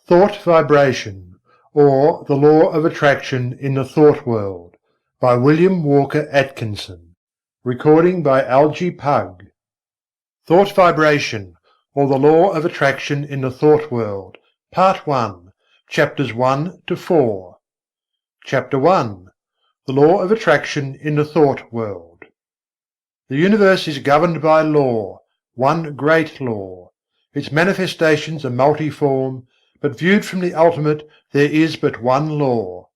Thought Vibration, or The Law of Attraction in the Thought World, by William Walker Atkinson. Recording by Algie Pug. Thought Vibration, or The Law of Attraction in the Thought World, Part 1, Chapters 1 to 4. Chapter 1. The Law of Attraction in the Thought World. The universe is governed by law, one great law. Its manifestations are multiform, but viewed from the ultimate there is but one law.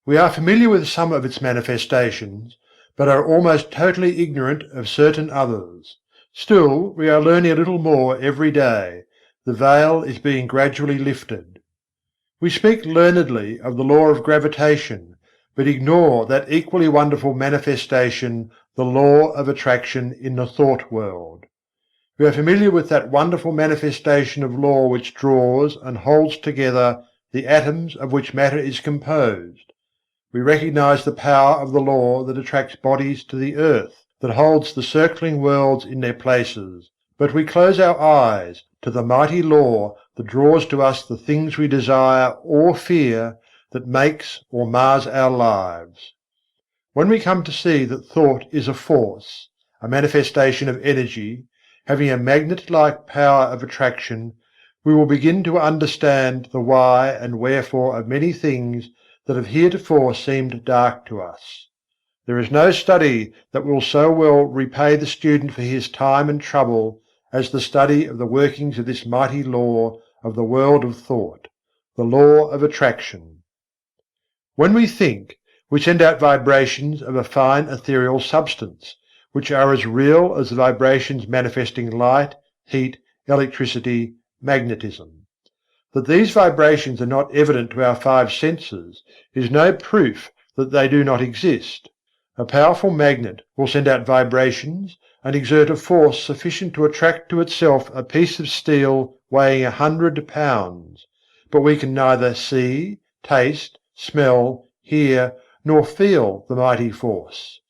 We are familiar with some of its manifestations, but are almost totally ignorant of certain others. Still, we are learning a little more every day. The veil is being gradually lifted. We speak learnedly of the law of gravitation, but ignore that equally wonderful manifestation, the law of attraction in the thought world. We are familiar with that wonderful manifestation of law which draws and holds together the atoms of which matter is composed. We recognize the power of the law that attracts bodies to the earth, that holds the circling worlds in their places, but we close our eyes to the mighty law that draws to us the things we desire or fear, that makes or mars our lives. When we come to see that thought is a force, a manifestation of energy, having a magnet-like power of attraction, we will begin to understand the why and wherefore of many things that have heretofore seemed dark to us. There is no study that will so well repay the student for his time and trouble as the study of the workings of this mighty law of the world of thought, the law of attraction. When we think, we send out vibrations of a fine ethereal substance, which are as real as the vibrations manifesting light, heat, electricity, magnetism. That these vibrations are not evident to our five senses is no proof that they do not exist. A powerful magnet will send out vibrations and exert a force sufficient to attract to itself a piece of steel weighing 100 pounds, but we can neither see, taste, smell, hear, nor feel the mighty force.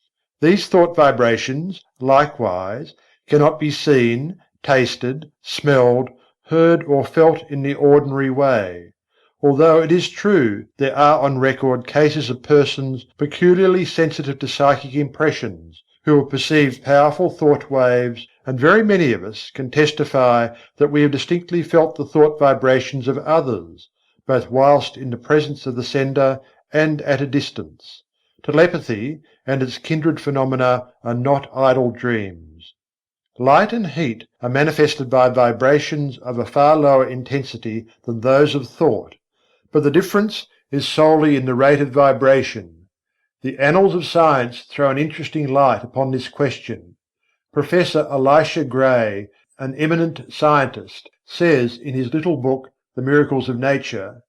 These thought vibrations, likewise, cannot be seen, tasted, smelled, heard or felt in the ordinary way, although it is true there are on record cases of persons peculiarly sensitive to psychic impressions, who have perceived powerful thought waves, and very many of us can testify that we have distinctly felt the thought vibrations of others, both whilst in the presence of the sender and at a distance. Telepathy and its kindred phenomena are not idle dreams. Light and heat are manifested by vibrations of a far lower intensity than those of thought, but the difference is solely in the rate of vibration. The annals of science throw an interesting light upon this question. Professor Elisha Gray, an eminent scientist, says in his little book, The Miracles of Nature,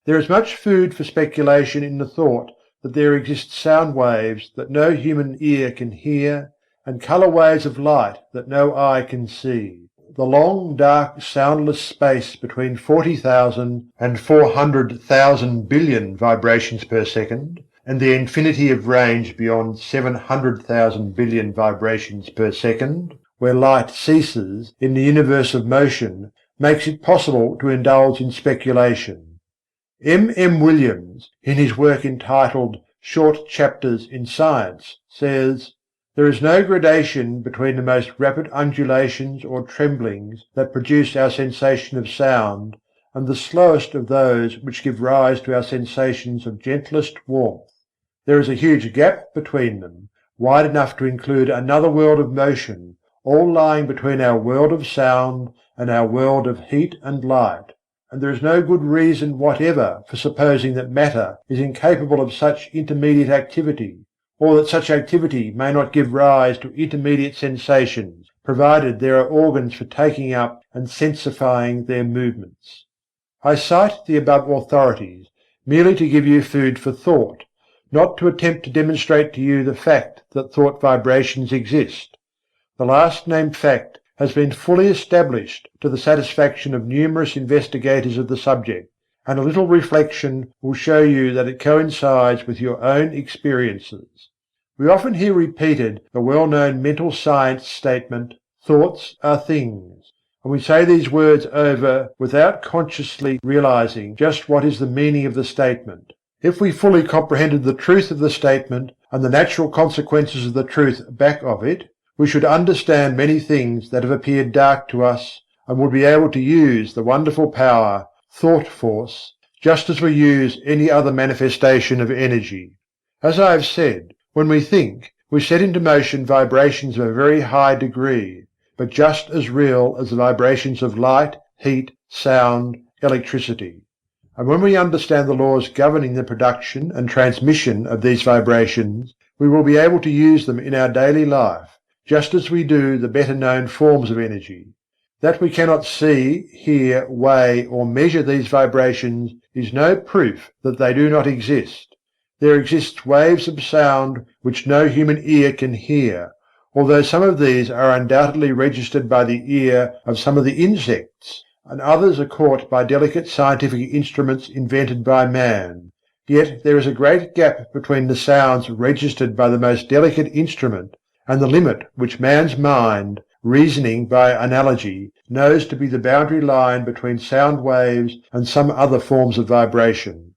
"There is much food for speculation in the thought that there exist sound waves that no human ear can hear, and colour waves of light that no eye can see. The long, dark, soundless space between 40,000 and 400,000 billion vibrations per second, and the infinity of range beyond 700,000 billion vibrations per second, where light ceases in the universe of motion, makes it possible to indulge in speculation." M. Williams, in his work entitled Short Chapters in Science, says, "There is no gradation between the most rapid undulations or tremblings that produce our sensation of sound, and the slowest of those which give rise to our sensations of gentlest warmth. There is a huge gap between them, wide enough to include another world of motion, all lying between our world of sound and our world of heat and light. And there is no good reason whatever for supposing that matter is incapable of such intermediate activity, or that such activity may not give rise to intermediate sensations, provided there are organs for taking up and sensifying their movements." I cite the above authorities merely to give you food for thought, not to attempt to demonstrate to you the fact that thought vibrations exist. The last named fact has been fully established to the satisfaction of numerous investigators of the subject, and a little reflection will show you that it coincides with your own experiences. We often hear repeated the well-known mental science statement, "Thoughts are things," and we say these words over without consciously realizing just what is the meaning of the statement. If we fully comprehended the truth of the statement and the natural consequences of the truth back of it, we should understand many things that have appeared dark to us and would be able to use the wonderful power, thought force, just as we use any other manifestation of energy. As I have said, when we think, we set into motion vibrations of a very high degree, but just as real as the vibrations of light, heat, sound, electricity. And when we understand the laws governing the production and transmission of these vibrations, we will be able to use them in our daily life, just as we do the better known forms of energy. That we cannot see, hear, weigh, or measure these vibrations is no proof that they do not exist. There exists waves of sound which no human ear can hear, although some of these are undoubtedly registered by the ear of some of the insects, and others are caught by delicate scientific instruments invented by man. Yet there is a great gap between the sounds registered by the most delicate instrument and the limit which man's mind, reasoning by analogy, knows to be the boundary line between sound waves and some other forms of vibration.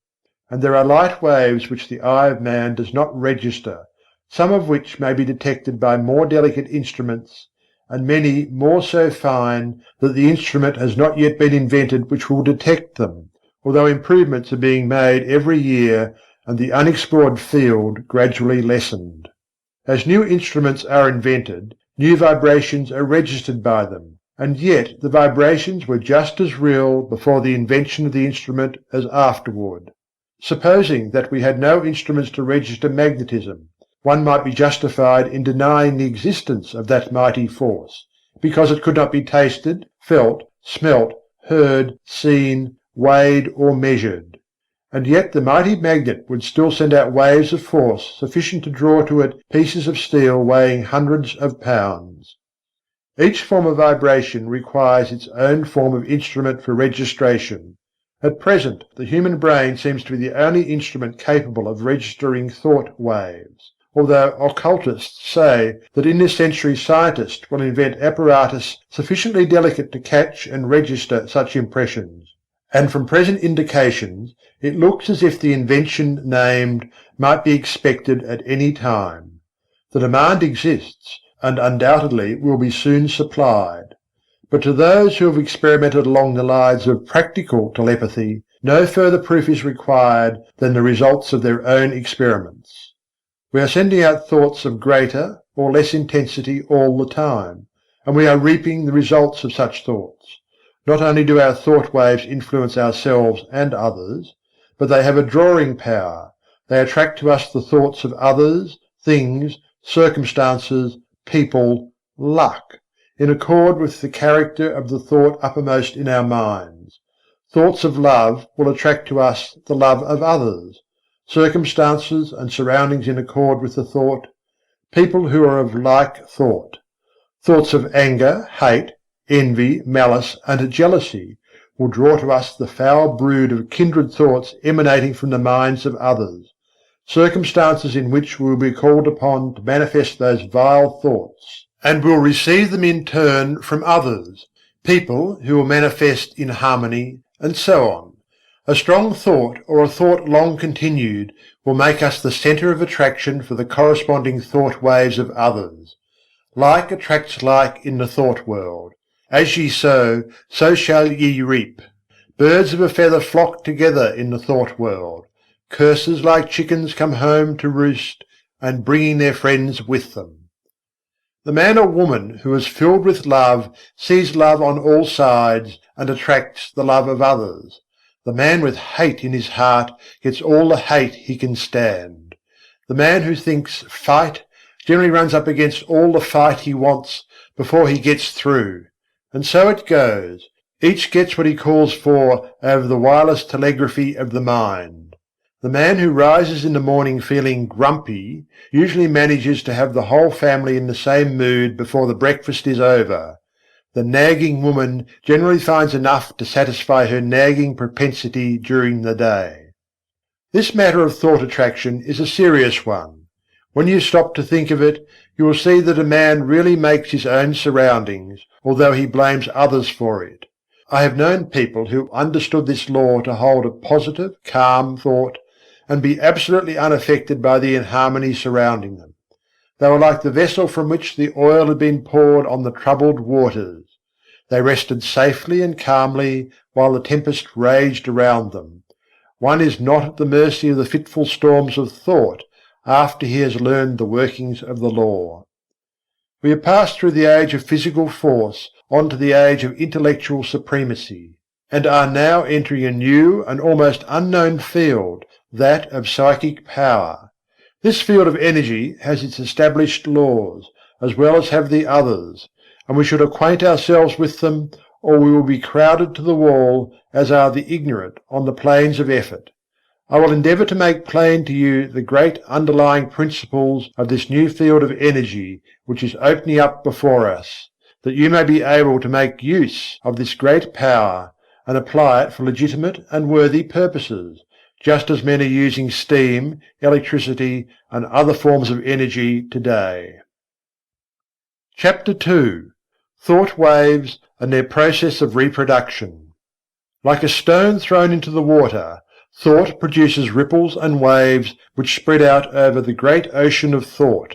And there are light waves which the eye of man does not register, some of which may be detected by more delicate instruments, and many more so fine that the instrument has not yet been invented which will detect them, although improvements are being made every year and the unexplored field gradually lessened. As new instruments are invented, new vibrations are registered by them, and yet the vibrations were just as real before the invention of the instrument as afterward. Supposing that we had no instruments to register magnetism, one might be justified in denying the existence of that mighty force, because it could not be tasted, felt, smelt, heard, seen, weighed, or measured. And yet the mighty magnet would still send out waves of force sufficient to draw to it pieces of steel weighing hundreds of pounds. Each form of vibration requires its own form of instrument for registration. At present, the human brain seems to be the only instrument capable of registering thought waves, although occultists say that in this century scientists will invent apparatus sufficiently delicate to catch and register such impressions. And from present indications, it looks as if the invention named might be expected at any time. The demand exists, and undoubtedly will be soon supplied. But to those who have experimented along the lines of practical telepathy, no further proof is required than the results of their own experiments. We are sending out thoughts of greater or less intensity all the time, and we are reaping the results of such thoughts. Not only do our thought waves influence ourselves and others, but they have a drawing power. They attract to us the thoughts of others, things, circumstances, people, luck, in accord with the character of the thought uppermost in our minds. Thoughts of love will attract to us the love of others, circumstances and surroundings in accord with the thought, people who are of like thought. Thoughts of anger, hate, envy, malice, and jealousy will draw to us the foul brood of kindred thoughts emanating from the minds of others, circumstances in which we will be called upon to manifest those vile thoughts, and will receive them in turn from others, people who will manifest in harmony, and so on. A strong thought, or a thought long continued, will make us the centre of attraction for the corresponding thought waves of others. Like attracts like in the thought world. As ye sow, so shall ye reap. Birds of a feather flock together in the thought world. Curses like chickens come home to roost, and bringing their friends with them. The man or woman who is filled with love sees love on all sides and attracts the love of others. The man with hate in his heart gets all the hate he can stand. The man who thinks fight generally runs up against all the fight he wants before he gets through. And so it goes. Each gets what he calls for over the wireless telegraphy of the mind. The man who rises in the morning feeling grumpy usually manages to have the whole family in the same mood before the breakfast is over. The nagging woman generally finds enough to satisfy her nagging propensity during the day. This matter of thought attraction is a serious one. When you stop to think of it, you will see that a man really makes his own surroundings, although he blames others for it. I have known people who understood this law to hold a positive, calm thought, and be absolutely unaffected by the inharmony surrounding them. They were like the vessel from which the oil had been poured on the troubled waters. They rested safely and calmly while the tempest raged around them. One is not at the mercy of the fitful storms of thought after he has learned the workings of the law. We have passed through the age of physical force on to the age of intellectual supremacy, and are now entering a new and almost unknown field, that of psychic power. This field of energy has its established laws, as well as have the others, and we should acquaint ourselves with them, or we will be crowded to the wall, as are the ignorant on the plains of effort. I will endeavour to make plain to you the great underlying principles of this new field of energy which is opening up before us, that you may be able to make use of this great power and apply it for legitimate and worthy purposes, just as men are using steam, electricity, and other forms of energy today. Chapter 2. Thought Waves and Their Process of Reproduction. Like a stone thrown into the water, thought produces ripples and waves which spread out over the great ocean of thought.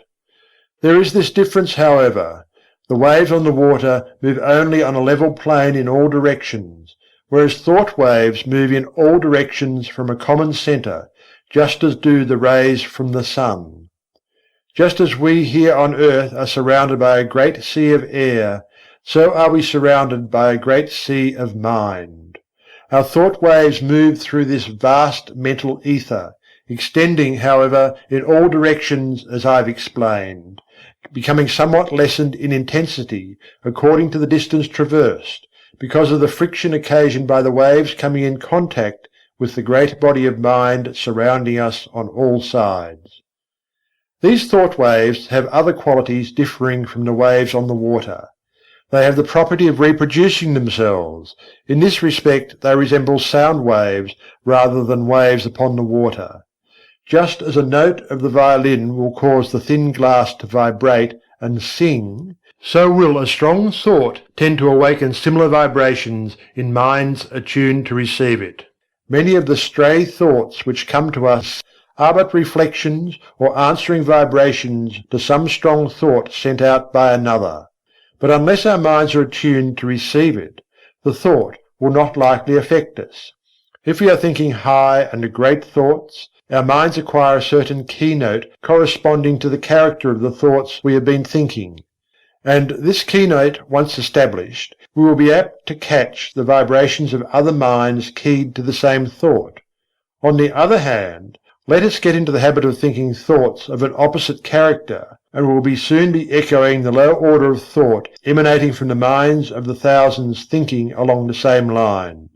There is this difference, however: the waves on the water move only on a level plane in all directions, whereas thought waves move in all directions from a common centre, just as do the rays from the sun. Just as we here on earth are surrounded by a great sea of air, so are we surrounded by a great sea of mind. Our thought waves move through this vast mental ether, extending, however, in all directions as I have explained, becoming somewhat lessened in intensity according to the distance traversed, because of the friction occasioned by the waves coming in contact with the great body of mind surrounding us on all sides. These thought waves have other qualities differing from the waves on the water. They have the property of reproducing themselves. In this respect they resemble sound waves rather than waves upon the water. Just as a note of the violin will cause the thin glass to vibrate and sing, so will a strong thought tend to awaken similar vibrations in minds attuned to receive it. Many of the stray thoughts which come to us are but reflections or answering vibrations to some strong thought sent out by another. But unless our minds are attuned to receive it, the thought will not likely affect us. If we are thinking high and great thoughts, our minds acquire a certain keynote corresponding to the character of the thoughts we have been thinking, and this keynote once established, we will be apt to catch the vibrations of other minds keyed to the same thought. On the other hand, let us get into the habit of thinking thoughts of an opposite character, and we will soon be echoing the low order of thought emanating from the minds of the thousands thinking along the same lines.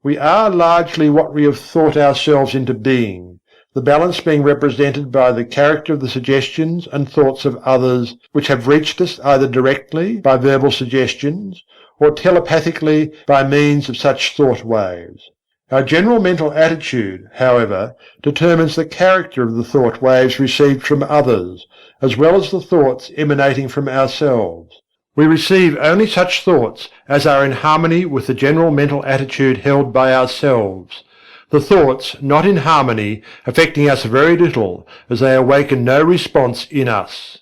We are largely what we have thought ourselves into being, the balance being represented by the character of the suggestions and thoughts of others which have reached us either directly by verbal suggestions or telepathically by means of such thought waves. Our general mental attitude, however, determines the character of the thought waves received from others, as well as the thoughts emanating from ourselves. We receive only such thoughts as are in harmony with the general mental attitude held by ourselves, the thoughts not in harmony affecting us very little, as they awaken no response in us.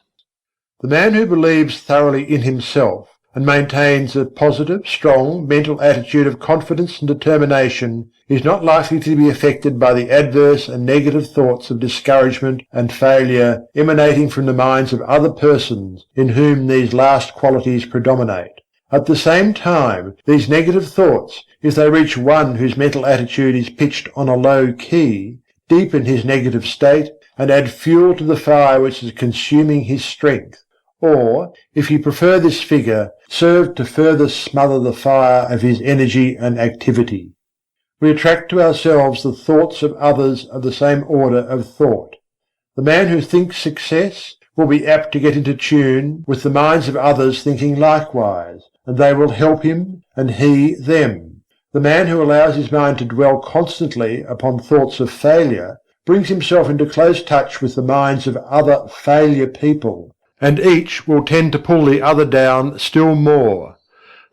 The man who believes thoroughly in himself and maintains a positive, strong mental attitude of confidence and determination is not likely to be affected by the adverse and negative thoughts of discouragement and failure emanating from the minds of other persons in whom these last qualities predominate. At the same time, these negative thoughts, if they reach one whose mental attitude is pitched on a low key, deepen his negative state and add fuel to the fire which is consuming his strength, or, if you prefer this figure, serve to further smother the fire of his energy and activity. We attract to ourselves the thoughts of others of the same order of thought. The man who thinks success will be apt to get into tune with the minds of others thinking likewise, and they will help him, and he them. The man who allows his mind to dwell constantly upon thoughts of failure brings himself into close touch with the minds of other failure people, and each will tend to pull the other down still more.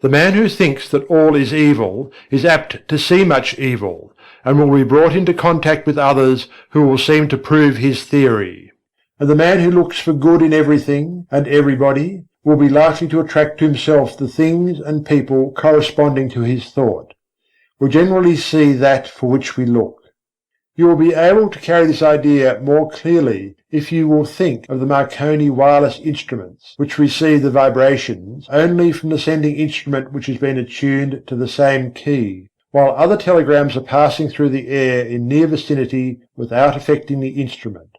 The man who thinks that all is evil is apt to see much evil, and will be brought into contact with others who will seem to prove his theory. And the man who looks for good in everything and everybody will be likely to attract to himself the things and people corresponding to his thought. We generally see that for which we look. You will be able to carry this idea more clearly if you will think of the Marconi wireless instruments, which receive the vibrations only from the sending instrument which has been attuned to the same key, while other telegrams are passing through the air in near vicinity without affecting the instrument.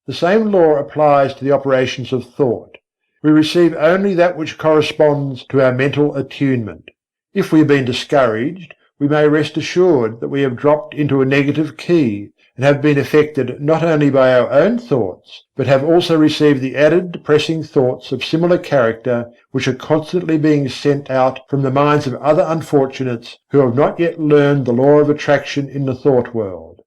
The same law applies to the operations of thought. We receive only that which corresponds to our mental attunement. If we have been discouraged, we may rest assured that we have dropped into a negative key, and have been affected not only by our own thoughts, but have also received the added depressing thoughts of similar character which are constantly being sent out from the minds of other unfortunates who have not yet learned the law of attraction in the thought world.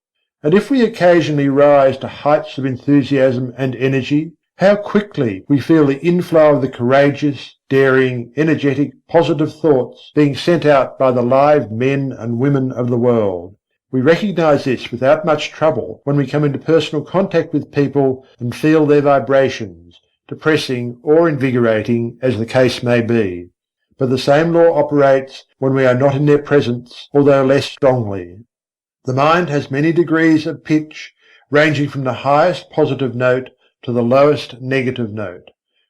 And if we occasionally rise to heights of enthusiasm and energy, how quickly we feel the inflow of the courageous, daring, energetic, positive thoughts being sent out by the live men and women of the world. We recognize this without much trouble when we come into personal contact with people and feel their vibrations, depressing or invigorating as the case may be. But the same law operates when we are not in their presence, although less strongly. The mind has many degrees of pitch, ranging from the highest positive note to the lowest negative note,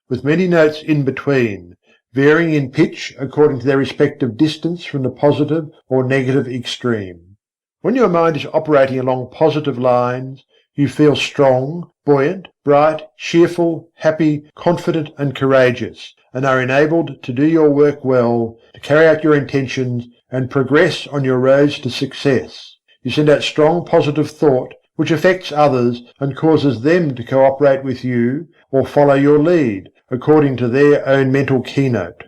with many notes in between, varying in pitch according to their respective distance from the positive or negative extreme. When your mind is operating along positive lines, you feel strong, buoyant, bright, cheerful, happy, confident and courageous, and are enabled to do your work well, to carry out your intentions, and progress on your roads to success. You send out strong positive thought, which affects others and causes them to cooperate with you or follow your lead, according to their own mental keynote.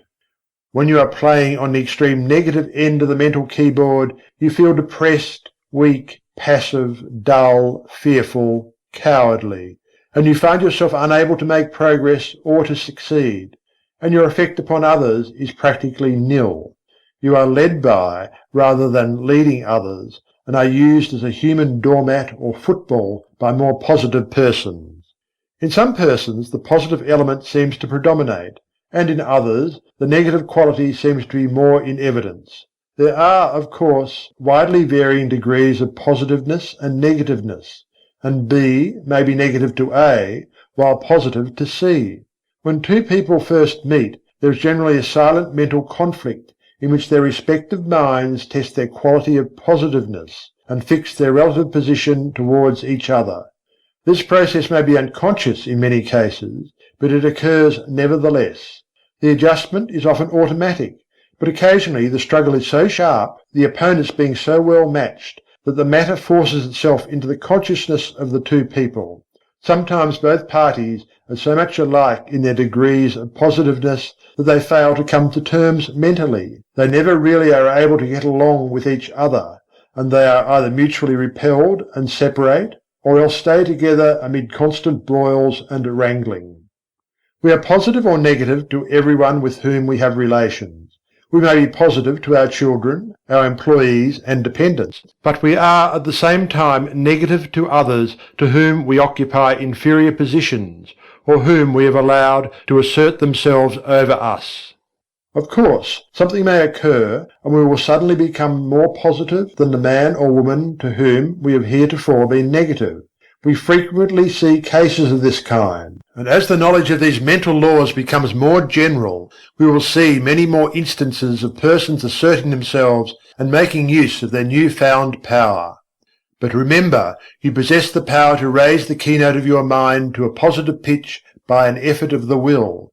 When you are playing on the extreme negative end of the mental keyboard, you feel depressed, weak, passive, dull, fearful, cowardly, and you find yourself unable to make progress or to succeed, and your effect upon others is practically nil. You are led by, rather than leading others, and are used as a human doormat or football by more positive persons. In some persons the positive element seems to predominate, and in others the negative quality seems to be more in evidence. There are, of course, widely varying degrees of positiveness and negativeness, and B may be negative to A, while positive to C. When two people first meet, there is generally a silent mental conflict, in which their respective minds test their quality of positiveness and fix their relative position towards each other. This process may be unconscious in many cases, but it occurs nevertheless. The adjustment is often automatic, but occasionally the struggle is so sharp, the opponents being so well matched, that the matter forces itself into the consciousness of the two people. Sometimes both parties are so much alike in their degrees of positiveness that they fail to come to terms mentally. They never really are able to get along with each other, and they are either mutually repelled and separate, or else stay together amid constant broils and wrangling. We are positive or negative to everyone with whom we have relations. We may be positive to our children, our employees and dependents, but we are at the same time negative to others to whom we occupy inferior positions, or whom we have allowed to assert themselves over us. Of course, something may occur, and we will suddenly become more positive than the man or woman to whom we have heretofore been negative. We frequently see cases of this kind, and as the knowledge of these mental laws becomes more general, we will see many more instances of persons asserting themselves and making use of their new-found power. But remember, you possess the power to raise the keynote of your mind to a positive pitch by an effort of the will.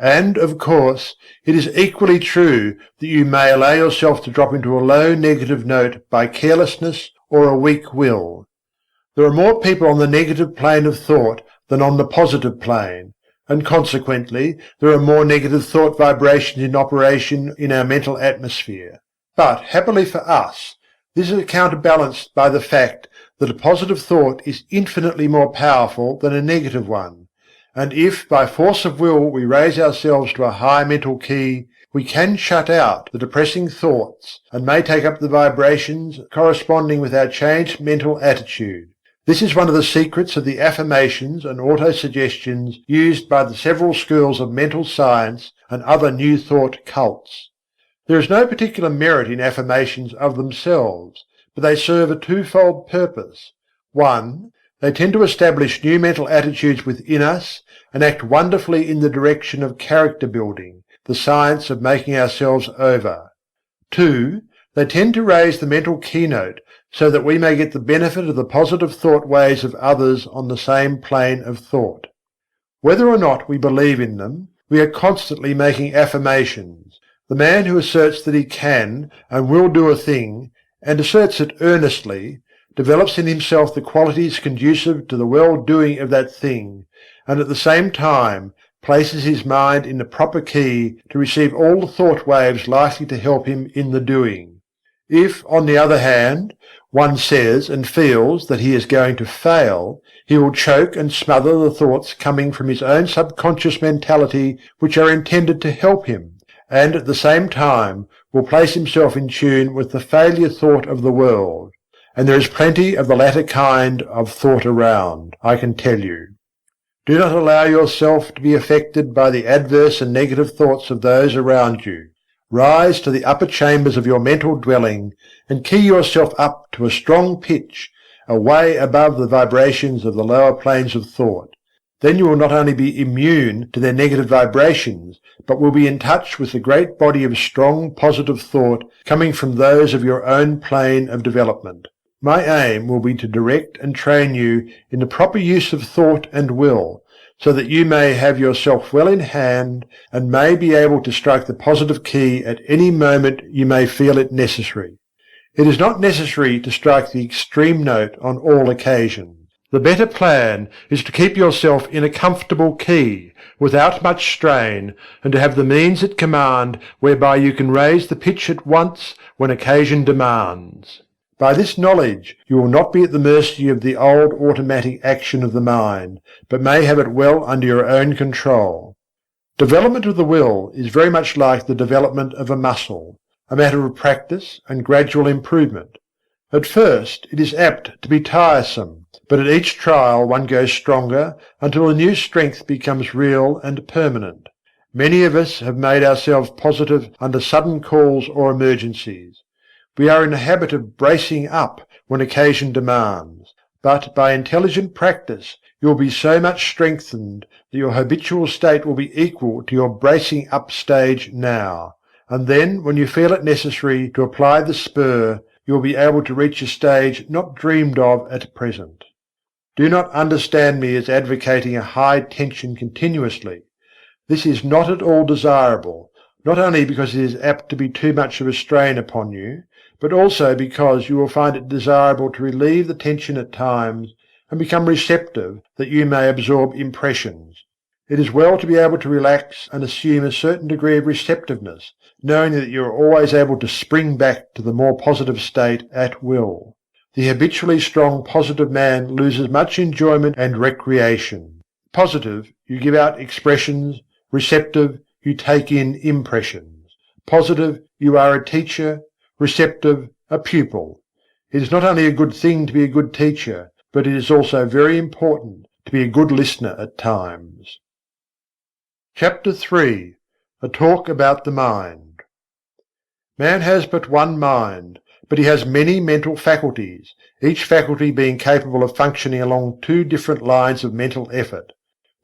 And, of course, it is equally true that you may allow yourself to drop into a low negative note by carelessness or a weak will. There are more people on the negative plane of thought than on the positive plane, and consequently there are more negative thought vibrations in operation in our mental atmosphere. But, happily for us, This is counterbalanced by the fact that a positive thought is infinitely more powerful than a negative one, and if by force of will we raise ourselves to a high mental key, we can shut out the depressing thoughts and may take up the vibrations corresponding with our changed mental attitude. This is one of the secrets of the affirmations and autosuggestions used by the several schools of mental science and other New Thought cults. There is no particular merit in affirmations of themselves, but they serve a twofold purpose. One, they tend to establish new mental attitudes within us and act wonderfully in the direction of character building, the science of making ourselves over. Two, they tend to raise the mental keynote so that we may get the benefit of the positive thought waves of others on the same plane of thought. Whether or not we believe in them, we are constantly making affirmations. The man who asserts that he can and will do a thing, and asserts it earnestly, develops in himself the qualities conducive to the well-doing of that thing, and at the same time places his mind in the proper key to receive all the thought waves likely to help him in the doing. If, on the other hand, one says and feels that he is going to fail, he will choke and smother the thoughts coming from his own subconscious mentality which are intended to help him, and at the same time will place himself in tune with the failure thought of the world. And there is plenty of the latter kind of thought around, I can tell you. Do not allow yourself to be affected by the adverse and negative thoughts of those around you. Rise to the upper chambers of your mental dwelling and key yourself up to a strong pitch, away above the vibrations of the lower planes of thought. Then you will not only be immune to their negative vibrations, but will be in touch with the great body of strong positive thought coming from those of your own plane of development. My aim will be to direct and train you in the proper use of thought and will, so that you may have yourself well in hand and may be able to strike the positive key at any moment you may feel it necessary. It is not necessary to strike the extreme note on all occasions. The better plan is to keep yourself in a comfortable key, without much strain, and to have the means at command whereby you can raise the pitch at once when occasion demands. By this knowledge you will not be at the mercy of the old automatic action of the mind, but may have it well under your own control. Development of the will is very much like the development of a muscle, a matter of practice and gradual improvement. At first it is apt to be tiresome, but at each trial one goes stronger until the new strength becomes real and permanent. Many of us have made ourselves positive under sudden calls or emergencies. We are in the habit of bracing up when occasion demands, but by intelligent practice you will be so much strengthened that your habitual state will be equal to your bracing up stage now, and then when you feel it necessary to apply the spur, you will be able to reach a stage not dreamed of at present. Do not understand me as advocating a high tension continuously. This is not at all desirable, not only because it is apt to be too much of a strain upon you, but also because you will find it desirable to relieve the tension at times and become receptive that you may absorb impressions. It is well to be able to relax and assume a certain degree of receptiveness, knowing that you are always able to spring back to the more positive state at will. The habitually strong positive man loses much enjoyment and recreation. Positive, you give out expressions; receptive, you take in impressions. Positive, you are a teacher; receptive, a pupil. It is not only a good thing to be a good teacher, but it is also very important to be a good listener at times. Chapter 3. A Talk about the Mind. Man has but one mind, but he has many mental faculties, each faculty being capable of functioning along two different lines of mental effort.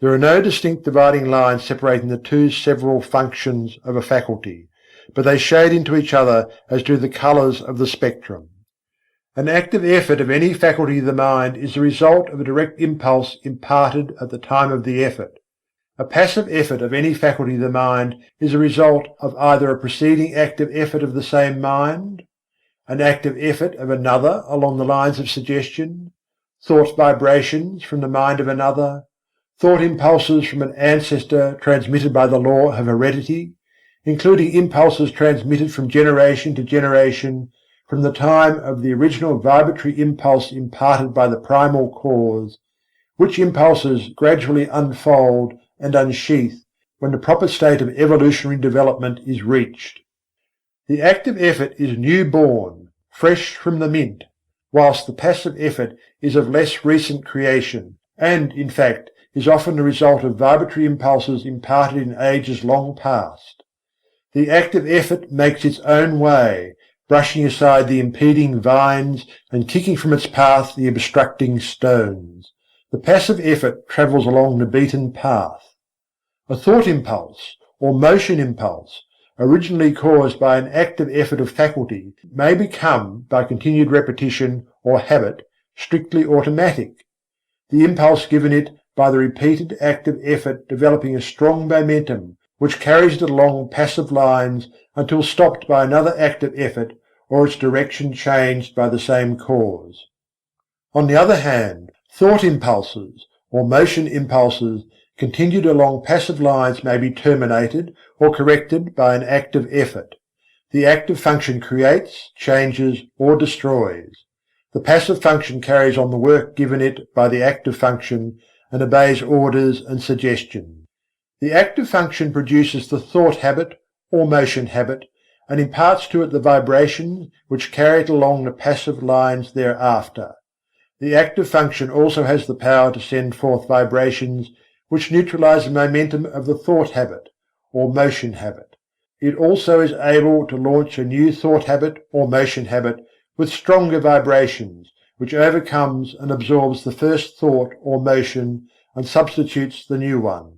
There are no distinct dividing lines separating the two several functions of a faculty, but they shade into each other as do the colours of the spectrum. An active effort of any faculty of the mind is the result of a direct impulse imparted at the time of the effort. A passive effort of any faculty of the mind is the result of either a preceding active effort of the same mind, an active effort of another along the lines of suggestion, thought vibrations from the mind of another, thought impulses from an ancestor transmitted by the law of heredity, including impulses transmitted from generation to generation, from the time of the original vibratory impulse imparted by the primal cause, which impulses gradually unfold and unsheath when the proper state of evolutionary development is reached. The active effort is new-born, fresh from the mint, whilst the passive effort is of less recent creation, and, in fact, is often the result of vibratory impulses imparted in ages long past. The active effort makes its own way, brushing aside the impeding vines and kicking from its path the obstructing stones. The passive effort travels along the beaten path. A thought impulse, or motion impulse, originally caused by an active effort of faculty, may become, by continued repetition or habit, strictly automatic, the impulse given it by the repeated active effort developing a strong momentum which carries it along passive lines until stopped by another active effort or its direction changed by the same cause. On the other hand, thought impulses or motion impulses continued along passive lines may be terminated or corrected by an active effort. The active function creates, changes, or destroys. The passive function carries on the work given it by the active function and obeys orders and suggestions. The active function produces the thought habit or motion habit and imparts to it the vibrations which carry it along the passive lines thereafter. The active function also has the power to send forth vibrations which neutralize the momentum of the thought habit or motion habit. It also is able to launch a new thought habit or motion habit with stronger vibrations, which overcomes and absorbs the first thought or motion and substitutes the new one.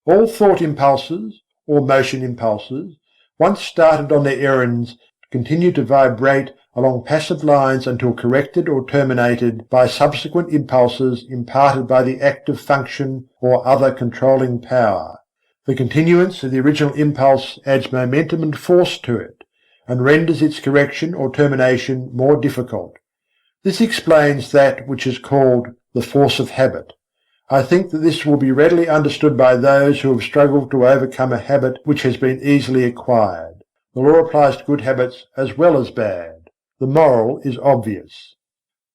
All thought impulses, or motion impulses, once started on their errands, continue to vibrate along passive lines until corrected or terminated by subsequent impulses imparted by the active function or other controlling power. The continuance of the original impulse adds momentum and force to it, and renders its correction or termination more difficult. This explains that which is called the force of habit. I think that this will be readily understood by those who have struggled to overcome a habit which has been easily acquired. The law applies to good habits as well as bad. The moral is obvious.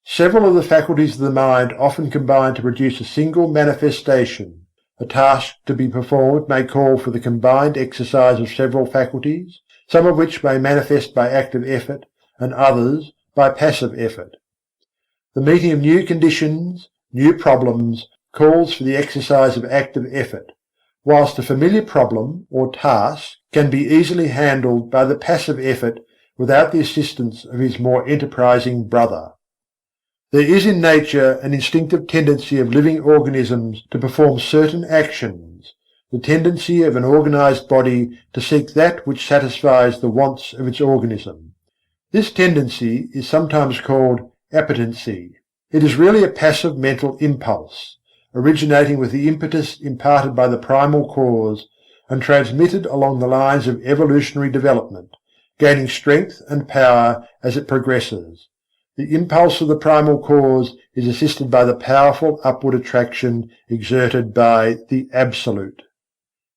Several of the faculties of the mind often combine to produce a single manifestation. A task to be performed may call for the combined exercise of several faculties, some of which may manifest by active effort, and others by passive effort. The meeting of new conditions, new problems, calls for the exercise of active effort, whilst a familiar problem or task can be easily handled by the passive effort without the assistance of his more enterprising brother. There is in nature an instinctive tendency of living organisms to perform certain actions, the tendency of an organized body to seek that which satisfies the wants of its organism. This tendency is sometimes called appetency. It is really a passive mental impulse, originating with the impetus imparted by the primal cause and transmitted along the lines of evolutionary development, gaining strength and power as it progresses. The impulse of the primal cause is assisted by the powerful upward attraction exerted by the Absolute.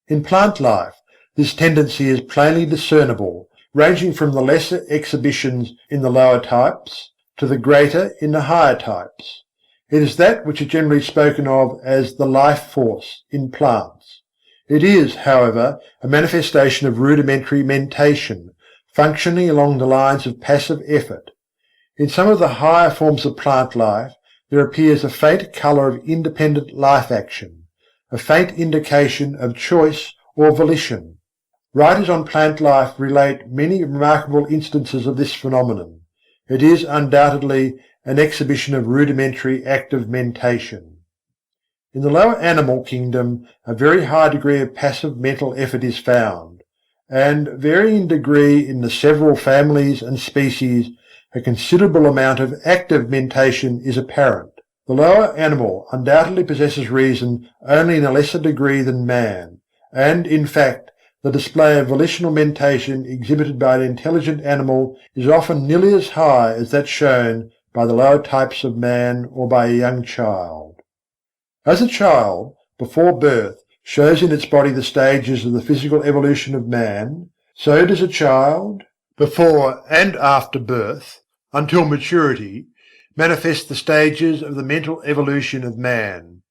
In plant life, this tendency is plainly discernible, ranging from the lesser exhibitions in the lower types to the greater in the higher types. It is that which is generally spoken of as the life force in plants. It is, however, a manifestation of rudimentary mentation, functioning along the lines of passive effort. In some of the higher forms of plant life, there appears a faint colour of independent life action, a faint indication of choice or volition. Writers on plant life relate many remarkable instances of this phenomenon. It is undoubtedly an exhibition of rudimentary active mentation. In the lower animal kingdom, a very high degree of passive mental effort is found, and, varying in degree in the several families and species, a considerable amount of active mentation is apparent. The lower animal undoubtedly possesses reason only in a lesser degree than man, and, in fact, the display of volitional mentation exhibited by an intelligent animal is often nearly as high as that shown by the lower types of man or by a young child. As a child, before birth, shows in its body the stages of the physical evolution of man, so does a child, Before and after birth, until maturity, manifest the stages of the mental evolution of man.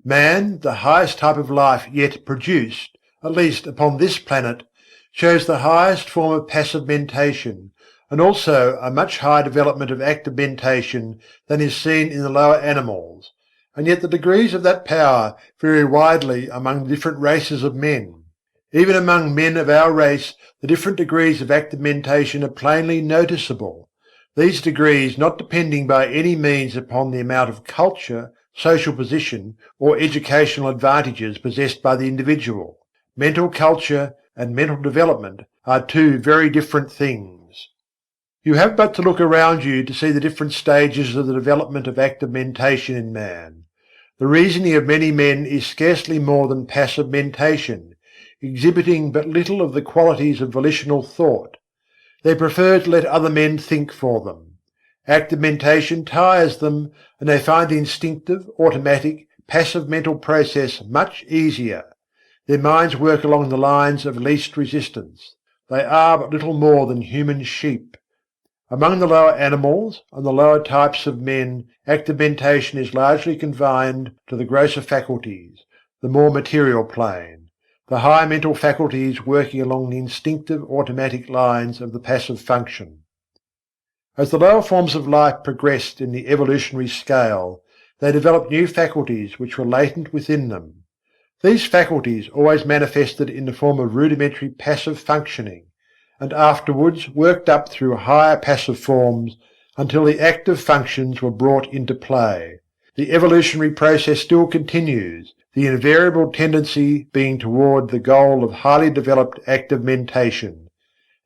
Man, the highest type of life yet produced, at least upon this planet, shows the highest form of passive mentation, and also a much higher development of active mentation than is seen in the lower animals, and yet the degrees of that power vary widely among the different races of men. Even among men of our race the different degrees of active mentation are plainly noticeable, these degrees not depending by any means upon the amount of culture, social position, or educational advantages possessed by the individual. Mental culture and mental development are two very different things. You have but to look around you to see the different stages of the development of active mentation in man. The reasoning of many men is scarcely more than passive mentation, exhibiting but little of the qualities of volitional thought. They prefer to let other men think for them. Active mentation tires them, and they find the instinctive, automatic, passive mental process much easier. Their minds work along the lines of least resistance. They are but little more than human sheep. Among the lower animals and the lower types of men, active mentation is largely confined to the grosser faculties, the more material plane. The higher mental faculties working along the instinctive automatic lines of the passive function. As the lower forms of life progressed in the evolutionary scale, they developed new faculties which were latent within them. These faculties always manifested in the form of rudimentary passive functioning, and afterwards worked up through higher passive forms until the active functions were brought into play. The evolutionary process still continues, the invariable tendency being toward the goal of highly developed active mentation.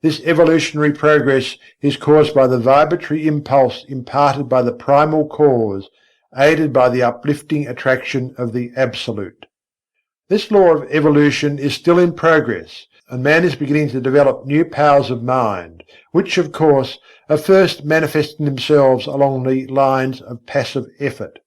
This evolutionary progress is caused by the vibratory impulse imparted by the primal cause, aided by the uplifting attraction of the Absolute. This law of evolution is still in progress, and man is beginning to develop new powers of mind, which, of course, are first manifesting themselves along the lines of passive effort.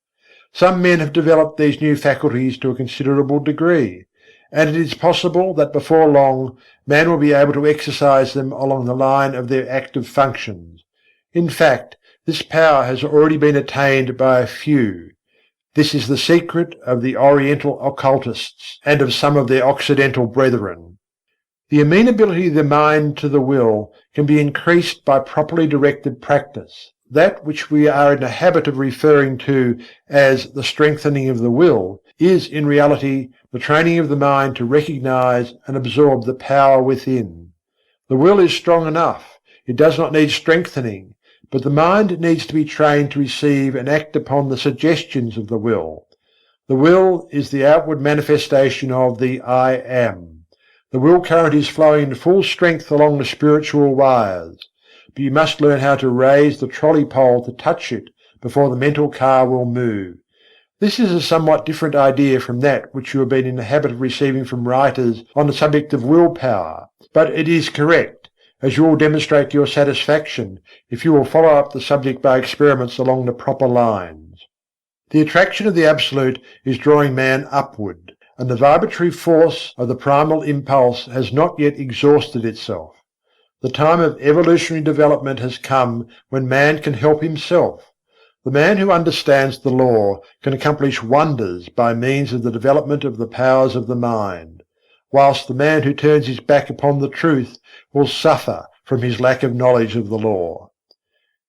Some men have developed these new faculties to a considerable degree, and it is possible that before long man will be able to exercise them along the line of their active functions. In fact, this power has already been attained by a few. This is the secret of the Oriental occultists and of some of their Occidental brethren. The amenability of the mind to the will can be increased by properly directed practice. That which we are in the habit of referring to as the strengthening of the will is in reality the training of the mind to recognize and absorb the power within. The will is strong enough, it does not need strengthening, but the mind needs to be trained to receive and act upon the suggestions of the will. The will is the outward manifestation of the I Am. The will current is flowing in full strength along the spiritual wires, but you must learn how to raise the trolley pole to touch it before the mental car will move. This is a somewhat different idea from that which you have been in the habit of receiving from writers on the subject of willpower, but it is correct, as you will demonstrate to your satisfaction if you will follow up the subject by experiments along the proper lines. The attraction of the Absolute is drawing man upward, and the vibratory force of the primal impulse has not yet exhausted itself. The time of evolutionary development has come when man can help himself. The man who understands the law can accomplish wonders by means of the development of the powers of the mind, whilst the man who turns his back upon the truth will suffer from his lack of knowledge of the law.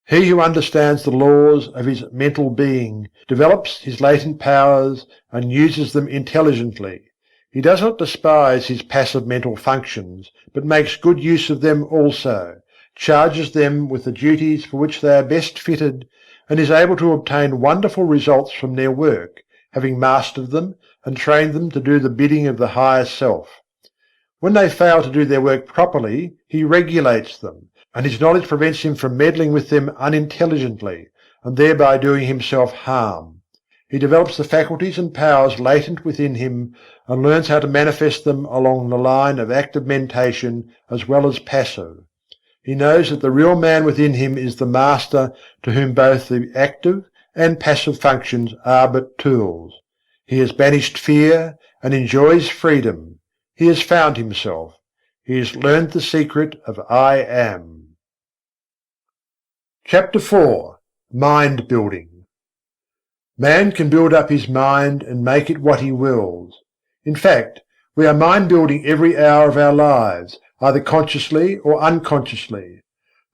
He who understands the laws of his mental being develops his latent powers and uses them intelligently. He does not despise his passive mental functions, but makes good use of them also, charges them with the duties for which they are best fitted, and is able to obtain wonderful results from their work, having mastered them and trained them to do the bidding of the higher self. When they fail to do their work properly, he regulates them, and his knowledge prevents him from meddling with them unintelligently, and thereby doing himself harm. He develops the faculties and powers latent within him, and learns how to manifest them along the line of active mentation as well as passive. He knows that the real man within him is the master to whom both the active and passive functions are but tools. He has banished fear and enjoys freedom. He has found himself. He has learned the secret of I Am. Chapter 4. Mind Building. Man can build up his mind and make it what he wills. In fact, we are mind building every hour of our lives, either consciously or unconsciously.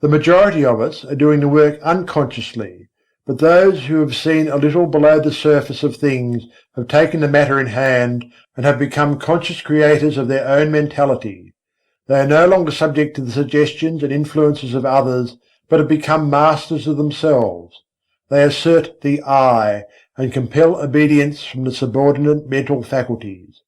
The majority of us are doing the work unconsciously, but those who have seen a little below the surface of things have taken the matter in hand and have become conscious creators of their own mentality. They are no longer subject to the suggestions and influences of others, but have become masters of themselves. They assert the I and compel obedience from the subordinate mental faculties.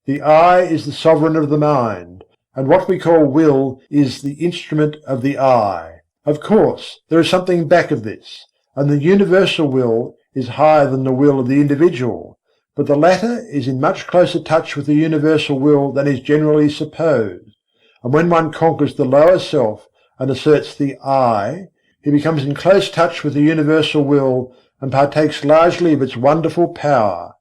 The I is the sovereign of the mind, and what we call will is the instrument of the I. Of course, there is something back of this, and the universal will is higher than the will of the individual, but the latter is in much closer touch with the universal will than is generally supposed, and when one conquers the lower self and asserts the I, he becomes in close touch with the universal will and partakes largely of its wonderful power.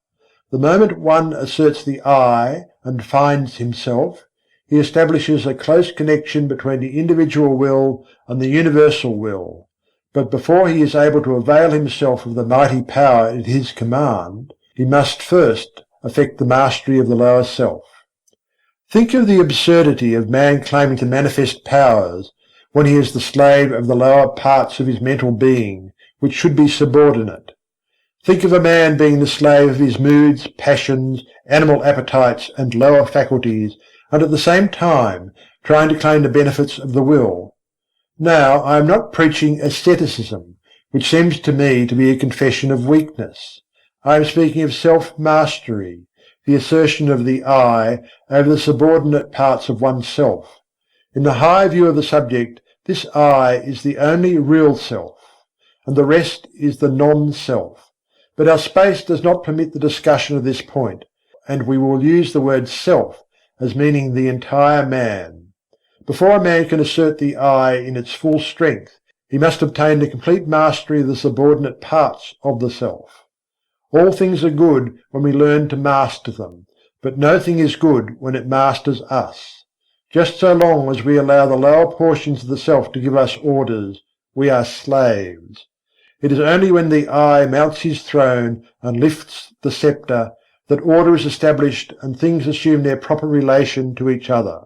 The moment one asserts the I and finds himself, he establishes a close connection between the individual will and the universal will. But before he is able to avail himself of the mighty power at his command, he must first effect the mastery of the lower self. Think of the absurdity of man claiming to manifest powers when he is the slave of the lower parts of his mental being, which should be subordinate. Think of a man being the slave of his moods, passions, animal appetites, and lower faculties, and at the same time trying to claim the benefits of the will. Now, I am not preaching asceticism, which seems to me to be a confession of weakness. I am speaking of self-mastery, the assertion of the I over the subordinate parts of oneself. In the high view of the subject, this I is the only real self, and the rest is the non-self. But our space does not permit the discussion of this point, and we will use the word self as meaning the entire man. Before a man can assert the I in its full strength, he must obtain the complete mastery of the subordinate parts of the self. All things are good when we learn to master them, but no thing is good when it masters us. Just so long as we allow the lower portions of the self to give us orders, we are slaves. It is only when the I mounts his throne and lifts the sceptre that order is established and things assume their proper relation to each other.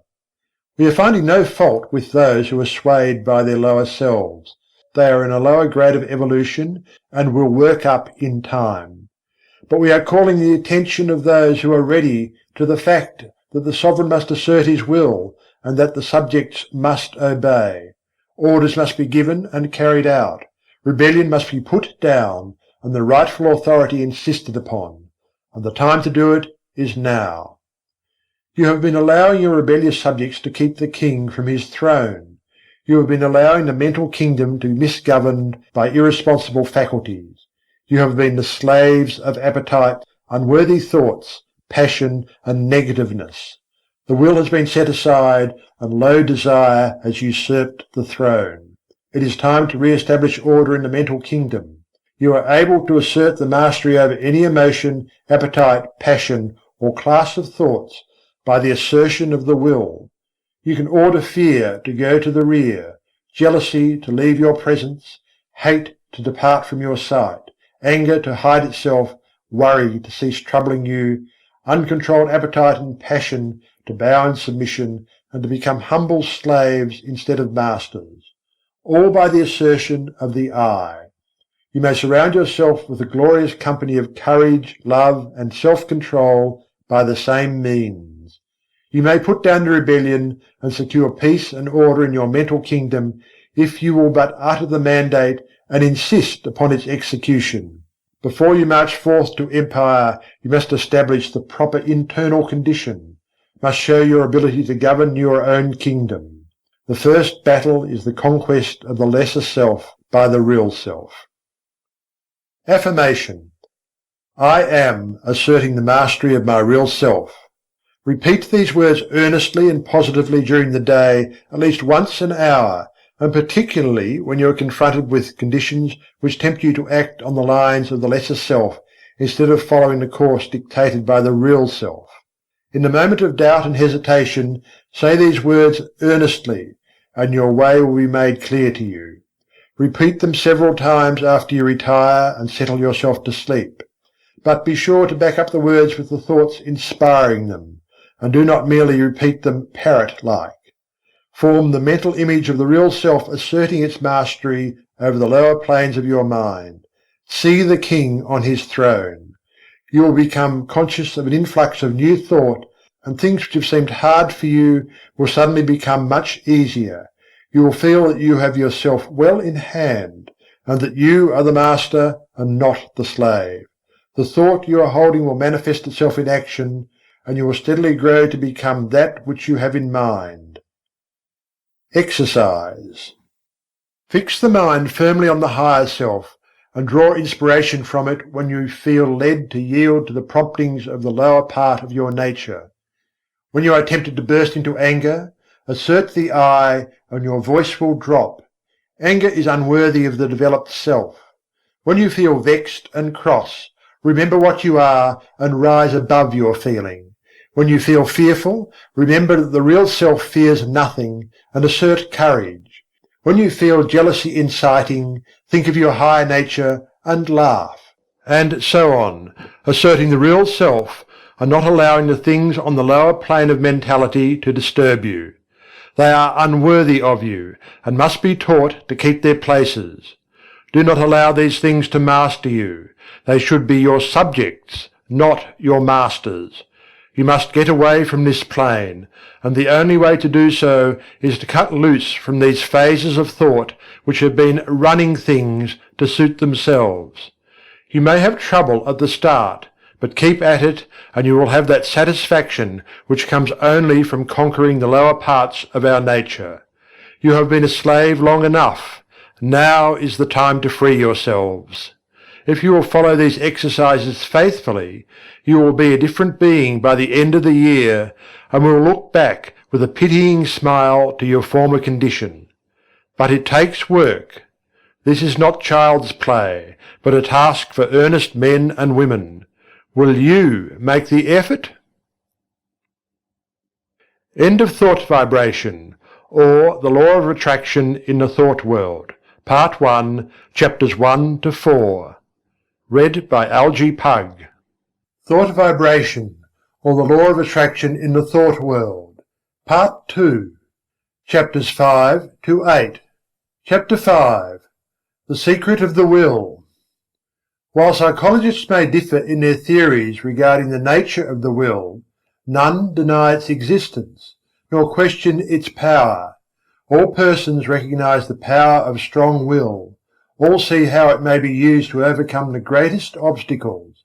We are finding no fault with those who are swayed by their lower selves. They are in a lower grade of evolution and will work up in time. But we are calling the attention of those who are ready to the fact that the sovereign must assert his will and that the subjects must obey. Orders must be given and carried out. Rebellion must be put down and the rightful authority insisted upon. And the time to do it is now. You have been allowing your rebellious subjects to keep the king from his throne. You have been allowing the mental kingdom to be misgoverned by irresponsible faculties. You have been the slaves of appetite, unworthy thoughts, passion, and negativeness. The will has been set aside, and low desire has usurped the throne. It is time to re-establish order in the mental kingdom. You are able to assert the mastery over any emotion, appetite, passion, or class of thoughts by the assertion of the will. You can order fear to go to the rear, jealousy to leave your presence, hate to depart from your sight, anger to hide itself, worry to cease troubling you, uncontrolled appetite and passion to bow in submission and to become humble slaves instead of masters. All by the assertion of the I. You may surround yourself with a glorious company of courage, love, and self-control by the same means. You may put down the rebellion and secure peace and order in your mental kingdom if you will but utter the mandate and insist upon its execution. Before you march forth to empire, you must establish the proper internal condition, must show your ability to govern your own kingdom. The first battle is the conquest of the lesser self by the real self. Affirmation. I am asserting the mastery of my real self. Repeat these words earnestly and positively during the day, at least once an hour, and particularly when you are confronted with conditions which tempt you to act on the lines of the lesser self instead of following the course dictated by the real self. In the moment of doubt and hesitation, Say these words earnestly, and your way will be made clear to you. Repeat them several times after you retire and settle yourself to sleep. But be sure to back up the words with the thoughts inspiring them, and do not merely repeat them parrot-like. Form the mental image of the real self asserting its mastery over the lower planes of your mind. See the king on his throne. You will become conscious of an influx of new thought, and things which have seemed hard for you will suddenly become much easier. You will feel that you have yourself well in hand, and that you are the master and not the slave. The thought you are holding will manifest itself in action, and you will steadily grow to become that which you have in mind. Exercise. Fix the mind firmly on the higher self, and draw inspiration from it when you feel led to yield to the promptings of the lower part of your nature. When you are tempted to burst into anger, assert the I, and your voice will drop. Anger is unworthy of the developed self. When you feel vexed and cross, remember what you are and rise above your feeling. When you feel fearful, remember that the real self fears nothing, and assert courage. When you feel jealousy inciting, think of your higher nature and laugh. And so on, asserting the real self, and not allowing the things on the lower plane of mentality to disturb you. They are unworthy of you, and must be taught to keep their places. Do not allow these things to master you. They should be your subjects, not your masters. You must get away from this plane, and the only way to do so is to cut loose from these phases of thought which have been running things to suit themselves. You may have trouble at the start, but keep at it, and you will have that satisfaction which comes only from conquering the lower parts of our nature. You have been a slave long enough. Now is the time to free yourselves. If you will follow these exercises faithfully, you will be a different being by the end of the year, and will look back with a pitying smile to your former condition. But it takes work. This is not child's play, but a task for earnest men and women. Will you make the effort? End of Thought Vibration, or The Law of Attraction in the Thought World, Part 1, Chapters 1 to 4. Read by Algie Pug. Thought Vibration, or the Law of Attraction in the Thought World, Part 2, Chapters 5 to 8. Chapter 5. The Secret of the Will. While psychologists may differ in their theories regarding the nature of the will, none deny its existence, nor question its power. All persons recognize the power of strong will. All see how it may be used to overcome the greatest obstacles.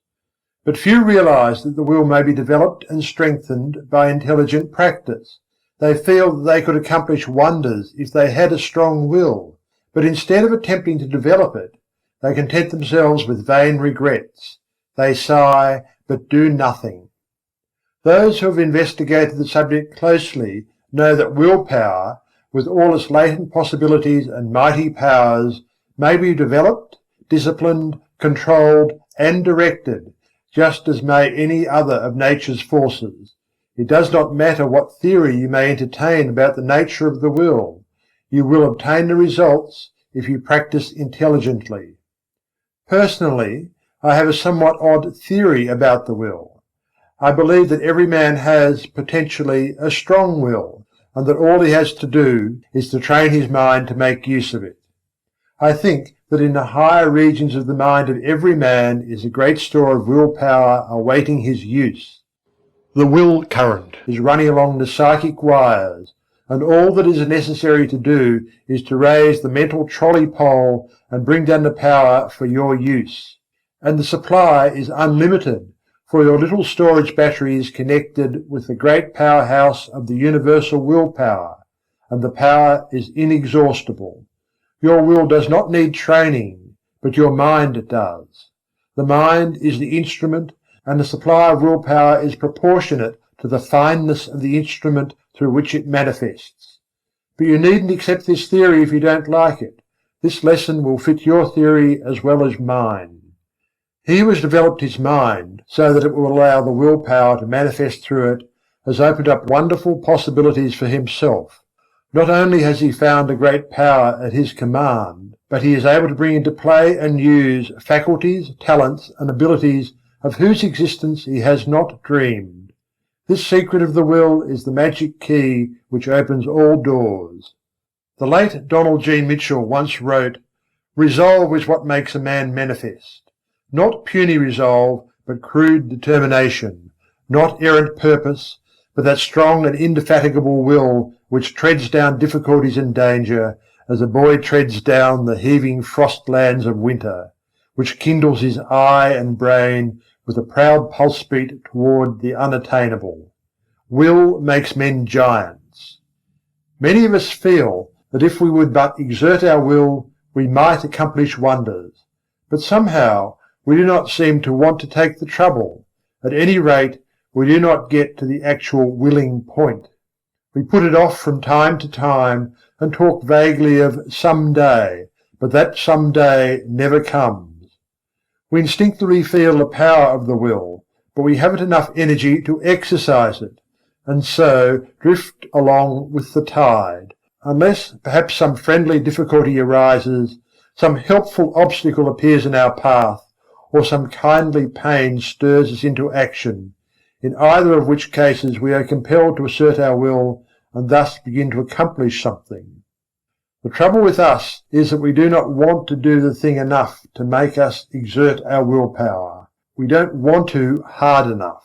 But few realize that the will may be developed and strengthened by intelligent practice. They feel that they could accomplish wonders if they had a strong will, but instead of attempting to develop it, they content themselves with vain regrets. They sigh, but do nothing. Those who have investigated the subject closely know that willpower, with all its latent possibilities and mighty powers, may be developed, disciplined, controlled, and directed, just as may any other of nature's forces. It does not matter what theory you may entertain about the nature of the will. You will obtain the results if you practice intelligently. Personally, I have a somewhat odd theory about the will. I believe that every man has, potentially, a strong will, and that all he has to do is to train his mind to make use of it. I think that in the higher regions of the mind of every man is a great store of willpower awaiting his use. The will current is running along the psychic wires, and all that is necessary to do is to raise the mental trolley pole and bring down the power for your use. And the supply is unlimited, for your little storage battery is connected with the great powerhouse of the universal willpower, and the power is inexhaustible. Your will does not need training, but your mind does. The mind is the instrument, and the supply of willpower is proportionate to the fineness of the instrument through which it manifests. But you needn't accept this theory if you don't like it. This lesson will fit your theory as well as mine. He who has developed his mind so that it will allow the willpower to manifest through it has opened up wonderful possibilities for himself. Not only has he found a great power at his command, but he is able to bring into play and use faculties, talents, and abilities of whose existence he has not dreamed. This secret of the will is the magic key which opens all doors. The late Donald G. Mitchell once wrote, "Resolve is what makes a man manifest. Not puny resolve, but crude determination. Not errant purpose, but that strong and indefatigable will which treads down difficulties and danger, as a boy treads down the heaving frost-lands of winter, which kindles his eye and brain with a proud pulse-beat toward the unattainable. Will makes men giants." Many of us feel that if we would but exert our will, we might accomplish wonders. But somehow we do not seem to want to take the trouble. At any rate, we do not get to the actual willing point. We put it off from time to time and talk vaguely of some day, but that some day never comes. We instinctively feel the power of the will, but we haven't enough energy to exercise it, and so drift along with the tide, unless perhaps some friendly difficulty arises, some helpful obstacle appears in our path, or some kindly pain stirs us into action, in either of which cases we are compelled to assert our will and thus begin to accomplish something. The trouble with us is that we do not want to do the thing enough to make us exert our willpower. We don't want to hard enough.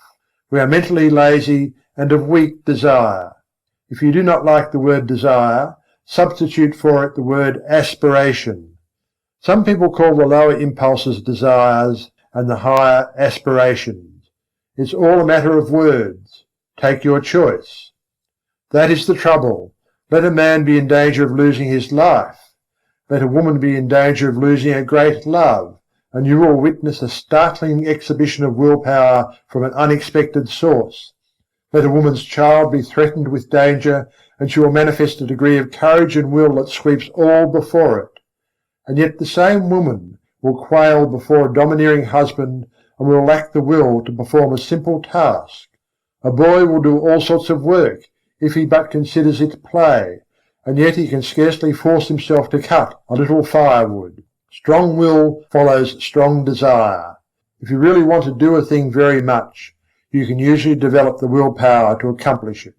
We are mentally lazy and of weak desire. If you do not like the word desire, substitute for it the word aspiration. Some people call the lower impulses desires and the higher aspirations. It's all a matter of words. Take your choice. That is the trouble. Let a man be in danger of losing his life. Let a woman be in danger of losing a great love, and you will witness a startling exhibition of willpower from an unexpected source. Let a woman's child be threatened with danger, and she will manifest a degree of courage and will that sweeps all before it. And yet the same woman will quail before a domineering husband and will lack the will to perform a simple task. A boy will do all sorts of work, if he but considers it play, and yet he can scarcely force himself to cut a little firewood. Strong will follows strong desire. If you really want to do a thing very much, you can usually develop the willpower to accomplish it.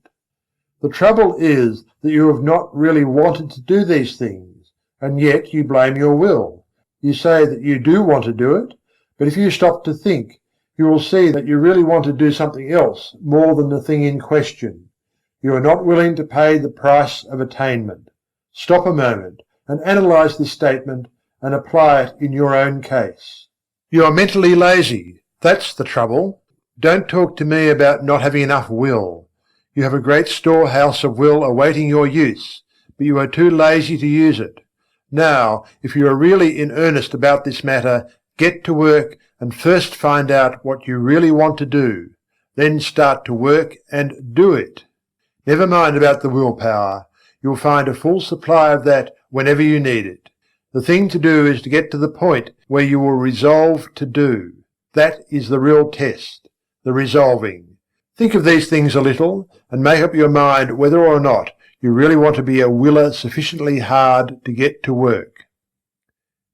The trouble is that you have not really wanted to do these things, and yet you blame your will. You say that you do want to do it, but if you stop to think, you will see that you really want to do something else more than the thing in question. You are not willing to pay the price of attainment. Stop a moment and analyze this statement and apply it in your own case. You are mentally lazy. That's the trouble. Don't talk to me about not having enough will. You have a great storehouse of will awaiting your use, but you are too lazy to use it. Now, if you are really in earnest about this matter, get to work and first find out what you really want to do. Then start to work and do it. Never mind about the willpower. You'll find a full supply of that whenever you need it. The thing to do is to get to the point where you will resolve to do. That is the real test, the resolving. Think of these things a little and make up your mind whether or not you really want to be a willer sufficiently hard to get to work.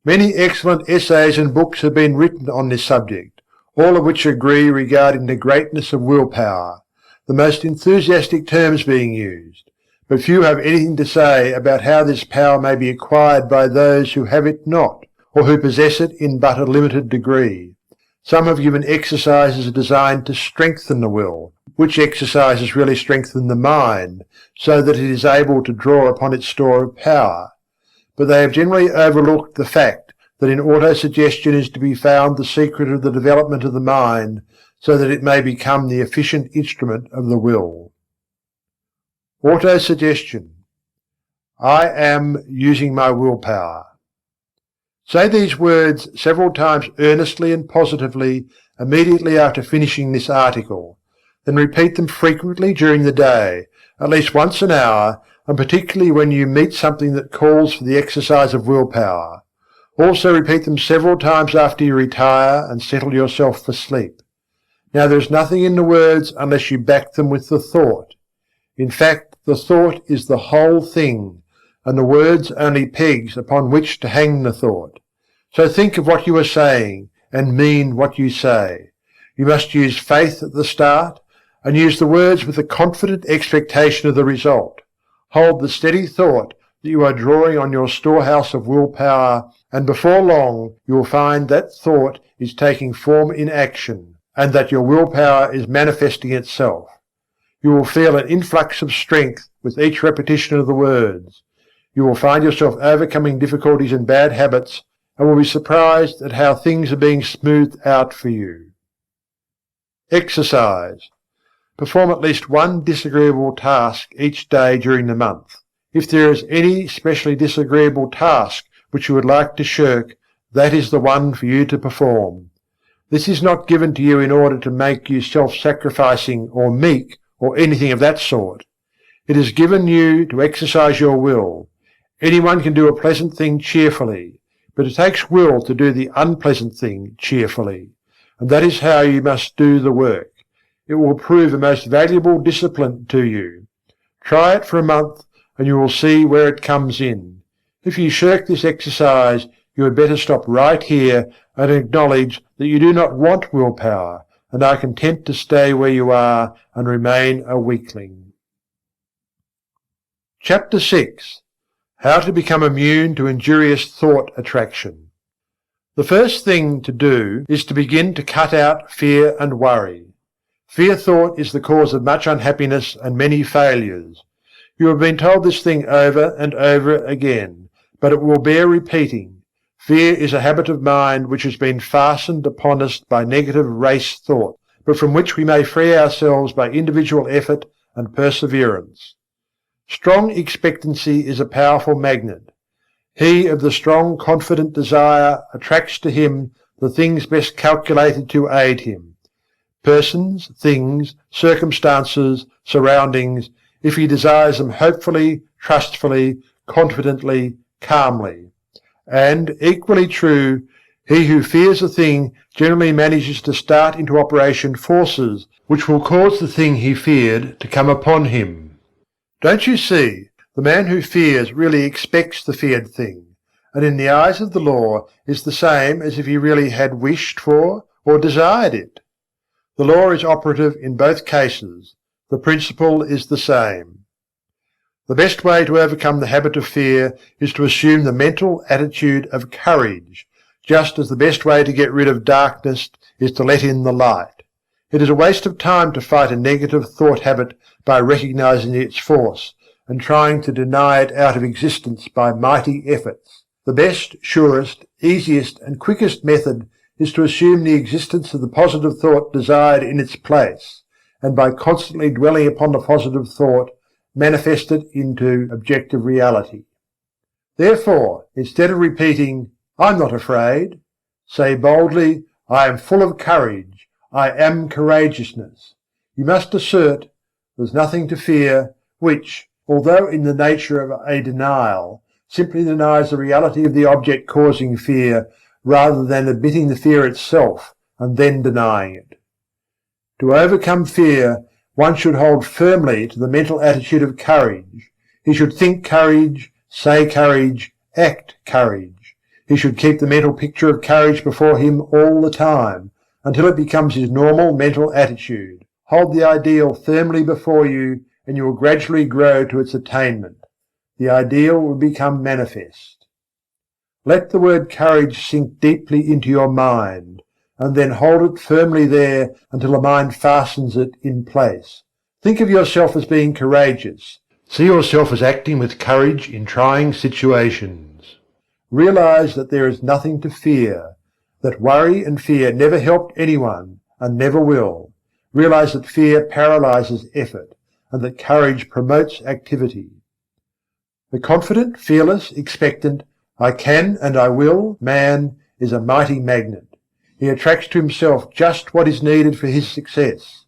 Many excellent essays and books have been written on this subject, all of which agree regarding the greatness of willpower, the most enthusiastic terms being used, but few have anything to say about how this power may be acquired by those who have it not, or who possess it in but a limited degree. Some have given exercises designed to strengthen the will, which exercises really strengthen the mind, so that it is able to draw upon its store of power. But they have generally overlooked the fact that in autosuggestion is to be found the secret of the development of the mind, so that it may become the efficient instrument of the will. Autosuggestion. I am using my willpower. Say these words several times earnestly and positively immediately after finishing this article. Then repeat them frequently during the day, at least once an hour, and particularly when you meet something that calls for the exercise of willpower. Also repeat them several times after you retire and settle yourself for sleep. Now there is nothing in the words unless you back them with the thought. In fact, the thought is the whole thing, and the words only pegs upon which to hang the thought. So think of what you are saying, and mean what you say. You must use faith at the start, and use the words with a confident expectation of the result. Hold the steady thought that you are drawing on your storehouse of willpower, and before long you will find that thought is taking form in action, and that your willpower is manifesting itself. You will feel an influx of strength with each repetition of the words. You will find yourself overcoming difficulties and bad habits, and will be surprised at how things are being smoothed out for you. Exercise. Perform at least one disagreeable task each day during the month. If there is any specially disagreeable task which you would like to shirk, that is the one for you to perform. This is not given to you in order to make you self-sacrificing or meek or anything of that sort. It is given you to exercise your will. Anyone can do a pleasant thing cheerfully, but it takes will to do the unpleasant thing cheerfully, and that is how you must do the work. It will prove a most valuable discipline to you. Try it for a month, and you will see where it comes in. If you shirk this exercise, you had better stop right here and acknowledge that you do not want willpower, and are content to stay where you are and remain a weakling. Chapter 6. How to become immune to injurious thought attraction. The first thing to do is to begin to cut out fear and worry. Fear thought is the cause of much unhappiness and many failures. You have been told this thing over and over again, but it will bear repeating. Fear is a habit of mind which has been fastened upon us by negative race thought, but from which we may free ourselves by individual effort and perseverance. Strong expectancy is a powerful magnet. He of the strong, confident desire attracts to him the things best calculated to aid him. Persons, things, circumstances, surroundings, if he desires them hopefully, trustfully, confidently, calmly. And, equally true, he who fears a thing generally manages to start into operation forces which will cause the thing he feared to come upon him. Don't you see, the man who fears really expects the feared thing, and in the eyes of the law is the same as if he really had wished for or desired it. The law is operative in both cases. The principle is the same. The best way to overcome the habit of fear is to assume the mental attitude of courage, just as the best way to get rid of darkness is to let in the light. It is a waste of time to fight a negative thought habit by recognizing its force, and trying to deny it out of existence by mighty efforts. The best, surest, easiest, and quickest method is to assume the existence of the positive thought desired in its place, and by constantly dwelling upon the positive thought, manifest it into objective reality. Therefore, instead of repeating, "I'm not afraid," say boldly, "I am full of courage, I am courageousness." You must assert, "There's nothing to fear," which, although in the nature of a denial, simply denies the reality of the object causing fear, rather than admitting the fear itself and then denying it. To overcome fear, one should hold firmly to the mental attitude of courage. He should think courage, say courage, act courage. He should keep the mental picture of courage before him all the time, until it becomes his normal mental attitude. Hold the ideal firmly before you, and you will gradually grow to its attainment. The ideal will become manifest. Let the word courage sink deeply into your mind, and then hold it firmly there until the mind fastens it in place. Think of yourself as being courageous. See yourself as acting with courage in trying situations. Realize that there is nothing to fear, that worry and fear never helped anyone and never will. Realize that fear paralyzes effort, and that courage promotes activity. The confident, fearless, expectant, "I can and I will" man is a mighty magnet. He attracts to himself just what is needed for his success.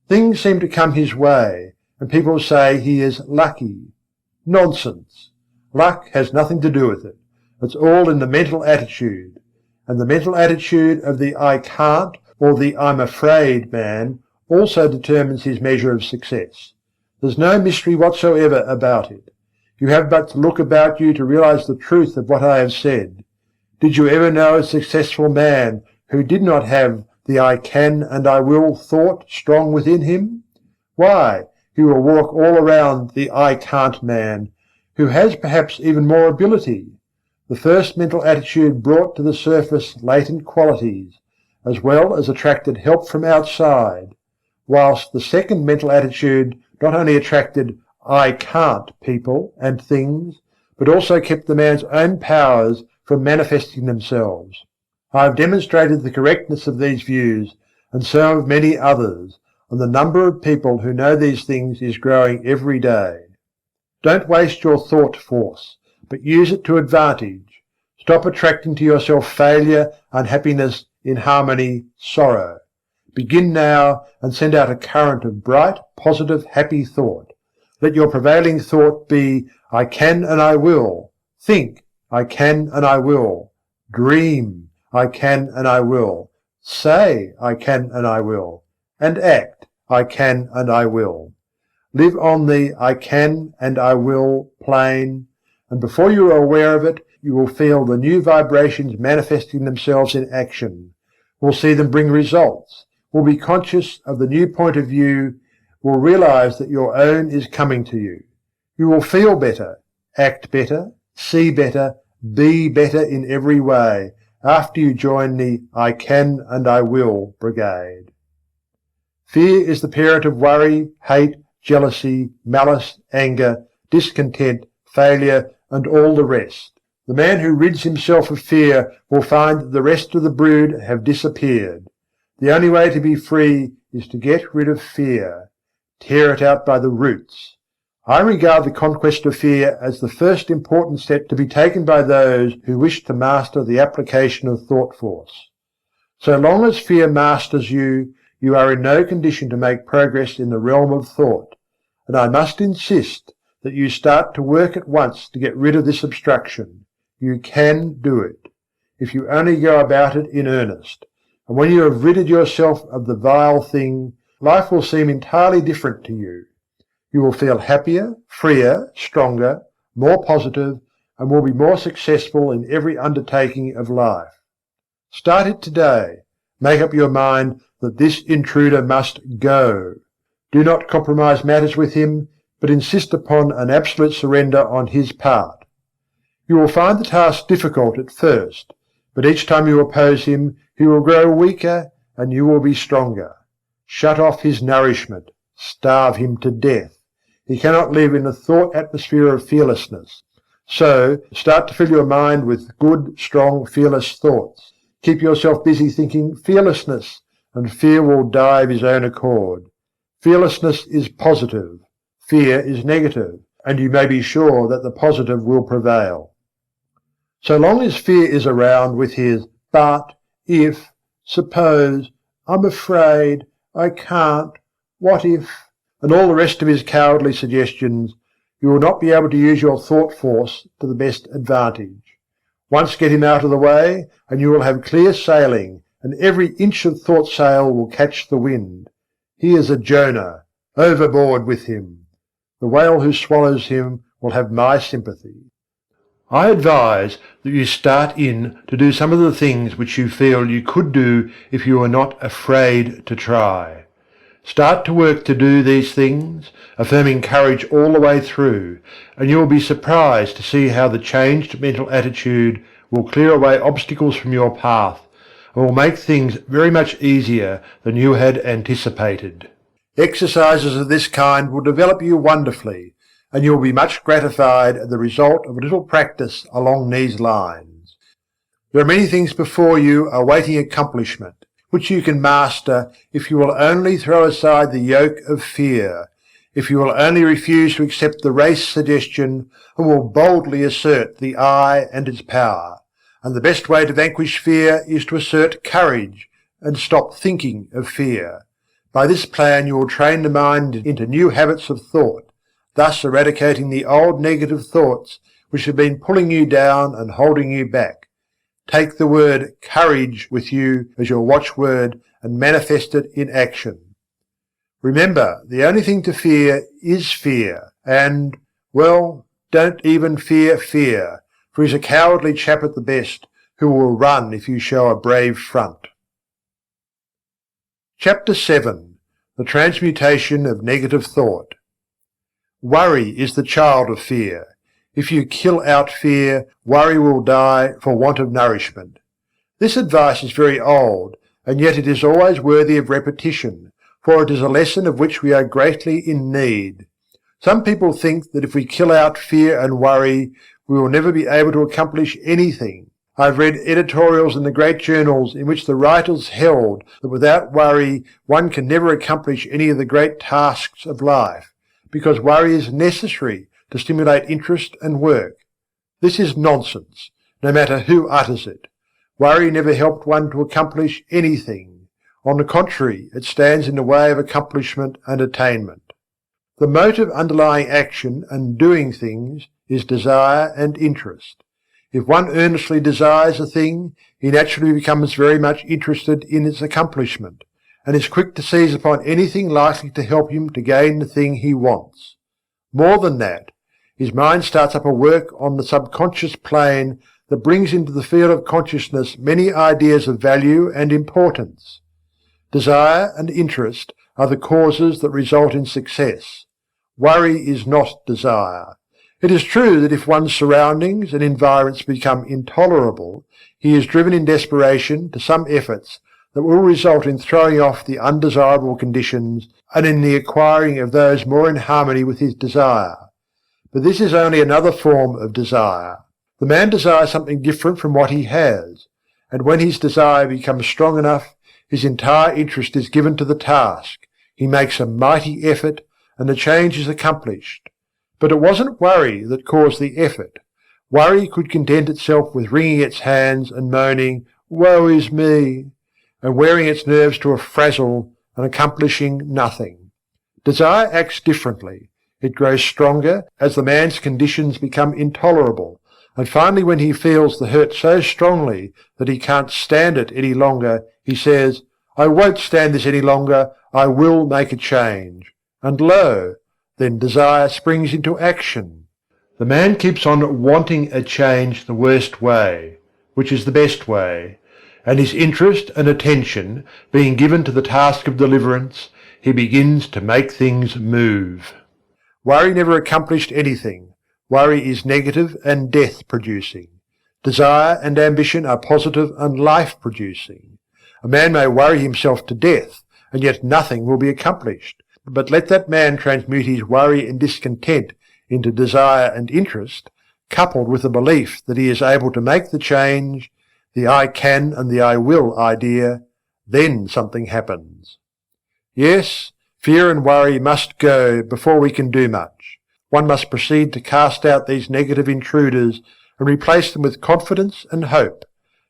Things seem to come his way, and people say he is lucky. Nonsense. Luck has nothing to do with it. It's all in the mental attitude, and the mental attitude of the "I can't" or the I'm afraid man also determines his measure of success. There's no mystery whatsoever about it. You have but to look about you to realize the truth of what I have said. Did you ever know a successful man who did not have the I can and I will thought strong within him? Why, he will walk all around the I can't man, who has perhaps even more ability. The first mental attitude brought to the surface latent qualities, as well as attracted help from outside, whilst the second mental attitude not only attracted I can't people and things, but also kept the man's own powers from manifesting themselves. I have demonstrated the correctness of these views, and so have many others, and the number of people who know these things is growing every day. Don't waste your thought force, but use it to advantage. Stop attracting to yourself failure, unhappiness, inharmony, sorrow. Begin now and send out a current of bright, positive, happy thought. Let your prevailing thought be, I can and I will. Think, I can and I will. Dream, I can and I will. Say, I can and I will. And act, I can and I will. Live on the I can and I will plane, and before you are aware of it, you will feel the new vibrations manifesting themselves in action, will see them bring results, will be conscious of the new point of view, will realize that your own is coming to you. You will feel better, act better, see better, be better in every way, after you join the I can and I will brigade. Fear is the parent of worry, hate, jealousy, malice, anger, discontent, failure, and all the rest. The man who rids himself of fear will find that the rest of the brood have disappeared. The only way to be free is to get rid of fear. Tear it out by the roots. I regard the conquest of fear as the first important step to be taken by those who wish to master the application of thought force. So long as fear masters you, you are in no condition to make progress in the realm of thought, and I must insist that you start to work at once to get rid of this obstruction. You can do it, if you only go about it in earnest, and when you have ridded yourself of the vile thing, life will seem entirely different to you. You will feel happier, freer, stronger, more positive, and will be more successful in every undertaking of life. Start it today. Make up your mind that this intruder must go. Do not compromise matters with him, but insist upon an absolute surrender on his part. You will find the task difficult at first, but each time you oppose him, he will grow weaker and you will be stronger. Shut off his nourishment. Starve him to death. He cannot live in a thought atmosphere of fearlessness. So, start to fill your mind with good, strong, fearless thoughts. Keep yourself busy thinking fearlessness, and fear will die of his own accord. Fearlessness is positive. Fear is negative, and you may be sure that the positive will prevail. So long as fear is around with his but, if, suppose, I'm afraid, I can't, what if, and all the rest of his cowardly suggestions, you will not be able to use your thought force to the best advantage. Once get him out of the way, and you will have clear sailing, and every inch of thought sail will catch the wind. He is a Jonah. Overboard with him. The whale who swallows him will have my sympathy. I advise that you start in to do some of the things which you feel you could do if you were not afraid to try. Start to work to do these things, affirming courage all the way through, and you will be surprised to see how the changed mental attitude will clear away obstacles from your path and will make things very much easier than you had anticipated. Exercises of this kind will develop you wonderfully, and you will be much gratified at the result of a little practice along these lines. There are many things before you awaiting accomplishment, which you can master if you will only throw aside the yoke of fear, if you will only refuse to accept the race suggestion and will boldly assert the I and its power. And the best way to vanquish fear is to assert courage and stop thinking of fear. By this plan you will train the mind into new habits of thought, thus eradicating the old negative thoughts which have been pulling you down and holding you back. Take the word courage with you as your watchword and manifest it in action. Remember, the only thing to fear is fear, and, well, don't even fear fear, for he's a cowardly chap at the best, who will run if you show a brave front. Chapter 7. The Transmutation of Negative Thought. Worry is the child of fear. If you kill out fear, worry will die for want of nourishment. This advice is very old, and yet it is always worthy of repetition, for it is a lesson of which we are greatly in need. Some people think that if we kill out fear and worry, we will never be able to accomplish anything. I've read editorials in the great journals in which the writers held that without worry one can never accomplish any of the great tasks of life, because worry is necessary to stimulate interest and work. This is nonsense, no matter who utters it. Worry never helped one to accomplish anything. On the contrary, it stands in the way of accomplishment and attainment. The motive underlying action and doing things is desire and interest. If one earnestly desires a thing, he naturally becomes very much interested in its accomplishment, and is quick to seize upon anything likely to help him to gain the thing he wants. More than that, his mind starts up a work on the subconscious plane that brings into the field of consciousness many ideas of value and importance. Desire and interest are the causes that result in success. Worry is not desire. It is true that if one's surroundings and environments become intolerable, he is driven in desperation to some efforts that will result in throwing off the undesirable conditions and in the acquiring of those more in harmony with his desire. But this is only another form of desire. The man desires something different from what he has, and when his desire becomes strong enough, his entire interest is given to the task. He makes a mighty effort, and the change is accomplished. But it wasn't worry that caused the effort. Worry could content itself with wringing its hands and moaning, "Woe is me," and wearing its nerves to a frazzle and accomplishing nothing. Desire acts differently. It grows stronger as the man's conditions become intolerable, and finally when he feels the hurt so strongly that he can't stand it any longer, he says, "I won't stand this any longer, I will make a change." And lo! Then desire springs into action. The man keeps on wanting a change the worst way, which is the best way, and his interest and attention being given to the task of deliverance, he begins to make things move. Worry never accomplished anything. Worry is negative and death-producing. Desire and ambition are positive and life-producing. A man may worry himself to death, and yet nothing will be accomplished. But let that man transmute his worry and discontent into desire and interest, coupled with the belief that he is able to make the change, the I can and the I will idea, then something happens. Yes, fear and worry must go before we can do much. One must proceed to cast out these negative intruders and replace them with confidence and hope.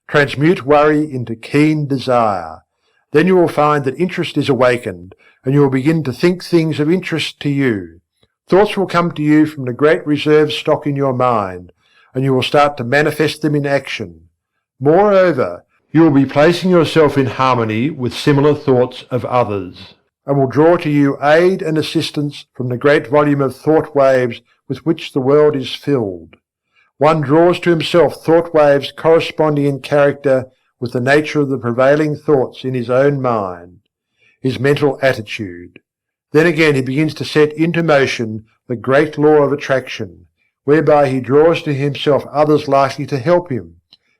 Transmute worry into keen desire. Then you will find that interest is awakened, and you will begin to think things of interest to you. Thoughts will come to you from the great reserve stock in your mind, and you will start to manifest them in action. Moreover, you will be placing yourself in harmony with similar thoughts of others, and will draw to you aid and assistance from the great volume of thought waves with which the world is filled. One draws to himself thought waves corresponding in character with the nature of the prevailing thoughts in his own mind, his mental attitude. Then again he begins to set into motion the great law of attraction, whereby he draws to himself others likely to help him,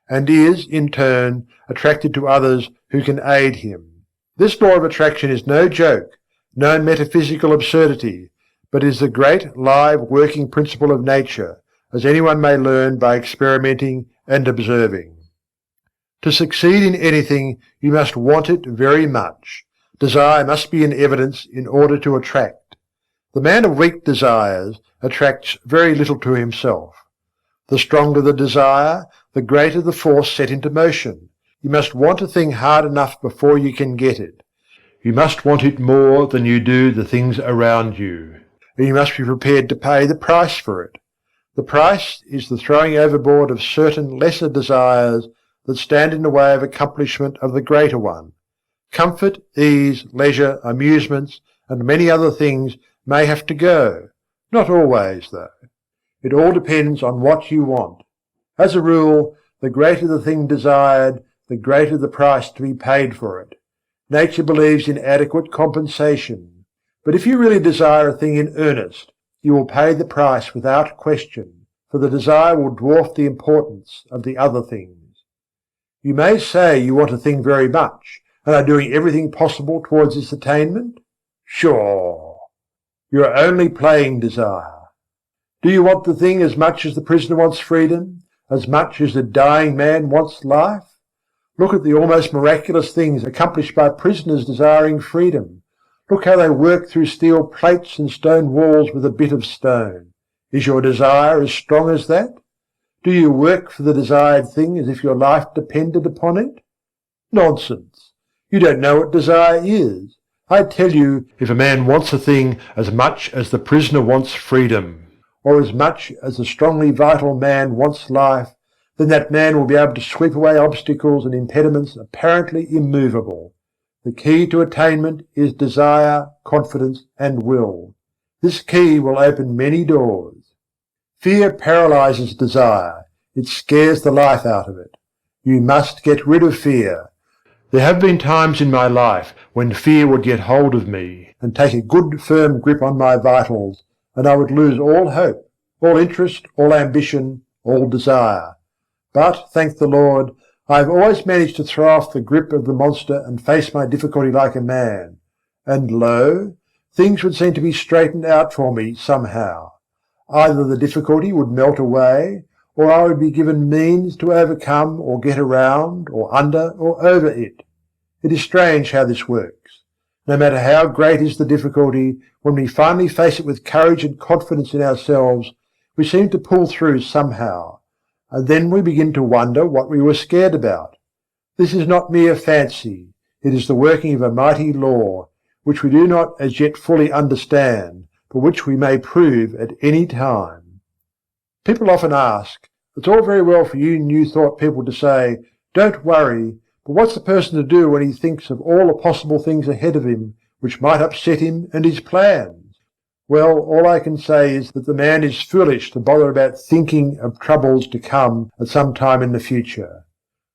and is, in turn, attracted to others who can aid him. This law of attraction is no joke, no metaphysical absurdity, but is the great live working principle of nature, as anyone may learn by experimenting and observing. To succeed in anything, you must want it very much. Desire must be in evidence in order to attract. The man of weak desires attracts very little to himself. The stronger the desire, the greater the force set into motion. You must want a thing hard enough before you can get it. You must want it more than you do the things around you. And you must be prepared to pay the price for it. The price is the throwing overboard of certain lesser desires that stand in the way of accomplishment of the greater one. Comfort, ease, leisure, amusements, and many other things may have to go. Not always, though. It all depends on what you want. As a rule, the greater the thing desired, the greater the price to be paid for it. Nature believes in adequate compensation. But if you really desire a thing in earnest, you will pay the price without question, for the desire will dwarf the importance of the other things. You may say you want a thing very much, and are doing everything possible towards its attainment. Sure, you are only playing desire. Do you want the thing as much as the prisoner wants freedom, as much as the dying man wants life? Look at the almost miraculous things accomplished by prisoners desiring freedom. Look how they work through steel plates and stone walls with a bit of stone. Is your desire as strong as that? Do you work for the desired thing as if your life depended upon it? Nonsense. You don't know what desire is. I tell you, if a man wants a thing as much as the prisoner wants freedom, or as much as the strongly vital man wants life, then that man will be able to sweep away obstacles and impediments apparently immovable. The key to attainment is desire, confidence, and will. This key will open many doors. Fear paralyzes desire. It scares the life out of it. You must get rid of fear. There have been times in my life when fear would get hold of me and take a good firm grip on my vitals, and I would lose all hope, all interest, all ambition, all desire. But, thank the Lord, I have always managed to throw off the grip of the monster and face my difficulty like a man. And lo, things would seem to be straightened out for me somehow. Either the difficulty would melt away, or I would be given means to overcome or get around or under or over it. It is strange how this works. No matter how great is the difficulty, when we finally face it with courage and confidence in ourselves, we seem to pull through somehow, and then we begin to wonder what we were scared about. This is not mere fancy. It is the working of a mighty law, which we do not as yet fully understand, but which we may prove at any time. People often ask, it's all very well for you New Thought people to say, don't worry, but what's the person to do when he thinks of all the possible things ahead of him which might upset him and his plans? Well, all I can say is that the man is foolish to bother about thinking of troubles to come at some time in the future.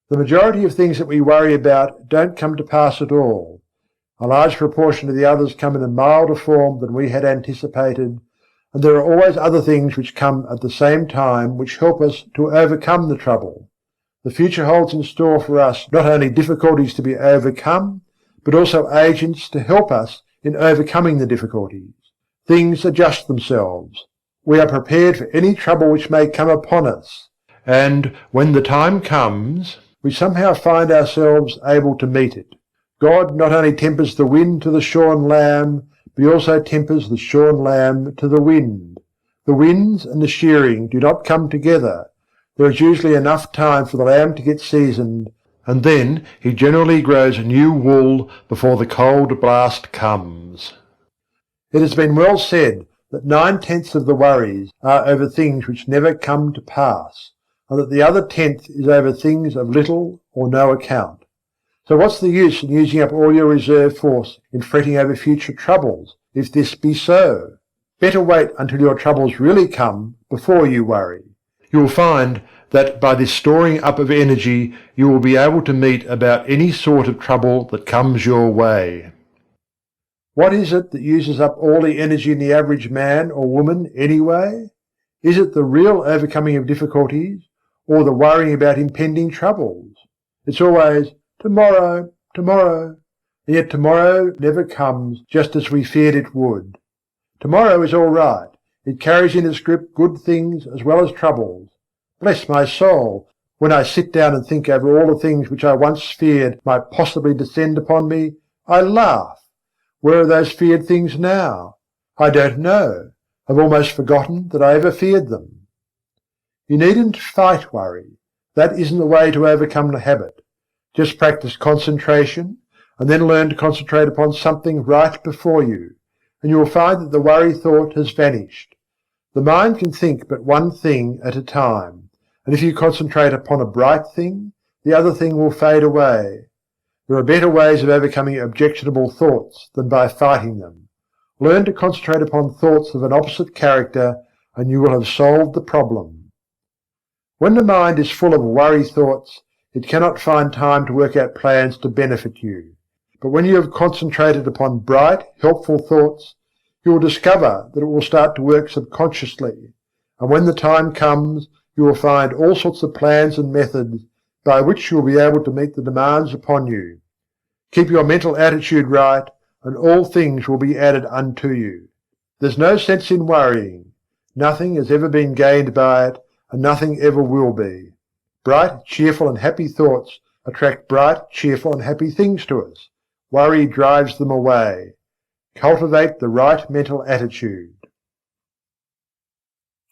The majority of things that we worry about don't come to pass at all. A large proportion of the others come in a milder form than we had anticipated, and there are always other things which come at the same time which help us to overcome the trouble. The future holds in store for us not only difficulties to be overcome, but also agents to help us in overcoming the difficulties. Things adjust themselves. We are prepared for any trouble which may come upon us, and when the time comes, we somehow find ourselves able to meet it. God not only tempers the wind to the shorn lamb, but he also tempers the shorn lamb to the wind. The winds and the shearing do not come together. There is usually enough time for the lamb to get seasoned, and then he generally grows new wool before the cold blast comes. It has been well said that 9/10 of the worries are over things which never come to pass, and that the other 10th is over things of little or no account. So what's the use in using up all your reserve force in fretting over future troubles, if this be so? Better wait until your troubles really come before you worry. You will find that by this storing up of energy you will be able to meet about any sort of trouble that comes your way. What is it that uses up all the energy in the average man or woman anyway? Is it the real overcoming of difficulties, or the worrying about impending troubles? It's always tomorrow, tomorrow, and yet tomorrow never comes just as we feared it would. Tomorrow is all right. It carries in its grip good things as well as troubles. Bless my soul, when I sit down and think over all the things which I once feared might possibly descend upon me, I laugh. Where are those feared things now? I don't know. I've almost forgotten that I ever feared them. You needn't fight worry. That isn't the way to overcome the habit. Just practice concentration, and then learn to concentrate upon something right before you, and you will find that the worry thought has vanished. The mind can think but one thing at a time, and if you concentrate upon a bright thing, the other thing will fade away. There are better ways of overcoming objectionable thoughts than by fighting them. Learn to concentrate upon thoughts of an opposite character, and you will have solved the problem. When the mind is full of worry thoughts, it cannot find time to work out plans to benefit you. But when you have concentrated upon bright, helpful thoughts, you will discover that it will start to work subconsciously, and when the time comes, you will find all sorts of plans and methods by which you will be able to meet the demands upon you. Keep your mental attitude right, and all things will be added unto you. There's no sense in worrying. Nothing has ever been gained by it, and nothing ever will be. Bright, cheerful and happy thoughts attract bright, cheerful and happy things to us. Worry drives them away. Cultivate the right mental attitude.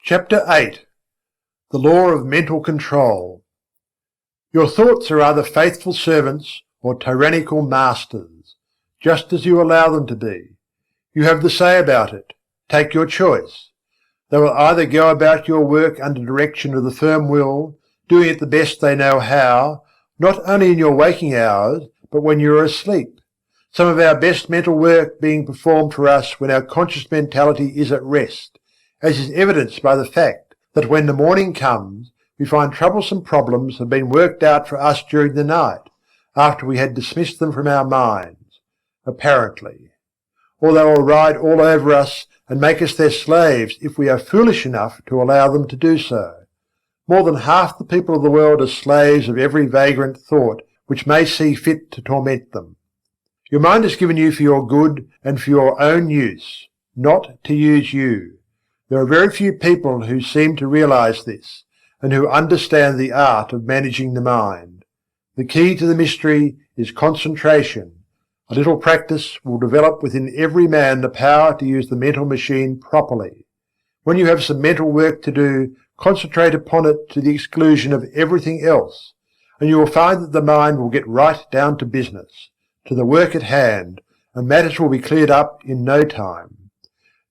Chapter 8. The Law of Mental Control. Your thoughts are either faithful servants or tyrannical masters, just as you allow them to be. You have the say about it. Take your choice. They will either go about your work under direction of the firm will, doing it the best they know how, not only in your waking hours, but when you are asleep. Some of our best mental work being performed for us when our conscious mentality is at rest, as is evidenced by the fact that when the morning comes, we find troublesome problems have been worked out for us during the night, after we had dismissed them from our minds, apparently. Or they will ride all over us and make us their slaves if we are foolish enough to allow them to do so. More than half the people of the world are slaves of every vagrant thought which may see fit to torment them. Your mind is given you for your good and for your own use, not to use you. There are very few people who seem to realize this, and who understand the art of managing the mind. The key to the mystery is concentration. A little practice will develop within every man the power to use the mental machine properly. When you have some mental work to do, concentrate upon it to the exclusion of everything else, and you will find that the mind will get right down to business, to the work at hand, and matters will be cleared up in no time.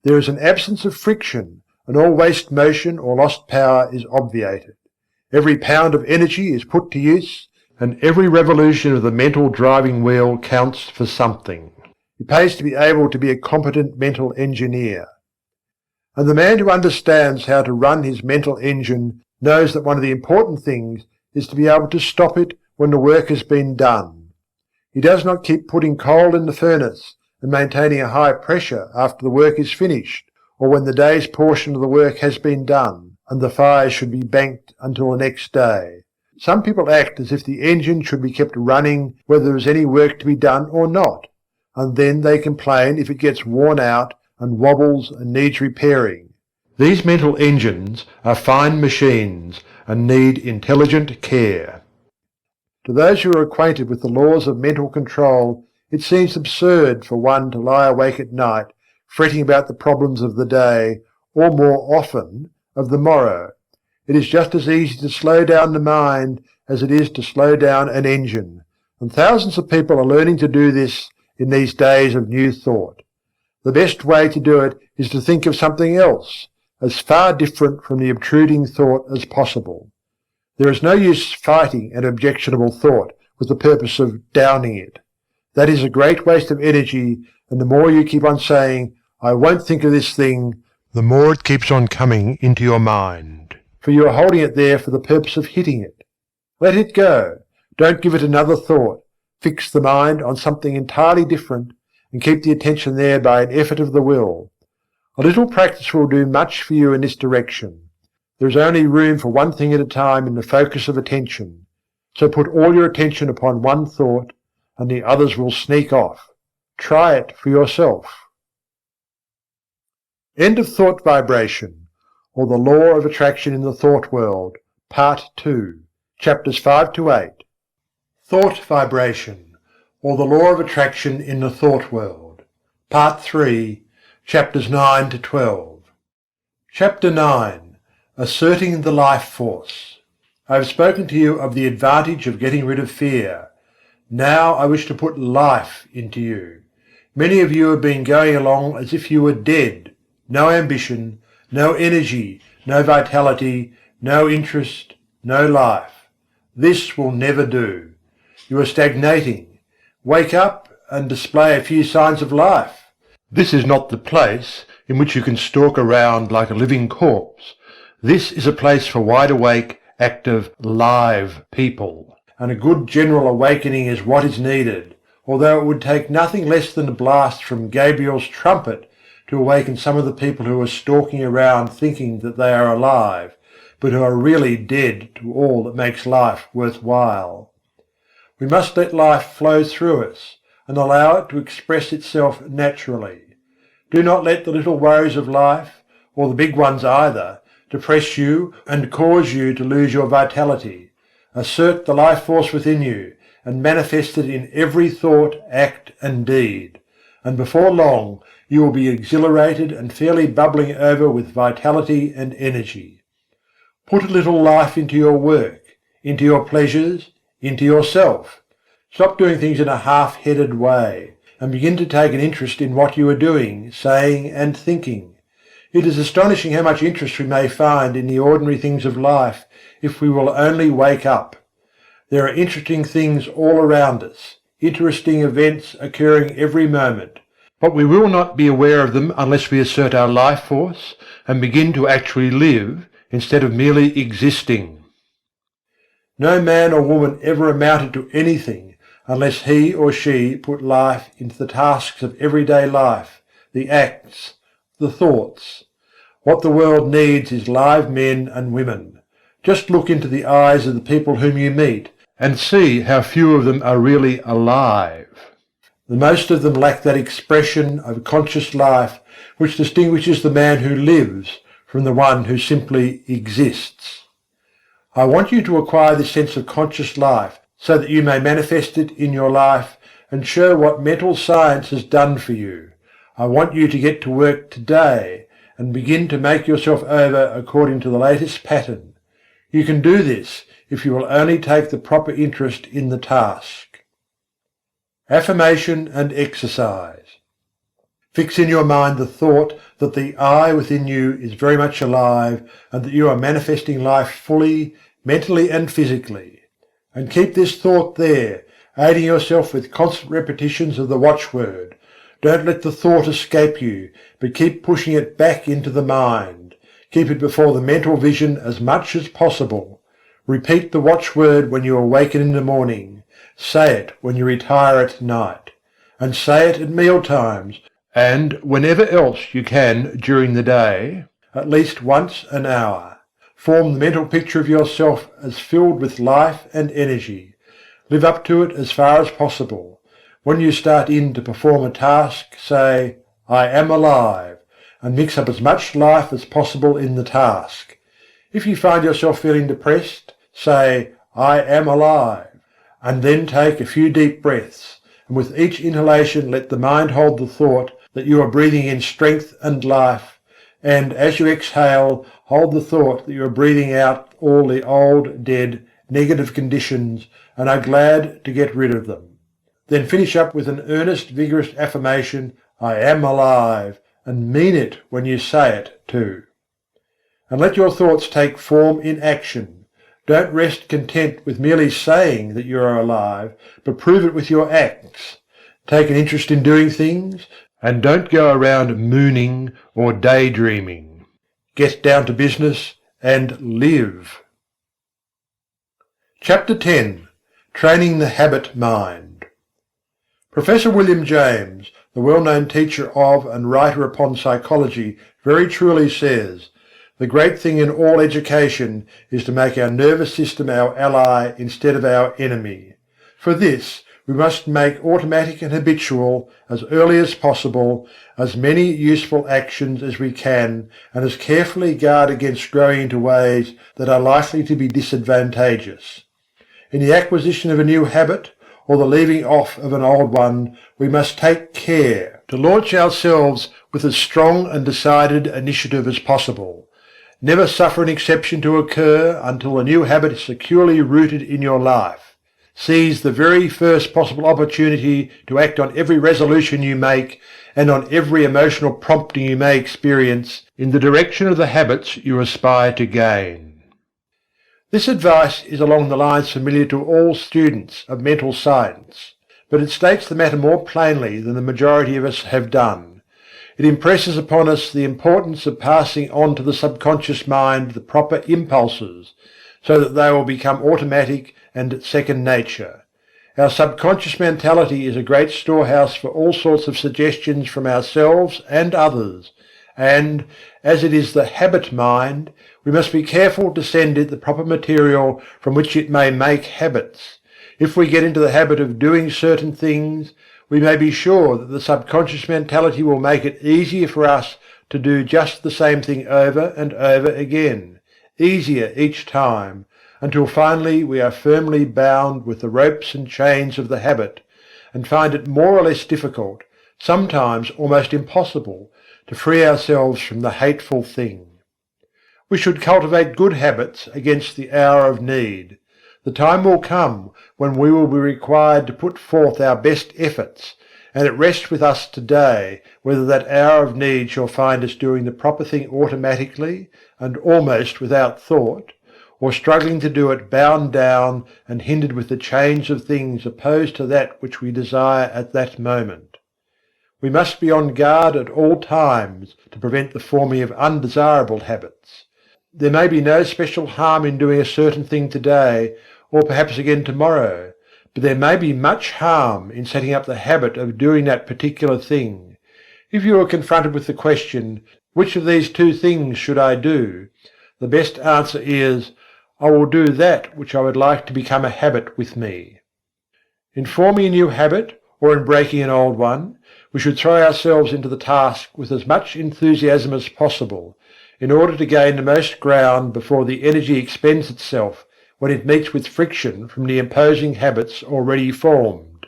There is an absence of friction, and all waste motion or lost power is obviated. Every pound of energy is put to use, and every revolution of the mental driving wheel counts for something. It pays to be able to be a competent mental engineer. And the man who understands how to run his mental engine knows that one of the important things is to be able to stop it when the work has been done. He does not keep putting coal in the furnace and maintaining a high pressure after the work is finished, or when the day's portion of the work has been done, and the fire should be banked until the next day. Some people act as if the engine should be kept running whether there is any work to be done or not, and then they complain if it gets worn out and wobbles and needs repairing. These mental engines are fine machines and need intelligent care. To those who are acquainted with the laws of mental control, it seems absurd for one to lie awake at night fretting about the problems of the day, or more often, of the morrow. It is just as easy to slow down the mind as it is to slow down an engine, and thousands of people are learning to do this in these days of new thought. The best way to do it is to think of something else, as far different from the obtruding thought as possible. There is no use fighting an objectionable thought with the purpose of downing it. That is a great waste of energy, and the more you keep on saying, "I won't think of this thing," the more it keeps on coming into your mind, for you are holding it there for the purpose of hitting it. Let it go. Don't give it another thought. Fix the mind on something entirely different, and keep the attention there by an effort of the will. A little practice will do much for you in this direction. There is only room for one thing at a time in the focus of attention, so put all your attention upon one thought, and the others will sneak off. Try it for yourself. End of Thought Vibration, or the Law of Attraction in the Thought World, Part 2, Chapters 5 to 8. Thought Vibration, or the Law of Attraction in the Thought World, Part 3, Chapters 9 to 12. Chapter 9. Asserting the Life Force. I have spoken to you of the advantage of getting rid of fear. Now I wish to put life into you. Many of you have been going along as if you were dead. No ambition, no energy, no vitality, no interest, no life. This will never do. You are stagnating. Wake up and display a few signs of life. This is not the place in which you can stalk around like a living corpse. This is a place for wide-awake, active, live people. And a good general awakening is what is needed, although it would take nothing less than a blast from Gabriel's trumpet to awaken some of the people who are stalking around thinking that they are alive, but who are really dead to all that makes life worthwhile. We must let life flow through us and allow it to express itself naturally. Do not let the little worries of life, or the big ones either, depress you and cause you to lose your vitality. Assert the life force within you and manifest it in every thought, act and deed, and before long you will be exhilarated and fairly bubbling over with vitality and energy. Put a little life into your work, into your pleasures, into yourself. Stop doing things in a half-headed way, and begin to take an interest in what you are doing, saying and thinking. It is astonishing how much interest we may find in the ordinary things of life if we will only wake up. There are interesting things all around us, interesting events occurring every moment, but we will not be aware of them unless we assert our life force and begin to actually live instead of merely existing. No man or woman ever amounted to anything unless he or she put life into the tasks of everyday life, the acts, the thoughts. What the world needs is live men and women. Just look into the eyes of the people whom you meet and see how few of them are really alive. The most of them lack that expression of conscious life which distinguishes the man who lives from the one who simply exists. I want you to acquire this sense of conscious life so that you may manifest it in your life and show what mental science has done for you. I want you to get to work today and begin to make yourself over according to the latest pattern. You can do this if you will only take the proper interest in the task. Affirmation and exercise. Fix in your mind the thought that the I within you is very much alive and that you are manifesting life fully, mentally and physically. And keep this thought there, aiding yourself with constant repetitions of the watchword. Don't let the thought escape you, but keep pushing it back into the mind. Keep it before the mental vision as much as possible. Repeat the watchword when you awaken in the morning. Say it when you retire at night. And say it at meal times, and whenever else you can during the day, at least once an hour. Form the mental picture of yourself as filled with life and energy. Live up to it as far as possible. When you start in to perform a task, say, I am alive, and mix up as much life as possible in the task. If you find yourself feeling depressed, say, I am alive, and then take a few deep breaths, and with each inhalation let the mind hold the thought that you are breathing in strength and life, and as you exhale, hold the thought that you are breathing out all the old, dead, negative conditions and are glad to get rid of them. Then finish up with an earnest, vigorous affirmation, I am alive, and mean it when you say it too. And let your thoughts take form in action. Don't rest content with merely saying that you are alive, but prove it with your acts. Take an interest in doing things, and don't go around mooning or daydreaming. Get down to business and live. Chapter 10. Training the Habit Mind. Professor William James, the well-known teacher of and writer upon psychology, very truly says, the great thing in all education is to make our nervous system our ally instead of our enemy. For this, we must make automatic and habitual, as early as possible, as many useful actions as we can, and as carefully guard against growing into ways that are likely to be disadvantageous. In the acquisition of a new habit, or the leaving off of an old one, we must take care to launch ourselves with as strong and decided initiative as possible. Never suffer an exception to occur until the new habit is securely rooted in your life. Seize the very first possible opportunity to act on every resolution you make and on every emotional prompting you may experience in the direction of the habits you aspire to gain. This advice is along the lines familiar to all students of mental science, but it states the matter more plainly than the majority of us have done. It impresses upon us the importance of passing on to the subconscious mind the proper impulses, so that they will become automatic and second nature. Our subconscious mentality is a great storehouse for all sorts of suggestions from ourselves and others, and, as it is the habit mind, we must be careful to send it the proper material from which it may make habits. If we get into the habit of doing certain things, we may be sure that the subconscious mentality will make it easier for us to do just the same thing over and over again, easier each time, until finally we are firmly bound with the ropes and chains of the habit, and find it more or less difficult, sometimes almost impossible, to free ourselves from the hateful thing. We should cultivate good habits against the hour of need. The time will come when we will be required to put forth our best efforts, and it rests with us today whether that hour of need shall find us doing the proper thing automatically and almost without thought, or struggling to do it bound down and hindered with the chains of things opposed to that which we desire at that moment. We must be on guard at all times to prevent the forming of undesirable habits. There may be no special harm in doing a certain thing today, or perhaps again tomorrow, but there may be much harm in setting up the habit of doing that particular thing. If you are confronted with the question, which of these two things should I do? The best answer is, I will do that which I would like to become a habit with me. In forming a new habit, or in breaking an old one, we should throw ourselves into the task with as much enthusiasm as possible, in order to gain the most ground before the energy expends itself when it meets with friction from the imposing habits already formed.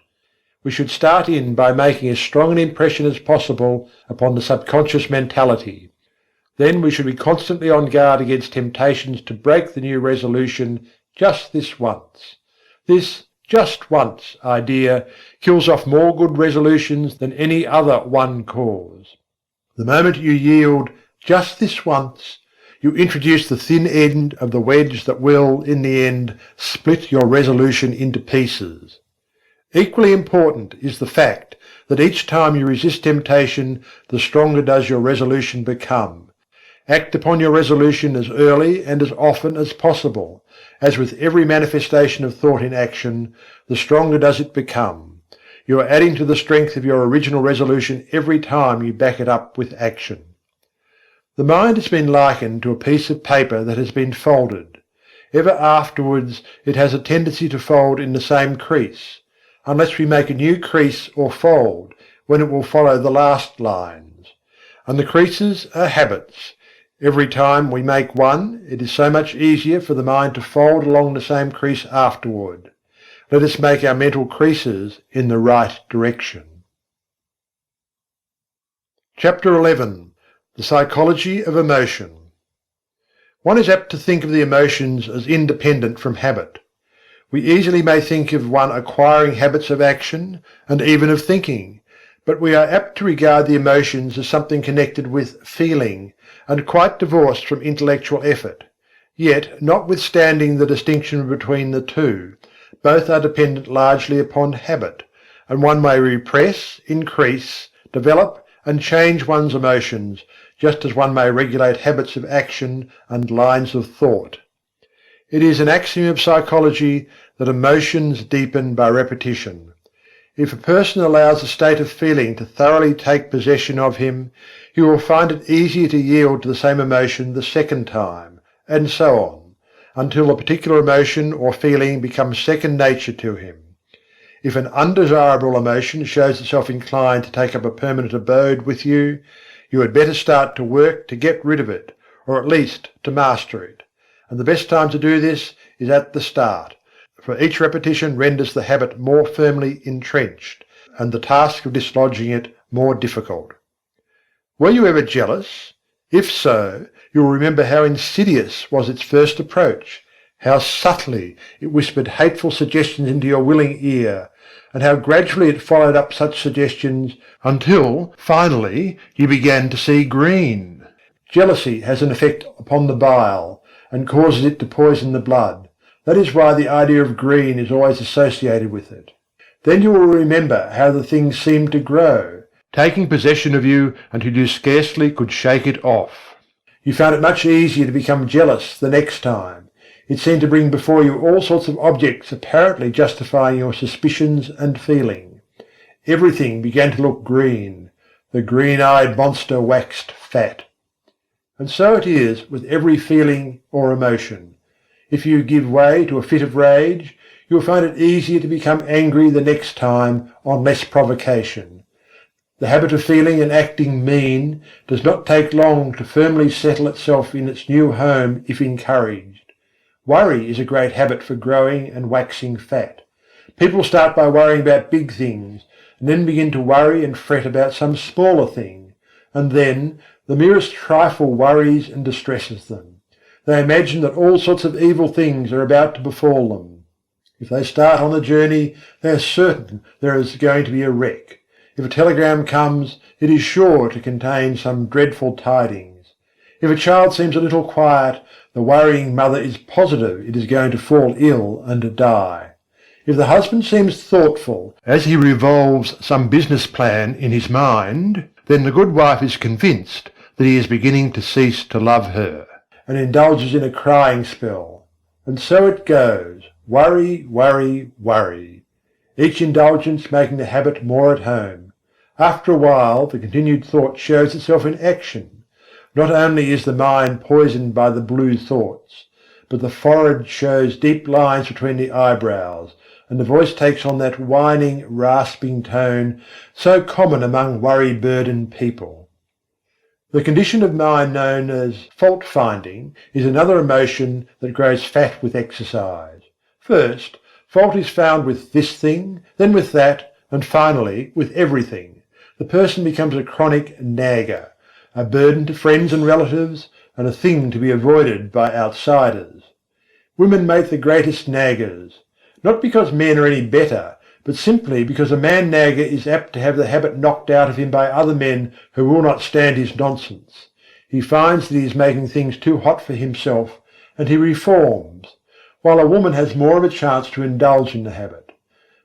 We should start in by making as strong an impression as possible upon the subconscious mentality. Then we should be constantly on guard against temptations to break the new resolution just this once. This just once idea kills off more good resolutions than any other one cause. The moment you yield just this once, you introduce the thin end of the wedge that will, in the end, split your resolution into pieces. Equally important is the fact that each time you resist temptation, the stronger does your resolution become. Act upon your resolution as early and as often as possible. As with every manifestation of thought in action, the stronger does it become. You are adding to the strength of your original resolution every time you back it up with action. The mind has been likened to a piece of paper that has been folded. Ever afterwards it has a tendency to fold in the same crease, unless we make a new crease or fold, when it will follow the last lines. And the creases are habits. Every time we make one, it is so much easier for the mind to fold along the same crease afterward. Let us make our mental creases in the right direction. Chapter 11. The Psychology of Emotion. One is apt to think of the emotions as independent from habit. We easily may think of one acquiring habits of action, and even of thinking, but we are apt to regard the emotions as something connected with feeling, and quite divorced from intellectual effort. Yet, notwithstanding the distinction between the two, both are dependent largely upon habit, and one may repress, increase, develop, and change one's emotions, just as one may regulate habits of action and lines of thought. It is an axiom of psychology that emotions deepen by repetition. If a person allows a state of feeling to thoroughly take possession of him, he will find it easier to yield to the same emotion the second time, and so on, until a particular emotion or feeling becomes second nature to him. If an undesirable emotion shows itself inclined to take up a permanent abode with you, you had better start to work to get rid of it, or at least to master it. And the best time to do this is at the start, for each repetition renders the habit more firmly entrenched, and the task of dislodging it more difficult. Were you ever jealous? If so, you will remember how insidious was its first approach, how subtly it whispered hateful suggestions into your willing ear, and how gradually it followed up such suggestions until, finally, you began to see green. Jealousy has an effect upon the bile, and causes it to poison the blood. That is why the idea of green is always associated with it. Then you will remember how the thing seemed to grow, taking possession of you until you scarcely could shake it off. You found it much easier to become jealous the next time. It seemed to bring before you all sorts of objects apparently justifying your suspicions and feeling. Everything began to look green. The green-eyed monster waxed fat. And so it is with every feeling or emotion. If you give way to a fit of rage, you will find it easier to become angry the next time on less provocation. The habit of feeling and acting mean does not take long to firmly settle itself in its new home if encouraged. Worry is a great habit for growing and waxing fat. People start by worrying about big things, and then begin to worry and fret about some smaller thing, and then the merest trifle worries and distresses them. They imagine that all sorts of evil things are about to befall them. If they start on the journey, they are certain there is going to be a wreck. If a telegram comes, it is sure to contain some dreadful tidings. If a child seems a little quiet, the worrying mother is positive it is going to fall ill and die. If the husband seems thoughtful as he revolves some business plan in his mind, then the good wife is convinced that he is beginning to cease to love her, and indulges in a crying spell. And so it goes, worry, worry, worry, each indulgence making the habit more at home. After a while the continued thought shows itself in action. Not only is the mind poisoned by the blue thoughts, but the forehead shows deep lines between the eyebrows, and the voice takes on that whining, rasping tone so common among worry-burdened people. The condition of mind known as fault-finding is another emotion that grows fat with exercise. First, fault is found with this thing, then with that, and finally with everything. The person becomes a chronic nagger, a burden to friends and relatives, and a thing to be avoided by outsiders. Women make the greatest naggers, not because men are any better, but simply because a man-nagger is apt to have the habit knocked out of him by other men who will not stand his nonsense. He finds that he is making things too hot for himself, and he reforms, while a woman has more of a chance to indulge in the habit.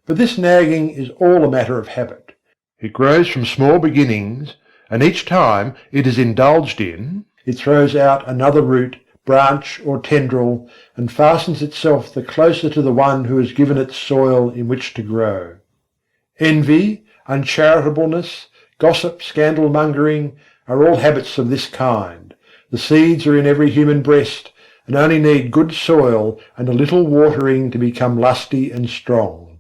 But this nagging is all a matter of habit. It grows from small beginnings, and each time it is indulged in, it throws out another root, branch or tendril, and fastens itself the closer to the one who has given it soil in which to grow. Envy, uncharitableness, gossip, scandal-mongering are all habits of this kind. The seeds are in every human breast, and only need good soil and a little watering to become lusty and strong.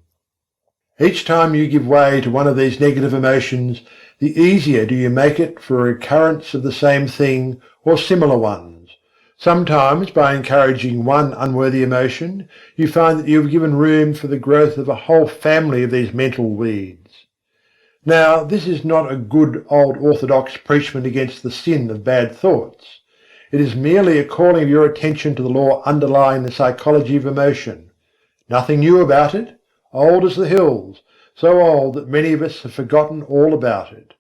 Each time you give way to one of these negative emotions, the easier do you make it for a recurrence of the same thing or similar ones. Sometimes, by encouraging one unworthy emotion, you find that you have given room for the growth of a whole family of these mental weeds. Now, this is not a good old orthodox preachment against the sin of bad thoughts. It is merely a calling of your attention to the law underlying the psychology of emotion. Nothing new about it, old as the hills, so old that many of us have forgotten all about it.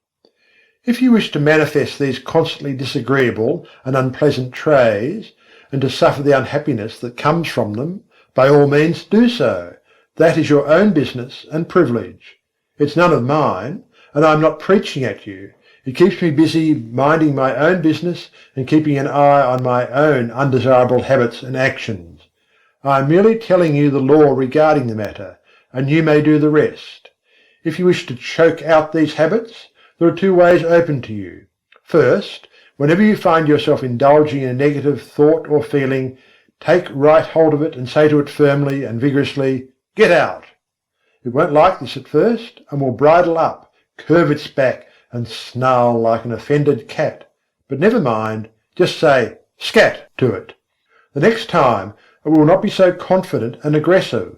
If you wish to manifest these constantly disagreeable and unpleasant traits, and to suffer the unhappiness that comes from them, by all means do so. That is your own business and privilege. It's none of mine, and I am not preaching at you. It keeps me busy minding my own business and keeping an eye on my own undesirable habits and actions. I am merely telling you the law regarding the matter, and you may do the rest. If you wish to choke out these habits, there are two ways open to you. First, whenever you find yourself indulging in a negative thought or feeling, take right hold of it and say to it firmly and vigorously, "Get out!" It won't like this at first, and will bridle up, curve its back, and snarl like an offended cat. But never mind, just say "scat" to it. The next time it will not be so confident and aggressive.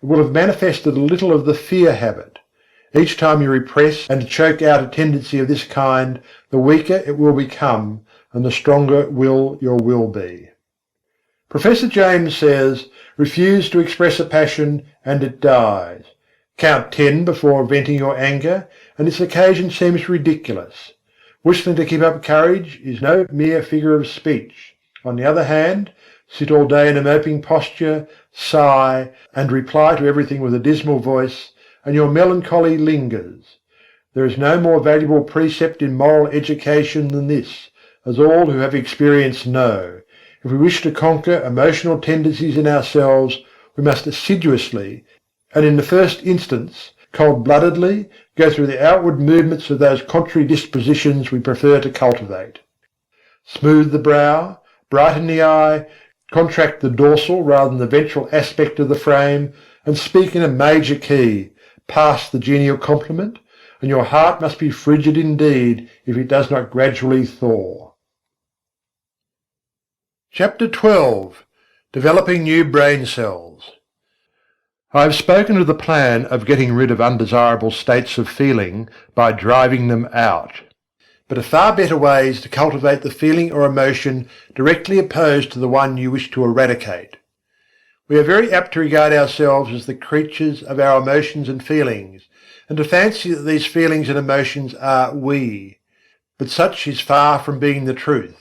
It will have manifested a little of the fear habit. Each time you repress and choke out a tendency of this kind, the weaker it will become, and the stronger will your will be. Professor James says, refuse to express a passion and it dies. Count 10 before venting your anger, and its occasion seems ridiculous. Whistling to keep up courage is no mere figure of speech. On the other hand, sit all day in a moping posture, sigh, and reply to everything with a dismal voice, and your melancholy lingers. There is no more valuable precept in moral education than this, as all who have experience know. If we wish to conquer emotional tendencies in ourselves, we must assiduously, and in the first instance, cold-bloodedly, go through the outward movements of those contrary dispositions we prefer to cultivate. Smooth the brow, brighten the eye, contract the dorsal rather than the ventral aspect of the frame, and speak in a major key, pass the genial compliment, and your heart must be frigid indeed if it does not gradually thaw. Chapter 12. Developing New Brain Cells. I have spoken of the plan of getting rid of undesirable states of feeling by driving them out. But a far better way is to cultivate the feeling or emotion directly opposed to the one you wish to eradicate. We are very apt to regard ourselves as the creatures of our emotions and feelings, and to fancy that these feelings and emotions are we. But such is far from being the truth.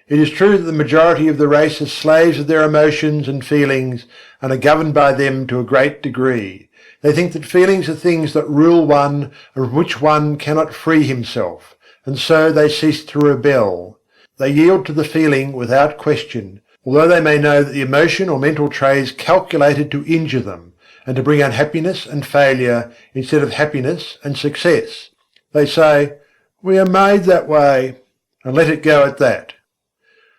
It is true that the majority of the race are slaves of their emotions and feelings and are governed by them to a great degree. They think that feelings are things that rule one and from which one cannot free himself, and so they cease to rebel. They yield to the feeling without question, although they may know that the emotion or mental trait is calculated to injure them and to bring unhappiness and failure instead of happiness and success. They say, "We are made that way," and let it go at that.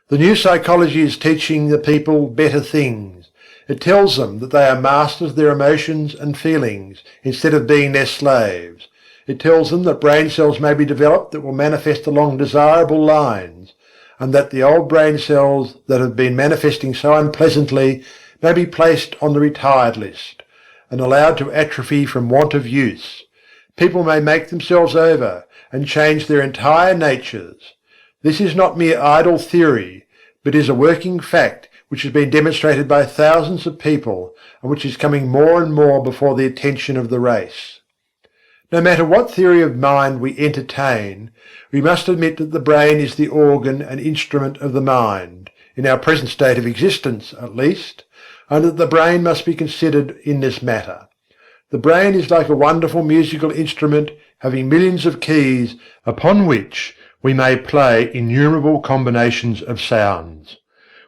The new psychology is teaching the people better things. It tells them that they are masters of their emotions and feelings, instead of being their slaves. It tells them that brain cells may be developed that will manifest along desirable lines, and that the old brain cells that have been manifesting so unpleasantly may be placed on the retired list, and allowed to atrophy from want of use. People may make themselves over, and change their entire natures. This is not mere idle theory, but is a working fact which has been demonstrated by thousands of people, and which is coming more and more before the attention of the race. No matter what theory of mind we entertain, we must admit that the brain is the organ and instrument of the mind, in our present state of existence at least, and that the brain must be considered in this matter. The brain is like a wonderful musical instrument having millions of keys upon which we may play innumerable combinations of sounds.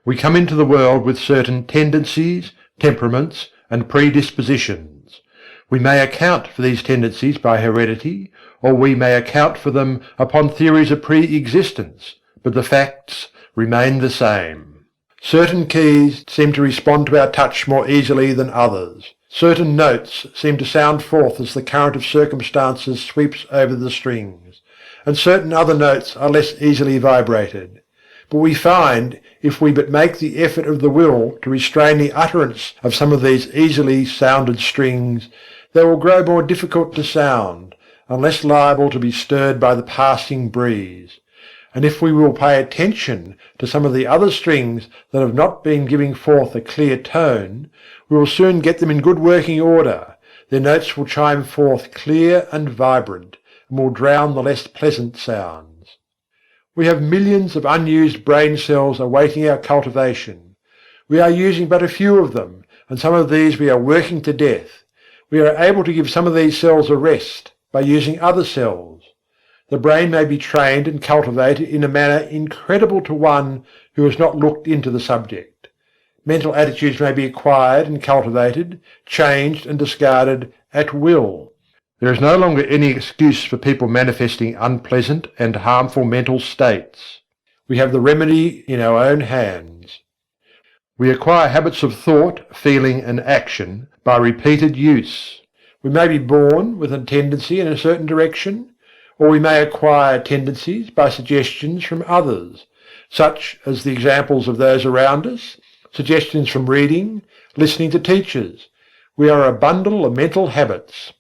We come into the world with certain tendencies, temperaments, and predispositions. We may account for these tendencies by heredity, or we may account for them upon theories of pre-existence, but the facts remain the same. Certain keys seem to respond to our touch more easily than others. Certain notes seem to sound forth as the current of circumstances sweeps over the strings, and certain other notes are less easily vibrated. But we find, if we but make the effort of the will to restrain the utterance of some of these easily sounded strings, they will grow more difficult to sound, and less liable to be stirred by the passing breeze. And if we will pay attention to some of the other strings that have not been giving forth a clear tone, we will soon get them in good working order. Their notes will chime forth clear and vibrant, and will drown the less pleasant sounds. We have millions of unused brain cells awaiting our cultivation. We are using but a few of them, and some of these we are working to death. We are able to give some of these cells a rest by using other cells. The brain may be trained and cultivated in a manner incredible to one who has not looked into the subject. Mental attitudes may be acquired and cultivated, changed and discarded at will. There is no longer any excuse for people manifesting unpleasant and harmful mental states. We have the remedy in our own hands. We acquire habits of thought, feeling and action by repeated use. We may be born with a tendency in a certain direction, or we may acquire tendencies by suggestions from others, such as the examples of those around us, suggestions from reading, listening to teachers. We are a bundle of mental habits.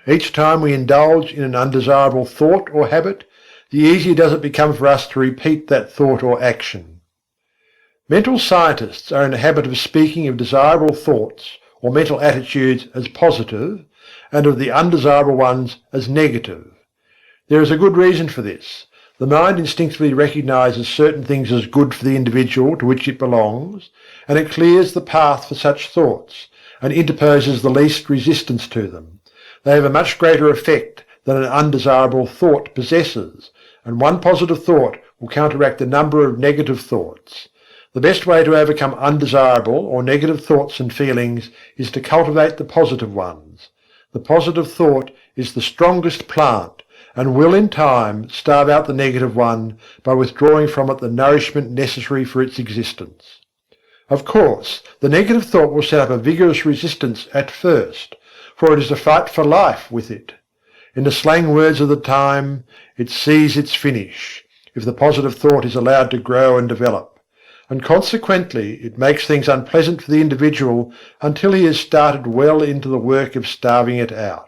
Each time we indulge in an undesirable thought or habit, the easier does it become for us to repeat that thought or action. Mental scientists are in the habit of speaking of desirable thoughts or mental attitudes as positive, and of the undesirable ones as negative. There is a good reason for this. The mind instinctively recognises certain things as good for the individual to which it belongs, and it clears the path for such thoughts, and interposes the least resistance to them. They have a much greater effect than an undesirable thought possesses, and one positive thought will counteract a number of negative thoughts. The best way to overcome undesirable or negative thoughts and feelings is to cultivate the positive ones. The positive thought is the strongest plant, and will in time starve out the negative one by withdrawing from it the nourishment necessary for its existence. Of course, the negative thought will set up a vigorous resistance at first, for it is a fight for life with it. In the slang words of the time, it sees its finish, if the positive thought is allowed to grow and develop, and consequently it makes things unpleasant for the individual until he has started well into the work of starving it out.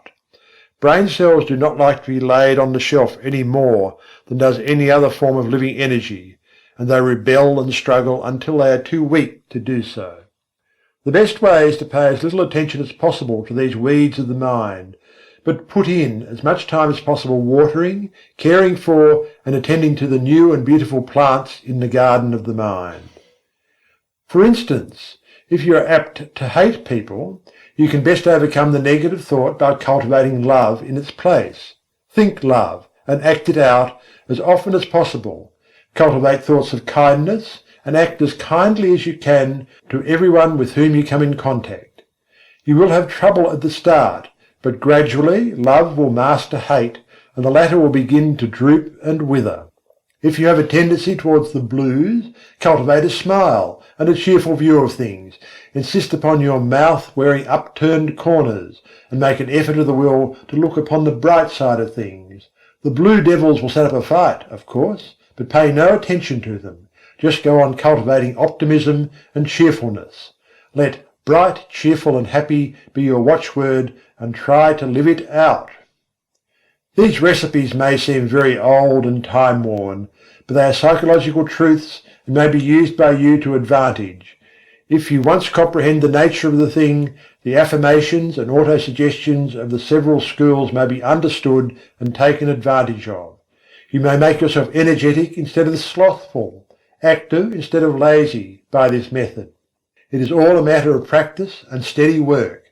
Brain cells do not like to be laid on the shelf any more than does any other form of living energy, and they rebel and struggle until they are too weak to do so. The best way is to pay as little attention as possible to these weeds of the mind, but put in as much time as possible watering, caring for, and attending to the new and beautiful plants in the garden of the mind. For instance, if you are apt to hate people, you can best overcome the negative thought by cultivating love in its place. Think love, and act it out as often as possible. Cultivate thoughts of kindness, and act as kindly as you can to everyone with whom you come in contact. You will have trouble at the start, but gradually love will master hate, and the latter will begin to droop and wither. If you have a tendency towards the blues, cultivate a smile and a cheerful view of things. Insist upon your mouth wearing upturned corners, and make an effort of the will to look upon the bright side of things. The blue devils will set up a fight, of course, but pay no attention to them. Just go on cultivating optimism and cheerfulness. Let bright, cheerful and happy be your watchword, and try to live it out. These recipes may seem very old and time-worn, but they are psychological truths and may be used by you to advantage. If you once comprehend the nature of the thing, the affirmations and autosuggestions of the several schools may be understood and taken advantage of. You may make yourself energetic instead of slothful, active instead of lazy by this method. It is all a matter of practice and steady work.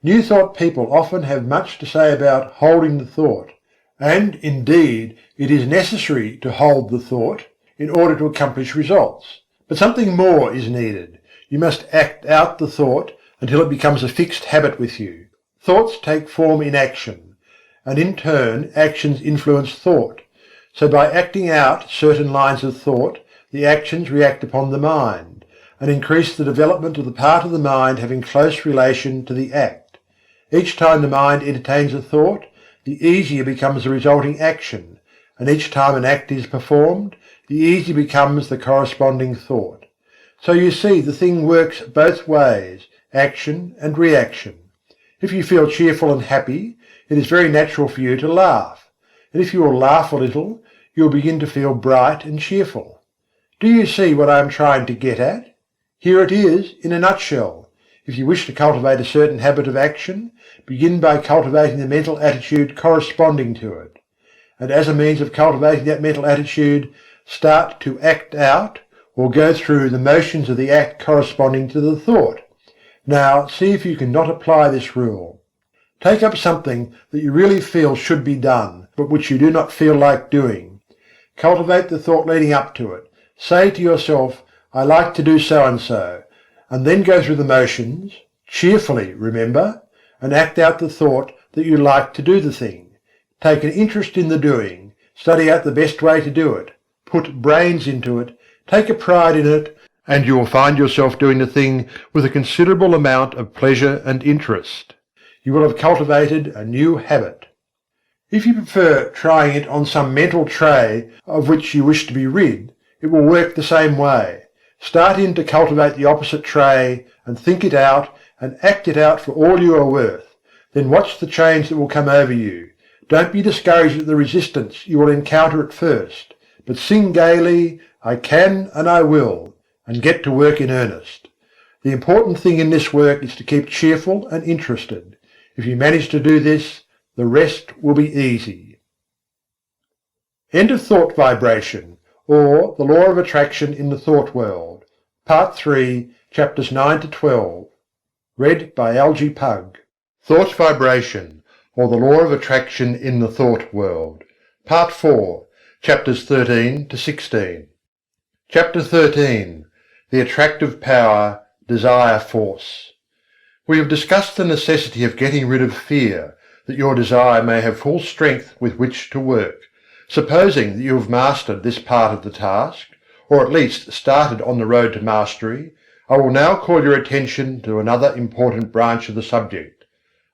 New Thought people often have much to say about holding the thought, and indeed it is necessary to hold the thought in order to accomplish results. But something more is needed. You must act out the thought until it becomes a fixed habit with you. Thoughts take form in action, and in turn actions influence thought. So by acting out certain lines of thought, the actions react upon the mind, and increase the development of the part of the mind having close relation to the act. Each time the mind entertains a thought, the easier becomes the resulting action, and each time an act is performed, the easier becomes the corresponding thought. So you see the thing works both ways, action and reaction. If you feel cheerful and happy, it is very natural for you to laugh, and if you will laugh a little, you will begin to feel bright and cheerful. Do you see what I am trying to get at? Here it is in a nutshell. If you wish to cultivate a certain habit of action, begin by cultivating the mental attitude corresponding to it. And as a means of cultivating that mental attitude, start to act out, or go through the motions of the act corresponding to the thought. Now see if you can not apply this rule. Take up something that you really feel should be done, but which you do not feel like doing. Cultivate the thought leading up to it. Say to yourself, I like to do so-and-so, and then go through the motions, cheerfully, remember, and act out the thought that you like to do the thing. Take an interest in the doing, study out the best way to do it, put brains into it, take a pride in it, and you will find yourself doing the thing with a considerable amount of pleasure and interest. You will have cultivated a new habit. If you prefer trying it on some mental tray of which you wish to be rid, it will work the same way. Start in to cultivate the opposite tray, and think it out, and act it out for all you are worth. Then watch the change that will come over you. Don't be discouraged at the resistance you will encounter at first, but sing gaily, I can and I will, and get to work in earnest. The important thing in this work is to keep cheerful and interested. If you manage to do this, the rest will be easy. End of Thought Vibration, or The Law of Attraction in the Thought World, Part 3, Chapters 9 to 12. Read by Algie Pug. Thought Vibration, or The Law of Attraction in the Thought World, Part 4, Chapters 13 to 16. Chapter 13. The Attractive Power, Desire Force. We have discussed the necessity of getting rid of fear, that your desire may have full strength with which to work. Supposing that you have mastered this part of the task, or at least started on the road to mastery, I will now call your attention to another important branch of the subject.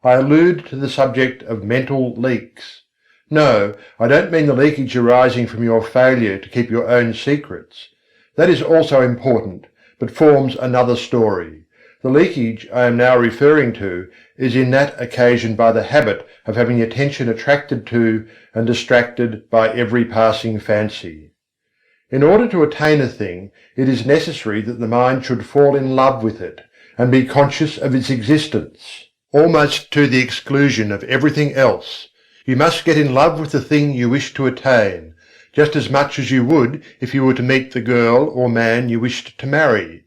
I allude to the subject of mental leaks. No, I don't mean the leakage arising from your failure to keep your own secrets. That is also important, but forms another story. The leakage I am now referring to is in that occasioned by the habit of having attention attracted to and distracted by every passing fancy. In order to attain a thing, it is necessary that the mind should fall in love with it, and be conscious of its existence, almost to the exclusion of everything else. You must get in love with the thing you wish to attain, just as much as you would if you were to meet the girl or man you wished to marry.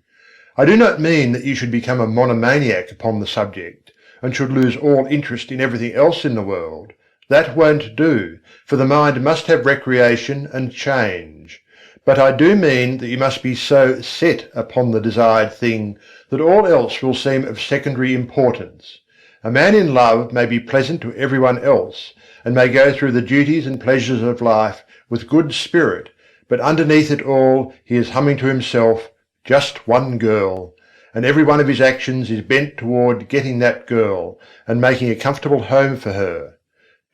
I do not mean that you should become a monomaniac upon the subject, and should lose all interest in everything else in the world. That won't do, for the mind must have recreation and change. But I do mean that you must be so set upon the desired thing that all else will seem of secondary importance. A man in love may be pleasant to everyone else, and may go through the duties and pleasures of life with good spirit, but underneath it all he is humming to himself, "Just one girl," and every one of his actions is bent toward getting that girl, and making a comfortable home for her.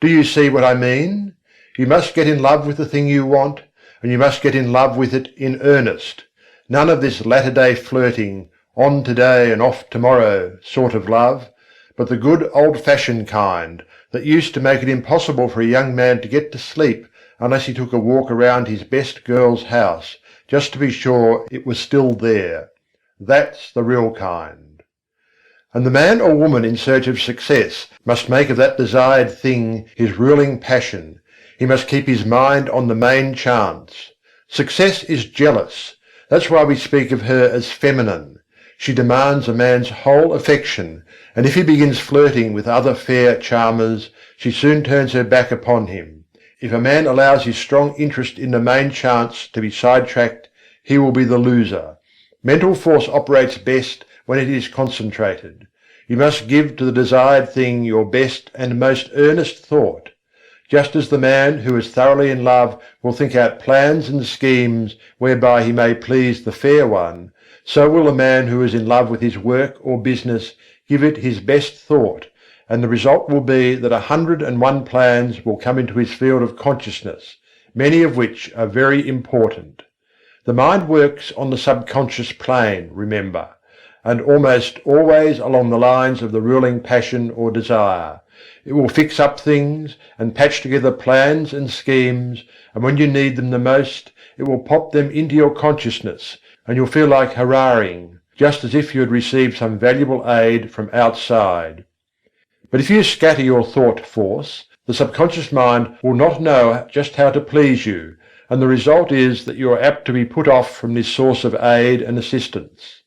Do you see what I mean? You must get in love with the thing you want, and you must get in love with it in earnest. None of this latter-day flirting, on today and off tomorrow sort of love, but the good old-fashioned kind, that used to make it impossible for a young man to get to sleep unless he took a walk around his best girl's house, just to be sure it was still there. That's the real kind. And the man or woman in search of success must make of that desired thing his ruling passion. He must keep his mind on the main chance. Success is jealous. That's why we speak of her as feminine. She demands a man's whole affection, and if he begins flirting with other fair charmers, she soon turns her back upon him. If a man allows his strong interest in the main chance to be sidetracked, he will be the loser. Mental force operates best when it is concentrated. You must give to the desired thing your best and most earnest thought. Just as the man who is thoroughly in love will think out plans and schemes whereby he may please the fair one, so will the man who is in love with his work or business give it his best thought, and the result will be that 101 plans will come into his field of consciousness, many of which are very important. The mind works on the subconscious plane, remember, and almost always along the lines of the ruling passion or desire. It will fix up things and patch together plans and schemes, and when you need them the most, it will pop them into your consciousness, and you'll feel like hurrahing, just as if you had received some valuable aid from outside. But if you scatter your thought force, the subconscious mind will not know just how to please you, and the result is that you are apt to be put off from this source of aid and assistance.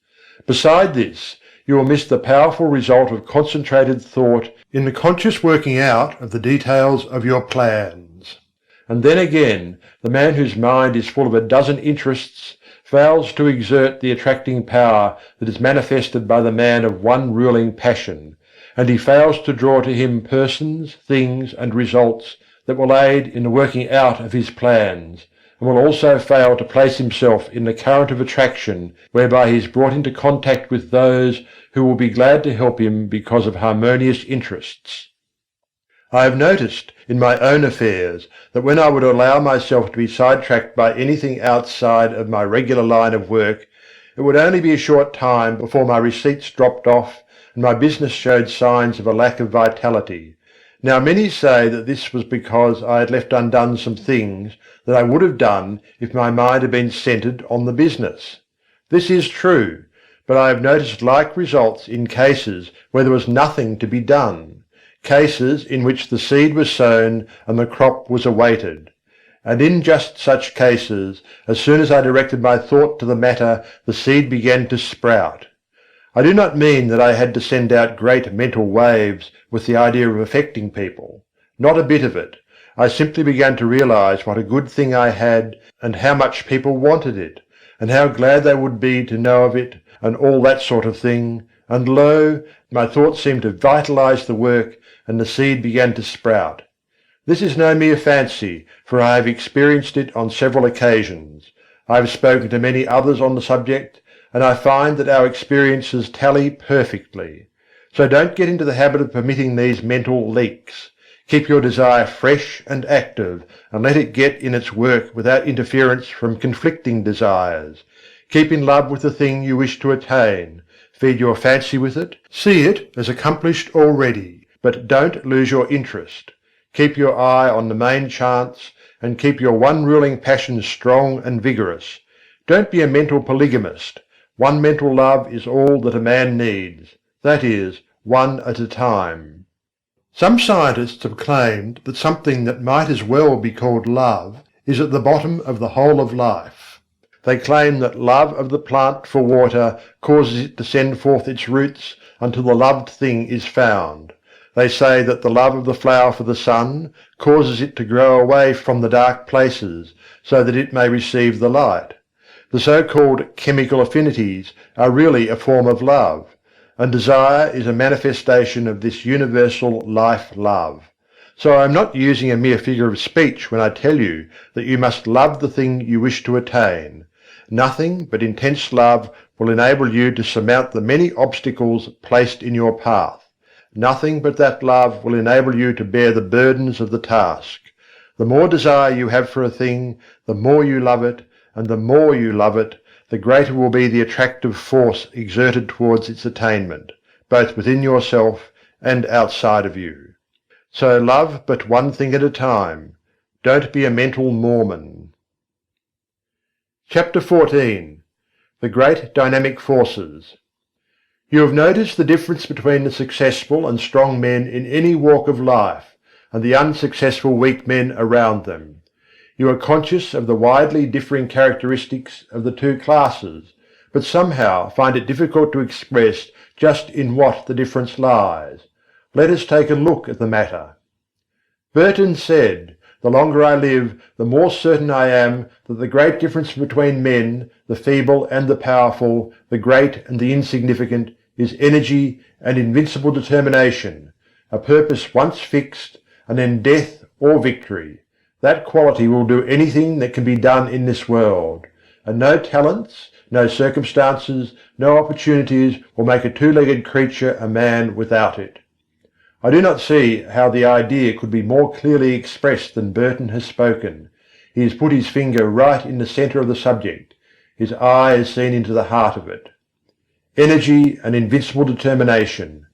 Beside this, you will miss the powerful result of concentrated thought in the conscious working out of the details of your plans. And then again, the man whose mind is full of a dozen interests fails to exert the attracting power that is manifested by the man of one ruling passion, and he fails to draw to him persons, things, and results that will aid in the working out of his plans, and will also fail to place himself in the current of attraction whereby he is brought into contact with those who will be glad to help him because of harmonious interests. I have noticed in my own affairs that when I would allow myself to be sidetracked by anything outside of my regular line of work, it would only be a short time before my receipts dropped off and my business showed signs of a lack of vitality. Now many say that this was because I had left undone some things that I would have done if my mind had been centred on the business. This is true, but I have noticed like results in cases where there was nothing to be done, cases in which the seed was sown and the crop was awaited. And in just such cases, as soon as I directed my thought to the matter, the seed began to sprout. I do not mean that I had to send out great mental waves with the idea of affecting people. Not a bit of it. I simply began to realize what a good thing I had, and how much people wanted it, and how glad they would be to know of it, and all that sort of thing, and lo, my thoughts seemed to vitalize the work, and the seed began to sprout. This is no mere fancy, for I have experienced it on several occasions. I have spoken to many others on the subject, and I find that our experiences tally perfectly. So don't get into the habit of permitting these mental leaks. Keep your desire fresh and active, and let it get in its work without interference from conflicting desires. Keep in love with the thing you wish to attain. Feed your fancy with it. See it as accomplished already, but don't lose your interest. Keep your eye on the main chance, and keep your one ruling passion strong and vigorous. Don't be a mental polygamist. One mental love is all that a man needs. That is, one at a time. Some scientists have claimed that something that might as well be called love is at the bottom of the whole of life. They claim that love of the plant for water causes it to send forth its roots until the loved thing is found. They say that the love of the flower for the sun causes it to grow away from the dark places so that it may receive the light. The so-called chemical affinities are really a form of love, and desire is a manifestation of this universal life-love. So I am not using a mere figure of speech when I tell you that you must love the thing you wish to attain. Nothing but intense love will enable you to surmount the many obstacles placed in your path. Nothing but that love will enable you to bear the burdens of the task. The more desire you have for a thing, the more you love it, and the more you love it, the greater will be the attractive force exerted towards its attainment, both within yourself and outside of you. So love but one thing at a time. Don't be a mental Mormon. Chapter 14. The Great Dynamic Forces. You have noticed the difference between the successful and strong men in any walk of life, and the unsuccessful weak men around them. You are conscious of the widely differing characteristics of the two classes, but somehow find it difficult to express just in what the difference lies. Let us take a look at the matter. Burton said, "The longer I live, the more certain I am that the great difference between men, the feeble and the powerful, the great and the insignificant, is energy and invincible determination, a purpose once fixed, and then death or victory. That quality will do anything that can be done in this world, and no talents, no circumstances, no opportunities will make a two-legged creature a man without it." I do not see how the idea could be more clearly expressed than Burton has spoken. He has put his finger right in the centre of the subject. His eye has seen into the heart of it. Energy and invincible determination.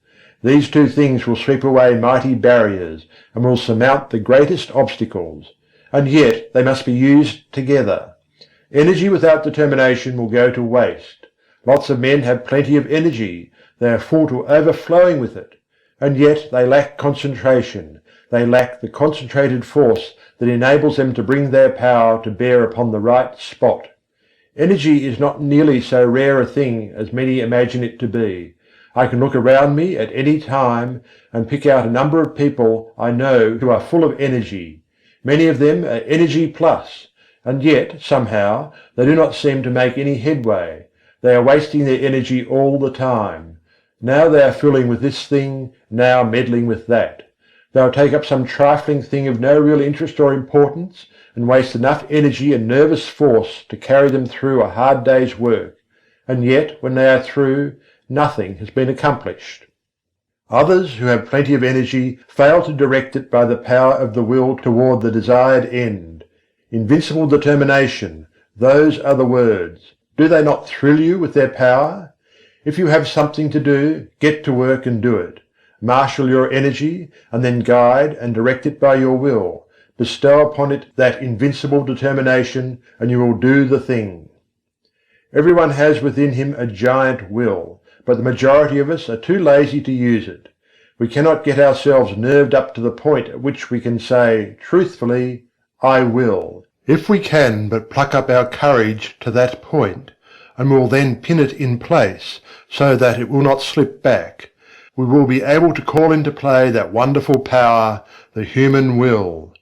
These two things will sweep away mighty barriers and will surmount the greatest obstacles, and yet they must be used together. Energy without determination will go to waste. Lots of men have plenty of energy, they are full to overflowing with it, and yet they lack concentration, they lack the concentrated force that enables them to bring their power to bear upon the right spot. Energy is not nearly so rare a thing as many imagine it to be. I can look around me at any time and pick out a number of people I know who are full of energy. Many of them are energy plus, and yet, somehow, they do not seem to make any headway. They are wasting their energy all the time. Now they are fooling with this thing, now meddling with that. They will take up some trifling thing of no real interest or importance, and waste enough energy and nervous force to carry them through a hard day's work, and yet, when they are through, nothing has been accomplished. Others who have plenty of energy fail to direct it by the power of the will toward the desired end. Invincible determination, those are the words. Do they not thrill you with their power? If you have something to do, get to work and do it. Marshal your energy, and then guide and direct it by your will. Bestow upon it that invincible determination, and you will do the thing. Everyone has within him a giant will, but the majority of us are too lazy to use it. We cannot get ourselves nerved up to the point at which we can say, truthfully, I will. If we can but pluck up our courage to that point, and will then pin it in place so that it will not slip back, we will be able to call into play that wonderful power, the human will.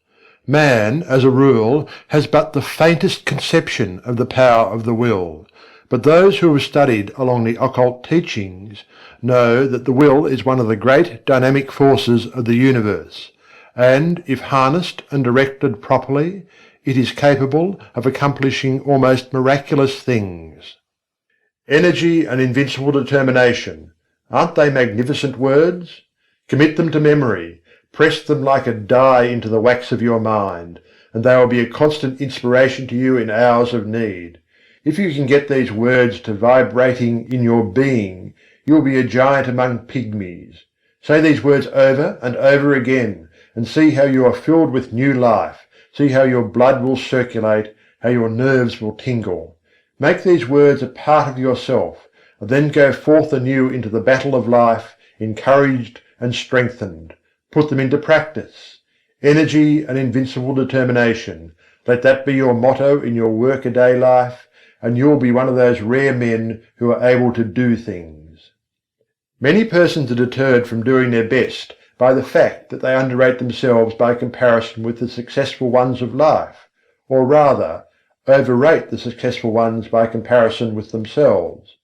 Man, as a rule, has but the faintest conception of the power of the will, but those who have studied along the occult teachings know that the will is one of the great dynamic forces of the universe, and if harnessed and directed properly, it is capable of accomplishing almost miraculous things. Energy and invincible determination. Aren't they magnificent words? Commit them to memory, press them like a die into the wax of your mind, and they will be a constant inspiration to you in hours of need. If you can get these words to vibrating in your being, you will be a giant among pygmies. Say these words over and over again, and see how you are filled with new life, see how your blood will circulate, how your nerves will tingle. Make these words a part of yourself, and then go forth anew into the battle of life, encouraged and strengthened. Put them into practice. Energy and invincible determination. Let that be your motto in your workaday life, and you will be one of those rare men who are able to do things. Many persons are deterred from doing their best by the fact that they underrate themselves by comparison with the successful ones of life, or rather, overrate the successful ones by comparison with themselves.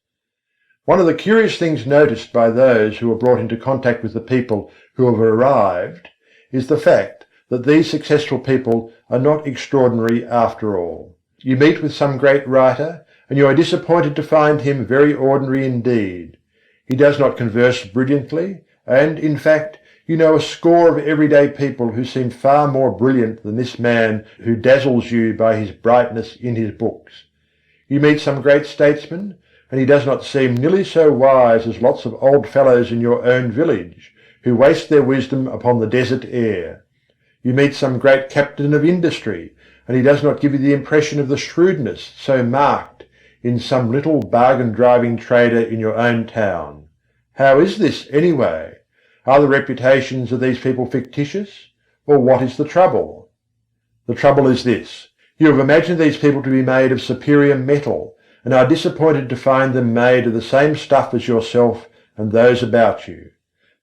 One of the curious things noticed by those who are brought into contact with the people who have arrived is the fact that these successful people are not extraordinary after all. You meet with some great writer, and you are disappointed to find him very ordinary indeed. He does not converse brilliantly, and, in fact, you know a score of everyday people who seem far more brilliant than this man who dazzles you by his brightness in his books. You meet some great statesman, and he does not seem nearly so wise as lots of old fellows in your own village, who waste their wisdom upon the desert air. You meet some great captain of industry, and he does not give you the impression of the shrewdness so marked in some little bargain-driving trader in your own town. How is this, anyway? Are the reputations of these people fictitious, or what is the trouble? The trouble is this: you have imagined these people to be made of superior metal, and are disappointed to find them made of the same stuff as yourself and those about you.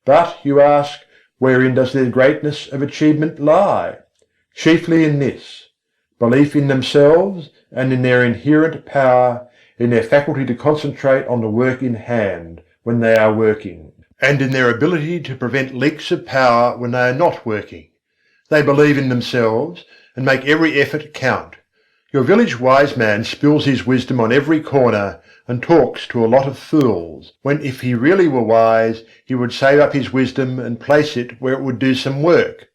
But, you ask, wherein does their greatness of achievement lie? Chiefly in this: belief in themselves and in their inherent power, in their faculty to concentrate on the work in hand when they are working, and in their ability to prevent leaks of power when they are not working. They believe in themselves and make every effort count. Your village wise man spills his wisdom on every corner and talks to a lot of fools, when if he really were wise he would save up his wisdom and place it where it would do some work.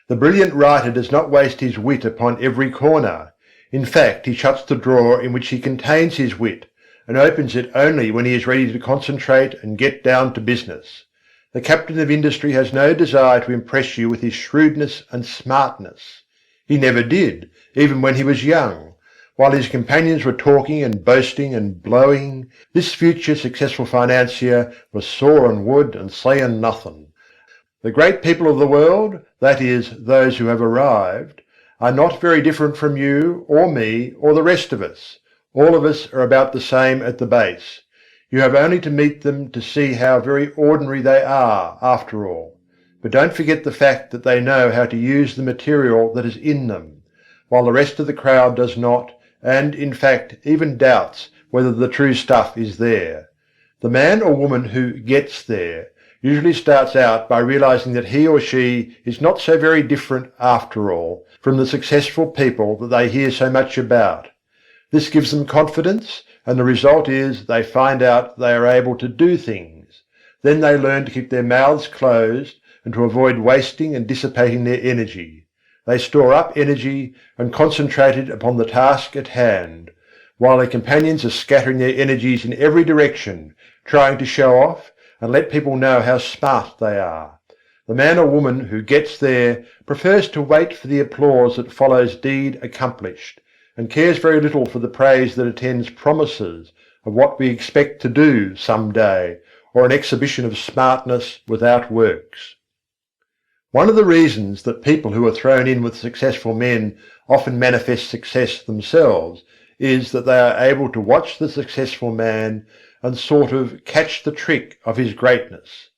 The brilliant writer does not waste his wit upon every corner. In fact, he shuts the drawer in which he contains his wit, and opens it only when he is ready to concentrate and get down to business. The captain of industry has no desire to impress you with his shrewdness and smartness. He never did, even when he was young. While his companions were talking and boasting and blowing, this future successful financier was sawing wood and saying nothing. The great people of the world, that is, those who have arrived, are not very different from you or me or the rest of us. All of us are about the same at the base. You have only to meet them to see how very ordinary they are, after all. But don't forget the fact that they know how to use the material that is in them, while the rest of the crowd does not, and, in fact, even doubts whether the true stuff is there. The man or woman who gets there usually starts out by realizing that he or she is not so very different, after all, from the successful people that they hear so much about. This gives them confidence, and the result is they find out they are able to do things. Then they learn to keep their mouths closed and to avoid wasting and dissipating their energy. They store up energy and concentrate it upon the task at hand, while their companions are scattering their energies in every direction, trying to show off and let people know how smart they are. The man or woman who gets there prefers to wait for the applause that follows deed accomplished, and cares very little for the praise that attends promises of what we expect to do some day, or an exhibition of smartness without works. One of the reasons that people who are thrown in with successful men often manifest success themselves is that they are able to watch the successful man and sort of catch the trick of his greatness.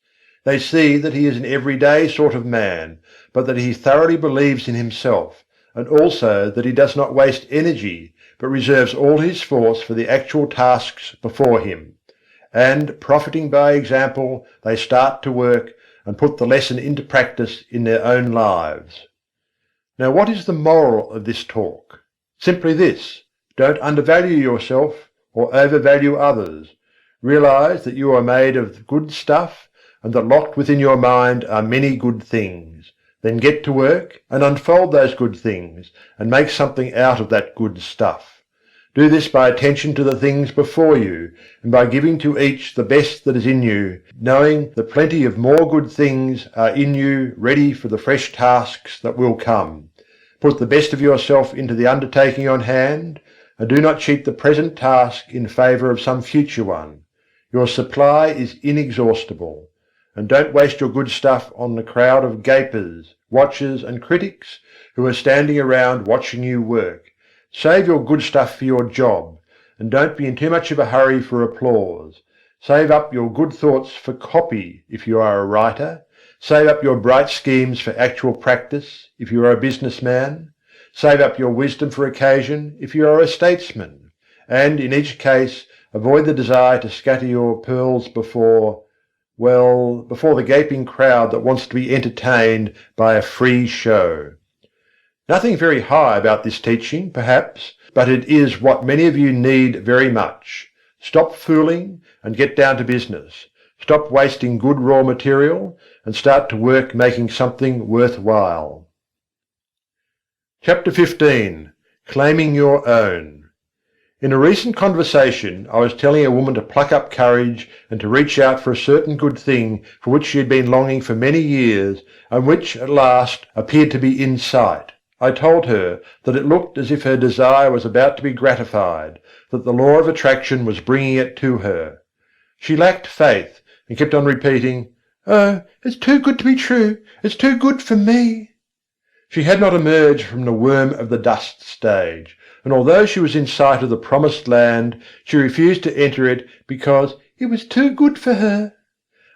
They see that he is an everyday sort of man, but that he thoroughly believes in himself, and also that he does not waste energy, but reserves all his force for the actual tasks before him. And, profiting by example, they start to work and put the lesson into practice in their own lives. Now, what is the moral of this talk? Simply this: don't undervalue yourself or overvalue others. Realize that you are made of good stuff and that locked within your mind are many good things. Then get to work and unfold those good things and make something out of that good stuff. Do this by attention to the things before you, and by giving to each the best that is in you, knowing that plenty of more good things are in you ready for the fresh tasks that will come. Put the best of yourself into the undertaking on hand, and do not cheat the present task in favour of some future one. Your supply is inexhaustible, and don't waste your good stuff on the crowd of gapers, watchers and critics who are standing around watching you work. Save your good stuff for your job, and don't be in too much of a hurry for applause. Save up your good thoughts for copy if you are a writer. Save up your bright schemes for actual practice if you are a businessman. Save up your wisdom for occasion if you are a statesman. And in each case, avoid the desire to scatter your pearls before the gaping crowd that wants to be entertained by a free show. Nothing very high about this teaching, perhaps, but it is what many of you need very much. Stop fooling and get down to business. Stop wasting good raw material and start to work making something worthwhile. Chapter 15. Claiming Your Own. In a recent conversation I was telling a woman to pluck up courage and to reach out for a certain good thing for which she had been longing for many years and which at last appeared to be in sight. I told her that it looked as if her desire was about to be gratified, that the law of attraction was bringing it to her. She lacked faith and kept on repeating, "Oh, it's too good to be true, it's too good for me." She had not emerged from the worm of the dust stage, and although she was in sight of the promised land, she refused to enter it because it was too good for her.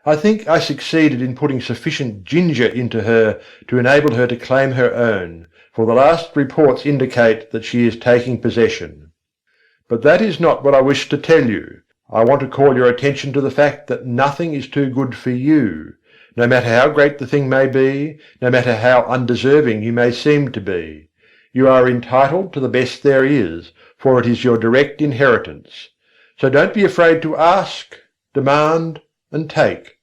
I think I succeeded in putting sufficient ginger into her to enable her to claim her own, for the last reports indicate that she is taking possession. But that is not what I wish to tell you. I want to call your attention to the fact that nothing is too good for you, no matter how great the thing may be, no matter how undeserving you may seem to be. You are entitled to the best there is, for it is your direct inheritance. So don't be afraid to ask, demand, and take.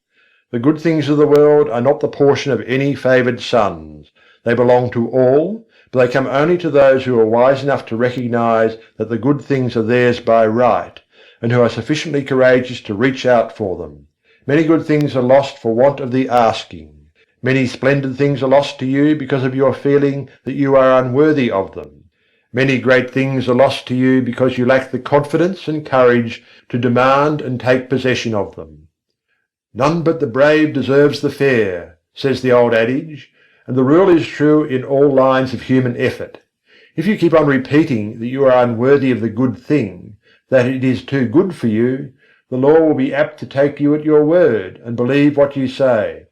The good things of the world are not the portion of any favoured sons. They belong to all, but they come only to those who are wise enough to recognize that the good things are theirs by right, and who are sufficiently courageous to reach out for them. Many good things are lost for want of the asking. Many splendid things are lost to you because of your feeling that you are unworthy of them. Many great things are lost to you because you lack the confidence and courage to demand and take possession of them. "None but the brave deserves the fair," says the old adage, and the rule is true in all lines of human effort. If you keep on repeating that you are unworthy of the good thing, that it is too good for you, the law will be apt to take you at your word and believe what you say.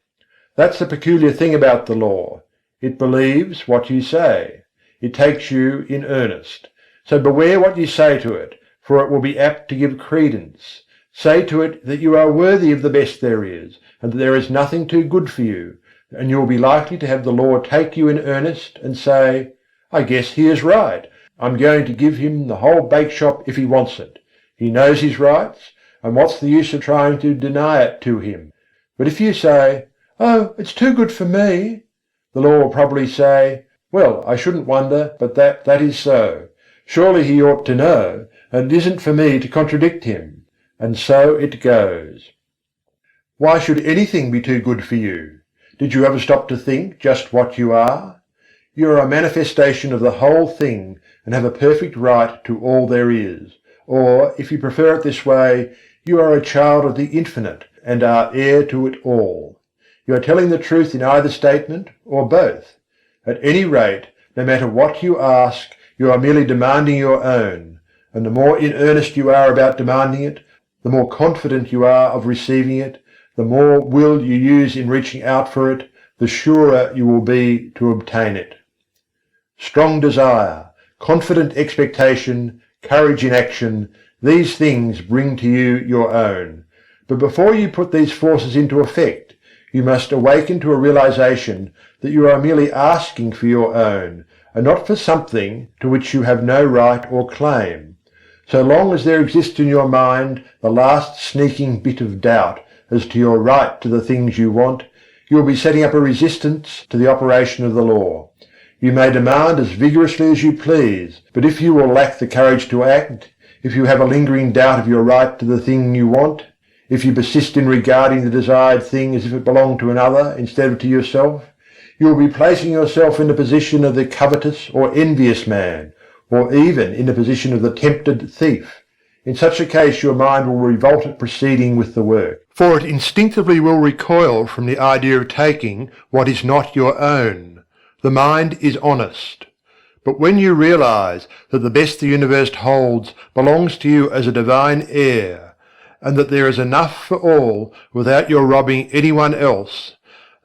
That's the peculiar thing about the law. It believes what you say. It takes you in earnest. So beware what you say to it, for it will be apt to give credence. Say to it that you are worthy of the best there is, and that there is nothing too good for you, and you will be likely to have the law take you in earnest and say, "I guess he is right. I'm going to give him the whole bake shop if he wants it. He knows his rights, and what's the use of trying to deny it to him?" But if you say, "Oh, it's too good for me," the law will probably say, "Well, I shouldn't wonder but that is so. Surely he ought to know, and it isn't for me to contradict him." And so it goes. Why should anything be too good for you? Did you ever stop to think just what you are? You are a manifestation of the whole thing and have a perfect right to all there is. Or, if you prefer it this way, you are a child of the infinite and are heir to it all. You are telling the truth in either statement, or both. At any rate, no matter what you ask, you are merely demanding your own, and the more in earnest you are about demanding it, the more confident you are of receiving it, the more will you use in reaching out for it, the surer you will be to obtain it. Strong desire, confident expectation, courage in action, these things bring to you your own. But before you put these forces into effect, you must awaken to a realization that you are merely asking for your own, and not for something to which you have no right or claim. So long as there exists in your mind the last sneaking bit of doubt as to your right to the things you want, you will be setting up a resistance to the operation of the law. You may demand as vigorously as you please, but if you will lack the courage to act, if you have a lingering doubt of your right to the thing you want, if you persist in regarding the desired thing as if it belonged to another instead of to yourself, you will be placing yourself in the position of the covetous or envious man, or even in the position of the tempted thief. In such a case your mind will revolt at proceeding with the work, for it instinctively will recoil from the idea of taking what is not your own. The mind is honest. But when you realize that the best the universe holds belongs to you as a divine heir, and that there is enough for all without your robbing anyone else,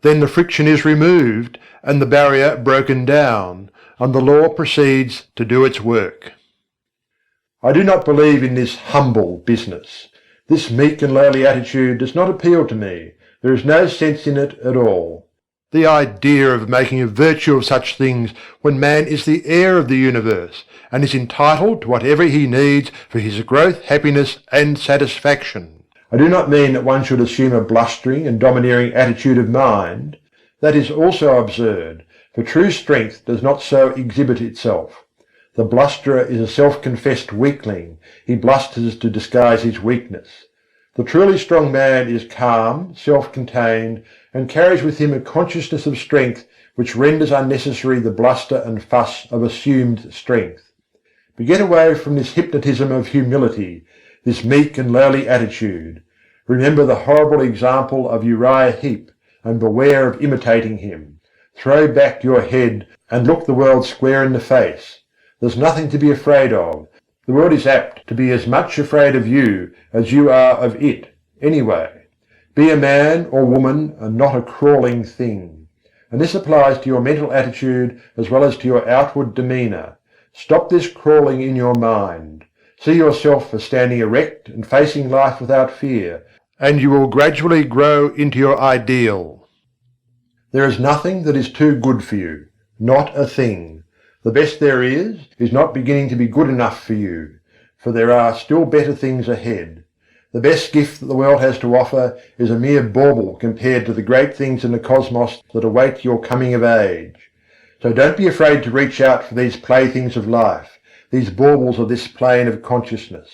then the friction is removed and the barrier broken down, and the law proceeds to do its work. I do not believe in this humble business. This meek and lowly attitude does not appeal to me. There is no sense in it at all. The idea of making a virtue of such things when man is the heir of the universe and is entitled to whatever he needs for his growth, happiness and satisfaction. I do not mean that one should assume a blustering and domineering attitude of mind. That is also absurd, for true strength does not so exhibit itself. The blusterer is a self-confessed weakling. He blusters to disguise his weakness. The truly strong man is calm, self-contained, and carries with him a consciousness of strength which renders unnecessary the bluster and fuss of assumed strength. But get away from this hypnotism of humility, this meek and lowly attitude. Remember the horrible example of Uriah Heep, and beware of imitating him. Throw back your head and look the world square in the face. There's nothing to be afraid of. The world is apt to be as much afraid of you as you are of it, anyway. Be a man or woman and not a crawling thing. And this applies to your mental attitude as well as to your outward demeanour. Stop this crawling in your mind. See yourself as standing erect and facing life without fear, and you will gradually grow into your ideal. There is nothing that is too good for you. Not a thing. The best there is not beginning to be good enough for you, for there are still better things ahead. The best gift that the world has to offer is a mere bauble compared to the great things in the cosmos that await your coming of age. So don't be afraid to reach out for these playthings of life, these baubles of this plane of consciousness.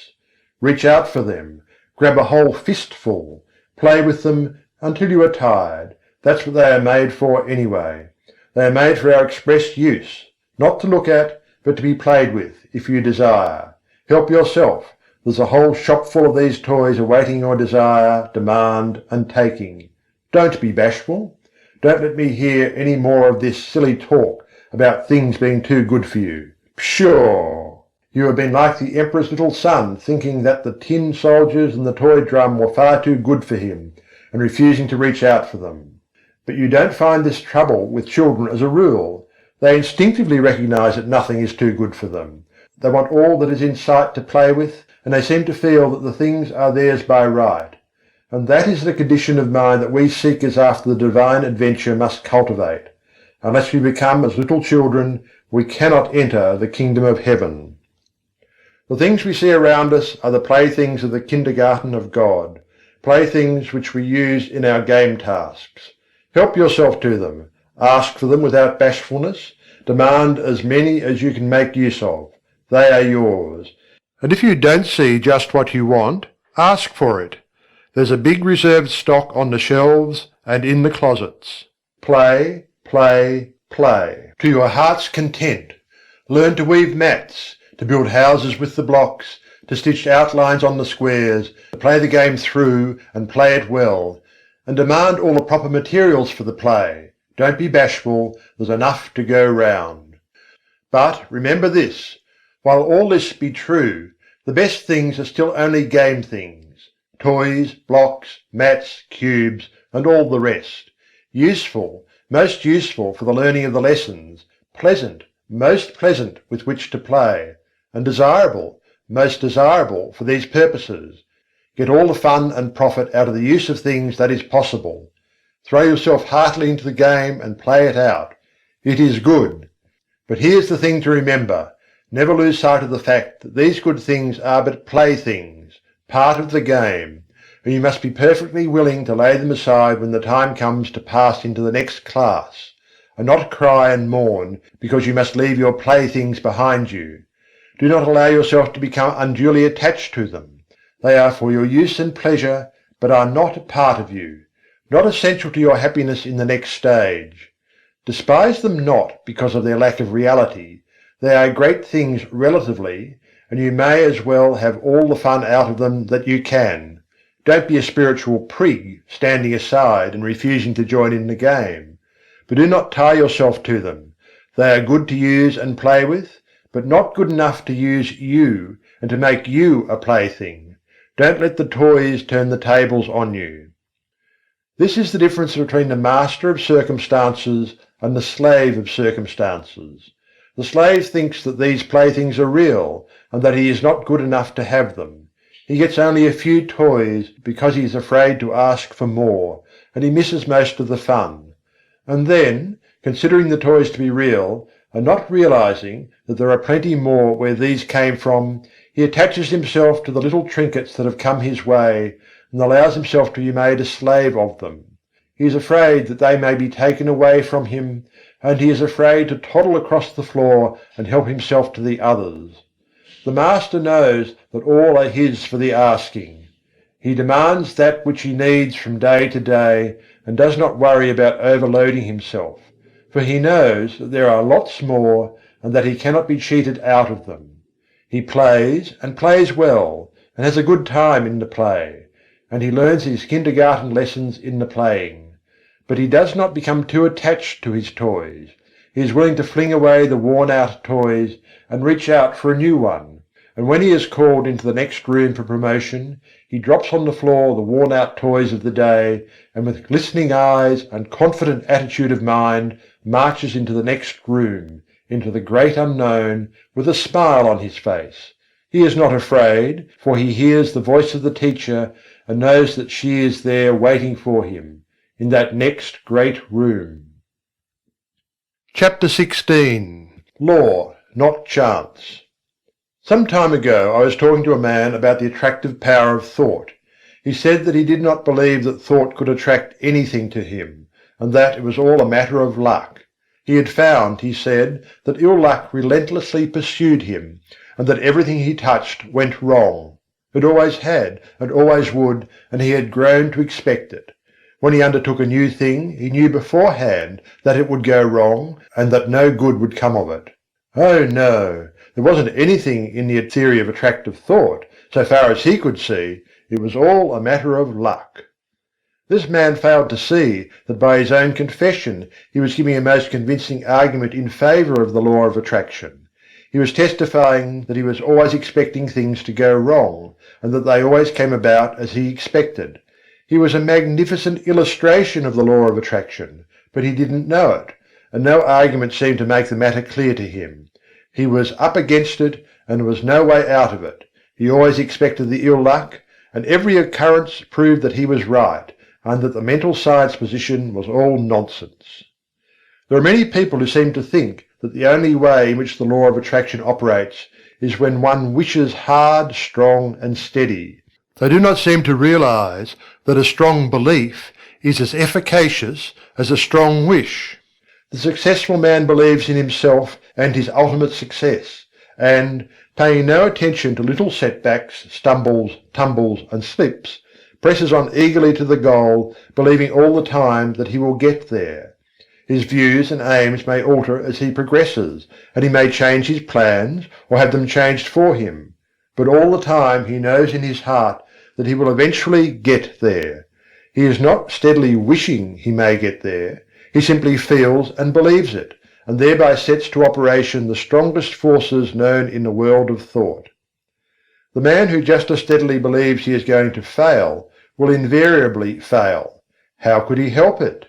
Reach out for them, grab a whole fistful, play with them until you are tired. That's what they are made for anyway. They are made for our express use, not to look at, but to be played with, if you desire. Help yourself. There's a whole shop full of these toys awaiting your desire, demand, and taking. Don't be bashful. Don't let me hear any more of this silly talk about things being too good for you. Pshaw! You have been like the Emperor's little son, thinking that the tin soldiers and the toy drum were far too good for him, and refusing to reach out for them. But you don't find this trouble with children as a rule. They instinctively recognize that nothing is too good for them. They want all that is in sight to play with, and they seem to feel that the things are theirs by right. And that is the condition of mind that we seekers after the divine adventure must cultivate. Unless we become as little children, we cannot enter the kingdom of heaven. The things we see around us are the playthings of the kindergarten of God, playthings which we use in our game tasks. Help yourself to them. Ask for them without bashfulness. Demand as many as you can make use of. They are yours. And if you don't see just what you want, ask for it. There's a big reserved stock on the shelves and in the closets. Play, play, play, to your heart's content. Learn to weave mats, to build houses with the blocks, to stitch outlines on the squares, to play the game through and play it well. and demand all the proper materials for the play. Don't be bashful, there's enough to go round. But remember this, while all this be true, the best things are still only game things: toys, blocks, mats, cubes, and all the rest. Useful, most useful for the learning of the lessons, pleasant, most pleasant with which to play, and desirable, most desirable for these purposes. Get all the fun and profit out of the use of things that is possible. Throw yourself heartily into the game and play it out. It is good. But here's the thing to remember: never lose sight of the fact that these good things are but playthings, part of the game, and you must be perfectly willing to lay them aside when the time comes to pass into the next class, and not cry and mourn because you must leave your playthings behind you. Do not allow yourself to become unduly attached to them. They are for your use and pleasure, but are not a part of you, not essential to your happiness in the next stage. Despise them not because of their lack of reality. They are great things relatively, and you may as well have all the fun out of them that you can. Don't be a spiritual prig, standing aside and refusing to join in the game. But do not tie yourself to them. They are good to use and play with, but not good enough to use you and to make you a plaything. Don't let the toys turn the tables on you. This is the difference between the master of circumstances and the slave of circumstances. The slave thinks that these playthings are real, and that he is not good enough to have them. He gets only a few toys because he is afraid to ask for more, and he misses most of the fun. And then, considering the toys to be real, and not realizing that there are plenty more where these came from, he attaches himself to the little trinkets that have come his way, and allows himself to be made a slave of them. He is afraid that they may be taken away from him, and he is afraid to toddle across the floor and help himself to the others. The master knows that all are his for the asking. He demands that which he needs from day to day, and does not worry about overloading himself, for he knows that there are lots more, and that he cannot be cheated out of them. He plays, and plays well, and has a good time in the play, and he learns his kindergarten lessons in the playing. But he does not become too attached to his toys. He is willing to fling away the worn-out toys and reach out for a new one, and when he is called into the next room for promotion, he drops on the floor the worn-out toys of the day, and with glistening eyes and confident attitude of mind marches into the next room, into the great unknown, with a smile on his face. He is not afraid, for he hears the voice of the teacher and knows that she is there waiting for him, in that next great room. Chapter 16. Law, not Chance. Some time ago I was talking to a man about the attractive power of thought. He said that he did not believe that thought could attract anything to him, and that it was all a matter of luck. He had found, he said, that ill luck relentlessly pursued him, and that everything he touched went wrong. It always had, and always would, and he had grown to expect it. When he undertook a new thing, he knew beforehand that it would go wrong, and that no good would come of it. Oh no, there wasn't anything in the theory of attractive thought. So far as he could see, it was all a matter of luck. This man failed to see that by his own confession he was giving a most convincing argument in favour of the law of attraction. He was testifying that he was always expecting things to go wrong, and that they always came about as he expected. He was a magnificent illustration of the law of attraction, but he didn't know it, and no argument seemed to make the matter clear to him. He was up against it, and there was no way out of it. He always expected the ill luck, and every occurrence proved that he was right, and that the mental science position was all nonsense. There are many people who seem to think that the only way in which the law of attraction operates is when one wishes hard, strong, and steady. They do not seem to realize that a strong belief is as efficacious as a strong wish. The successful man believes in himself and his ultimate success, and, paying no attention to little setbacks, stumbles, tumbles, and slips, presses on eagerly to the goal, believing all the time that he will get there. His views and aims may alter as he progresses, and he may change his plans or have them changed for him, but all the time he knows in his heart that he will eventually get there. He is not steadily wishing he may get there, he simply feels and believes it, and thereby sets to operation the strongest forces known in the world of thought. The man who just as steadily believes he is going to fail will invariably fail. How could he help it?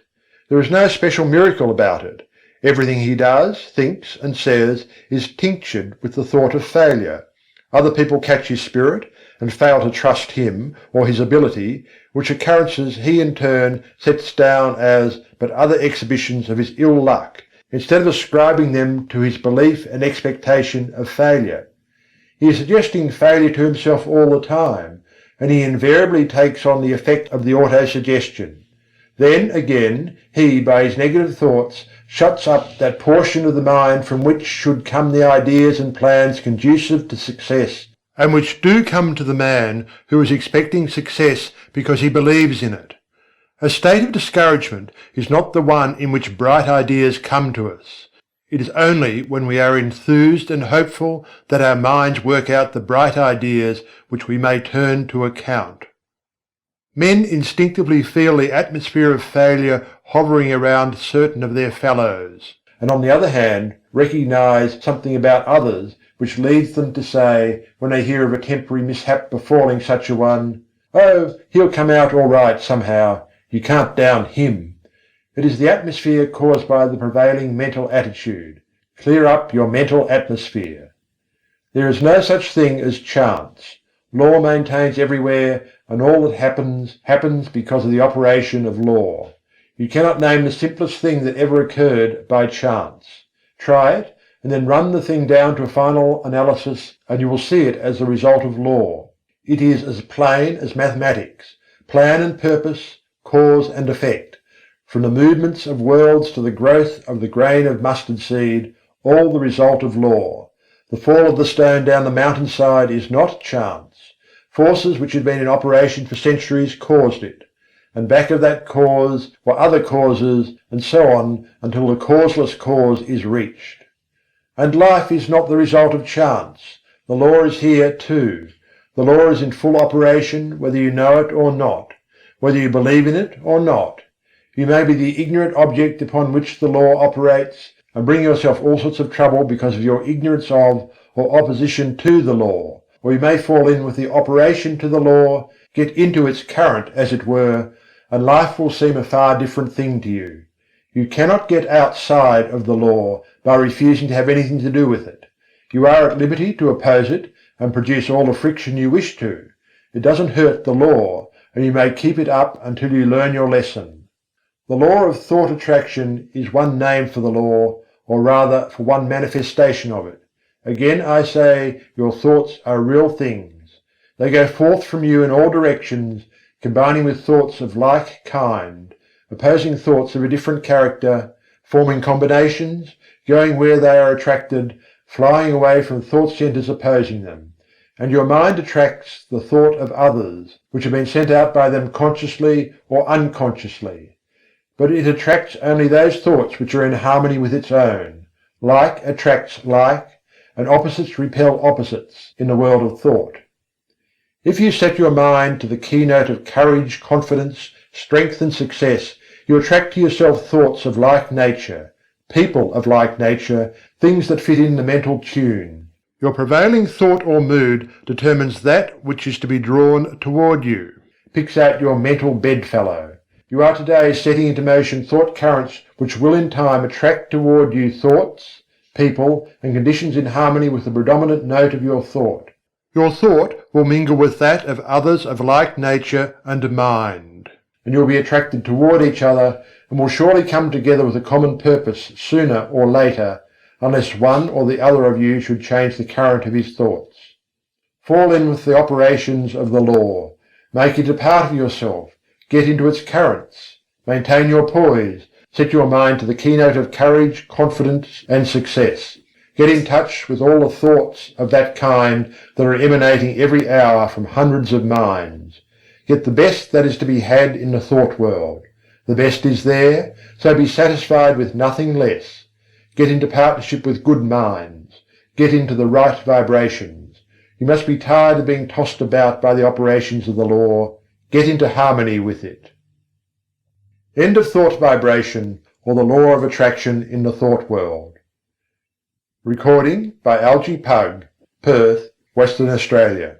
There is no special miracle about it. Everything he does, thinks, and says is tinctured with the thought of failure. Other people catch his spirit and fail to trust him or his ability, which occurrences he in turn sets down as but other exhibitions of his ill luck, instead of ascribing them to his belief and expectation of failure. He is suggesting failure to himself all the time, and he invariably takes on the effect of the auto-suggestion. Then, again, he, by his negative thoughts, shuts up that portion of the mind from which should come the ideas and plans conducive to success, and which do come to the man who is expecting success because he believes in it. A state of discouragement is not the one in which bright ideas come to us. It is only when we are enthused and hopeful that our minds work out the bright ideas which we may turn to account. Men instinctively feel the atmosphere of failure hovering around certain of their fellows, and on the other hand recognize something about others which leads them to say, when they hear of a temporary mishap befalling such a one, "Oh, he'll come out all right somehow. You can't down him." It is the atmosphere caused by the prevailing mental attitude. Clear up your mental atmosphere. There is no such thing as chance. Law maintains everywhere, and all that happens, happens because of the operation of law. You cannot name the simplest thing that ever occurred by chance. Try it, and then run the thing down to a final analysis, and you will see it as the result of law. It is as plain as mathematics. Plan and purpose, cause and effect. From the movements of worlds to the growth of the grain of mustard seed, all the result of law. The fall of the stone down the mountainside is not chance. Forces which had been in operation for centuries caused it, and back of that cause were other causes, and so on until the causeless cause is reached. And life is not the result of chance. The law is here too. The law is in full operation whether you know it or not, whether you believe in it or not. You may be the ignorant object upon which the law operates, and bring yourself all sorts of trouble because of your ignorance of or opposition to the law, or you may fall in with the operation to the law, get into its current as it were, and life will seem a far different thing to you. You cannot get outside of the law by refusing to have anything to do with it. You are at liberty to oppose it and produce all the friction you wish to. It doesn't hurt the law, and you may keep it up until you learn your lesson. The law of thought attraction is one name for the law, or rather for one manifestation of it. Again I say, your thoughts are real things. They go forth from you in all directions, combining with thoughts of like kind, opposing thoughts of a different character, forming combinations, going where they are attracted, flying away from thought centres opposing them. And your mind attracts the thought of others, which have been sent out by them consciously or unconsciously. But it attracts only those thoughts which are in harmony with its own. Like attracts like, and opposites repel opposites in the world of thought. If you set your mind to the keynote of courage, confidence, strength and success, you attract to yourself thoughts of like nature, people of like nature, things that fit in the mental tune. Your prevailing thought or mood determines that which is to be drawn toward you, picks out your mental bedfellow. You are today setting into motion thought currents which will in time attract toward you thoughts, people, and conditions in harmony with the predominant note of your thought. Your thought will mingle with that of others of like nature and mind, and you will be attracted toward each other, and will surely come together with a common purpose sooner or later, unless one or the other of you should change the current of his thoughts. Fall in with the operations of the law. Make it a part of yourself. Get into its currents. Maintain your poise. Set your mind to the keynote of courage, confidence, and success. Get in touch with all the thoughts of that kind that are emanating every hour from hundreds of minds. Get the best that is to be had in the thought world. The best is there, so be satisfied with nothing less. Get into partnership with good minds. Get into the right vibrations. You must be tired of being tossed about by the operations of the law. Get into harmony with it. End of thought vibration, or the law of attraction in the thought world. Recording by Algie Pug, Perth, Western Australia.